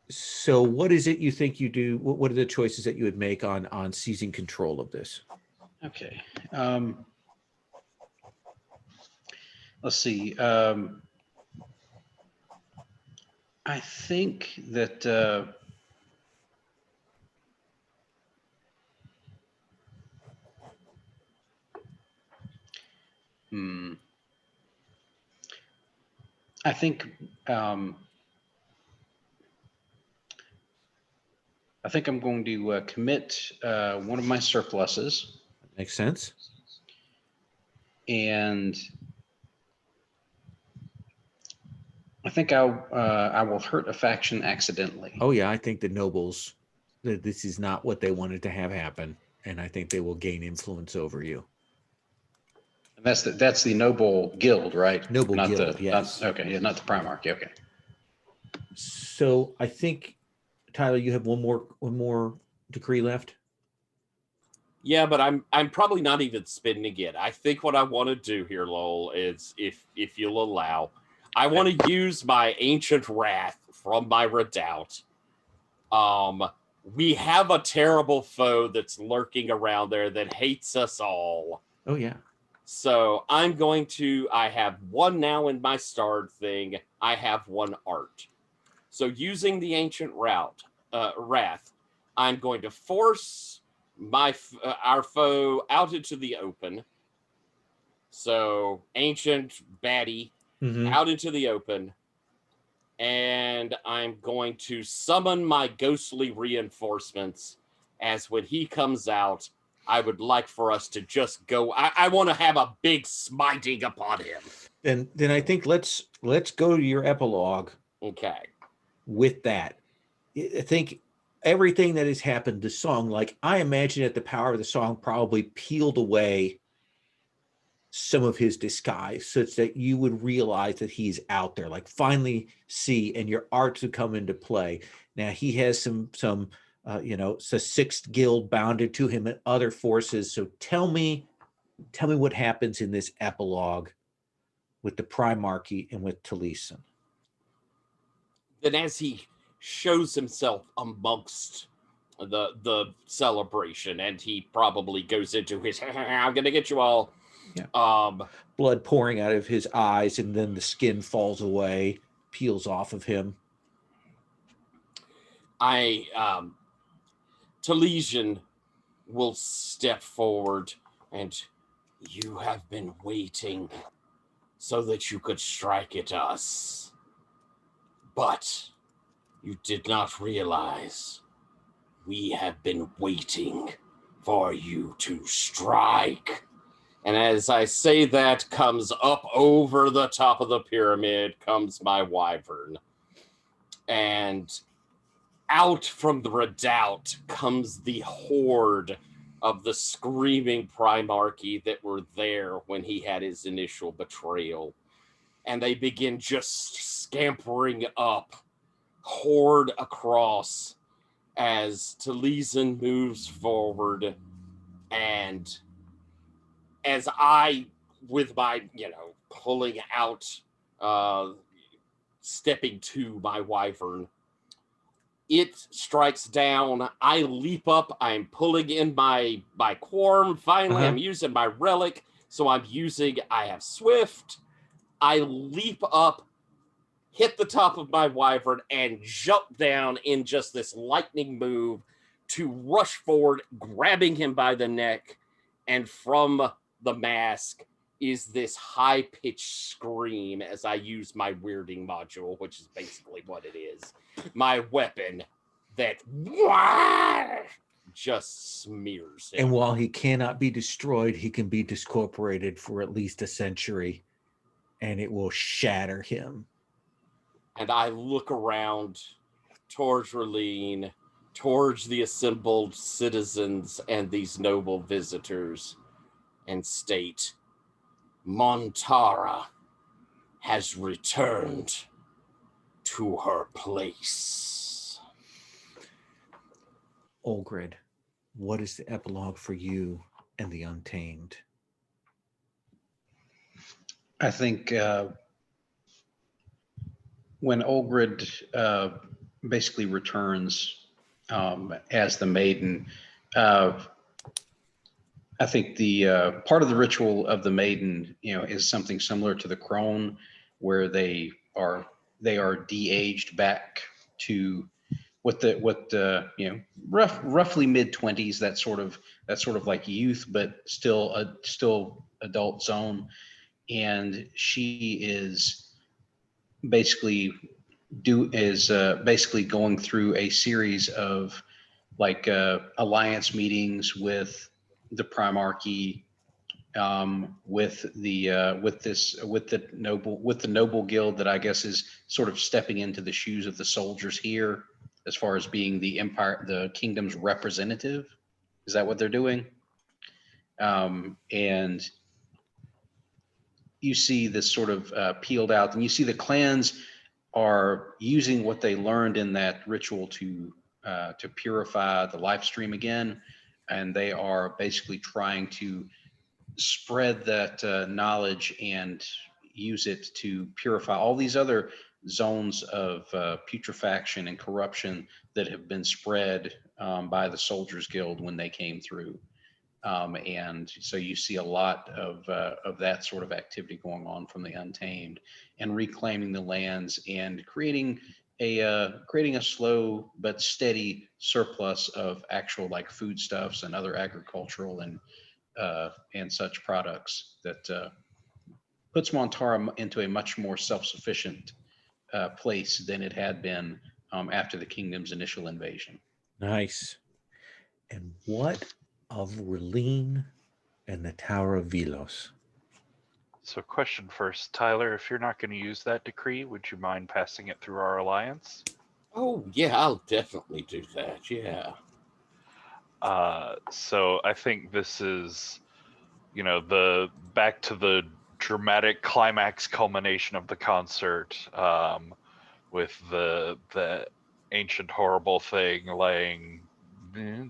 So what is it you think you do? What are the choices that you would make on seizing control of this? Okay. Let's see. I think that I think I'm going to commit one of my surpluses, Makes sense. and I think I will hurt a faction accidentally. Oh yeah, I think the nobles, this is not what they wanted to have happen, and I think they will gain influence over you. And that's the noble guild, right? Noble not guild, the, yes. Not, okay, yeah, not the Primarchy. Okay. So I think, Tyler, you have one more decree left. Yeah, but I'm probably not even spending it. I think what I want to do here, Lowell, is if you'll allow, I want to use my ancient wrath from my redoubt. We have a terrible foe that's lurking around there that hates us all. Oh yeah. So I have 1 now in my starred thing. I have 1 art. So using the ancient wrath, I'm going to force our foe out into the open. So ancient baddie out into the open. And I'm going to summon my ghostly reinforcements as when he comes out, I would like for us to just go. I want to have a big smiting upon him. Then I think let's go to your epilogue. Okay. With that, I think everything that has happened, the song, like I imagine that the power of the song probably peeled away some of his disguise such that you would realize that he's out there, like finally see, and your arts would come into play. Now he has some the 6th guild bounded to him and other forces. So tell me what happens in this epilogue with the Primarchy and with Taliesin. Then as he shows himself amongst the celebration, and he probably goes into his I'm gonna get you all. Yeah. Blood pouring out of his eyes, and then the skin falls away, peels off of him. Taliesin will step forward, and you have been waiting so that you could strike at us. But you did not realize we have been waiting for you to strike. And as I say that, comes up over the top of the pyramid comes my wyvern. And out from the redoubt comes the horde of the screaming Primarchy that were there when he had his initial betrayal. And they begin just scampering up, horde across, as Taliesin moves forward. And as I, with my, pulling out, stepping to my wyvern, it strikes down. I leap up. I'm pulling in my quorum. Finally, I'm using my relic. So I have swift. I leap up, hit the top of my wyvern, and jump down in just this lightning move to rush forward, grabbing him by the neck. And from the mask is this high-pitched scream as I use my weirding module, which is basically what it is. My weapon that just smears him. And while he cannot be destroyed, he can be discorporated for at least a century, and it will shatter him. And I look around towards Raleen, towards the assembled citizens and these noble visitors, and state, Montara has returned to her place. Olgrid, what is the epilogue for you and the Untamed? I think when Olgrid basically returns as the maiden, I think the part of the ritual of the maiden, is something similar to the crone, where they are de-aged back to roughly mid-20s, that sort of like youth, but still adult zone. And she is basically going through a series of like alliance meetings with the Primarchy, with the noble guild that I guess is sort of stepping into the shoes of the soldiers here, as far as being the kingdom's representative. Is that what they're doing? And you see this sort of peeled out, and you see the clans are using what they learned in that ritual to purify the life stream again, and they are basically trying to spread that knowledge and use it to purify all these other zones of putrefaction and corruption that have been spread by the Soldiers Guild when they came through. And so you see a lot of that sort of activity going on from the Untamed, and reclaiming the lands and creating a slow but steady surplus of actual like foodstuffs and other agricultural and such products that puts Montara into a much more self-sufficient place than it had been after the kingdom's initial invasion. Nice. And what of Raleen and the Tower of Velos? So question first, Tyler, if you're not going to use that decree, would you mind passing it through our alliance? Oh, yeah, I'll definitely do that, yeah. So I think this is, the back to the dramatic climax culmination of the concert, with the ancient horrible thing laying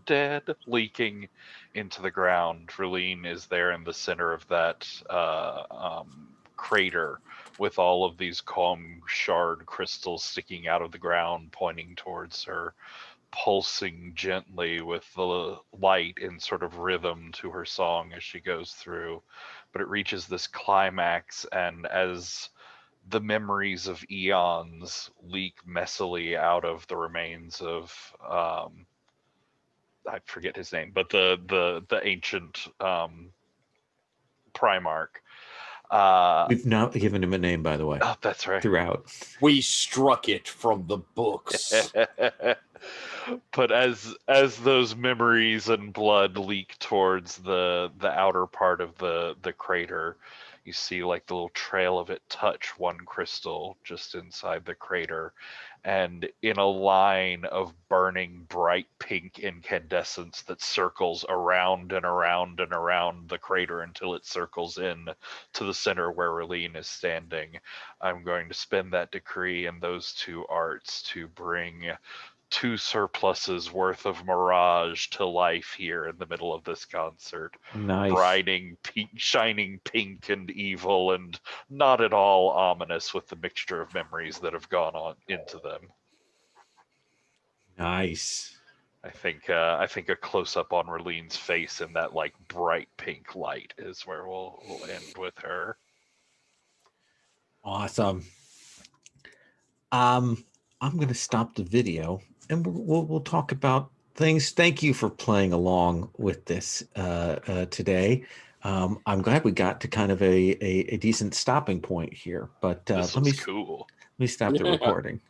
dead, leaking into the ground. Raleen is there in the center of that crater, with all of these calm shard crystals sticking out of the ground, pointing towards her, pulsing gently with the light in sort of rhythm to her song as she goes through. But it reaches this climax, and as the memories of eons leak messily out of the remains of I forget his name, but the ancient Primarch, We've not given him a name, by the way, Oh, that's right. throughout. We struck it from the books. But as those memories and blood leak towards the outer part of the crater, you see like the little trail of it touch one crystal just inside the crater, and in a line of burning bright pink incandescence that circles around and around and around the crater until it circles in to the center where Raleen is standing. I'm going to spend that decree and those two arts to bring 2 surpluses worth of Mirage to life here in the middle of this concert. Nice. Brighting, pink, shining pink and evil, and not at all ominous with the mixture of memories that have gone on into them. Nice. I think a close up on Raleen's face in that like bright pink light is where we'll end with her. Awesome. I'm going to stop the video and we'll talk about things. Thank you for playing along with this today. I'm glad we got to kind of a decent stopping point here, but This let was cool. me stop the recording.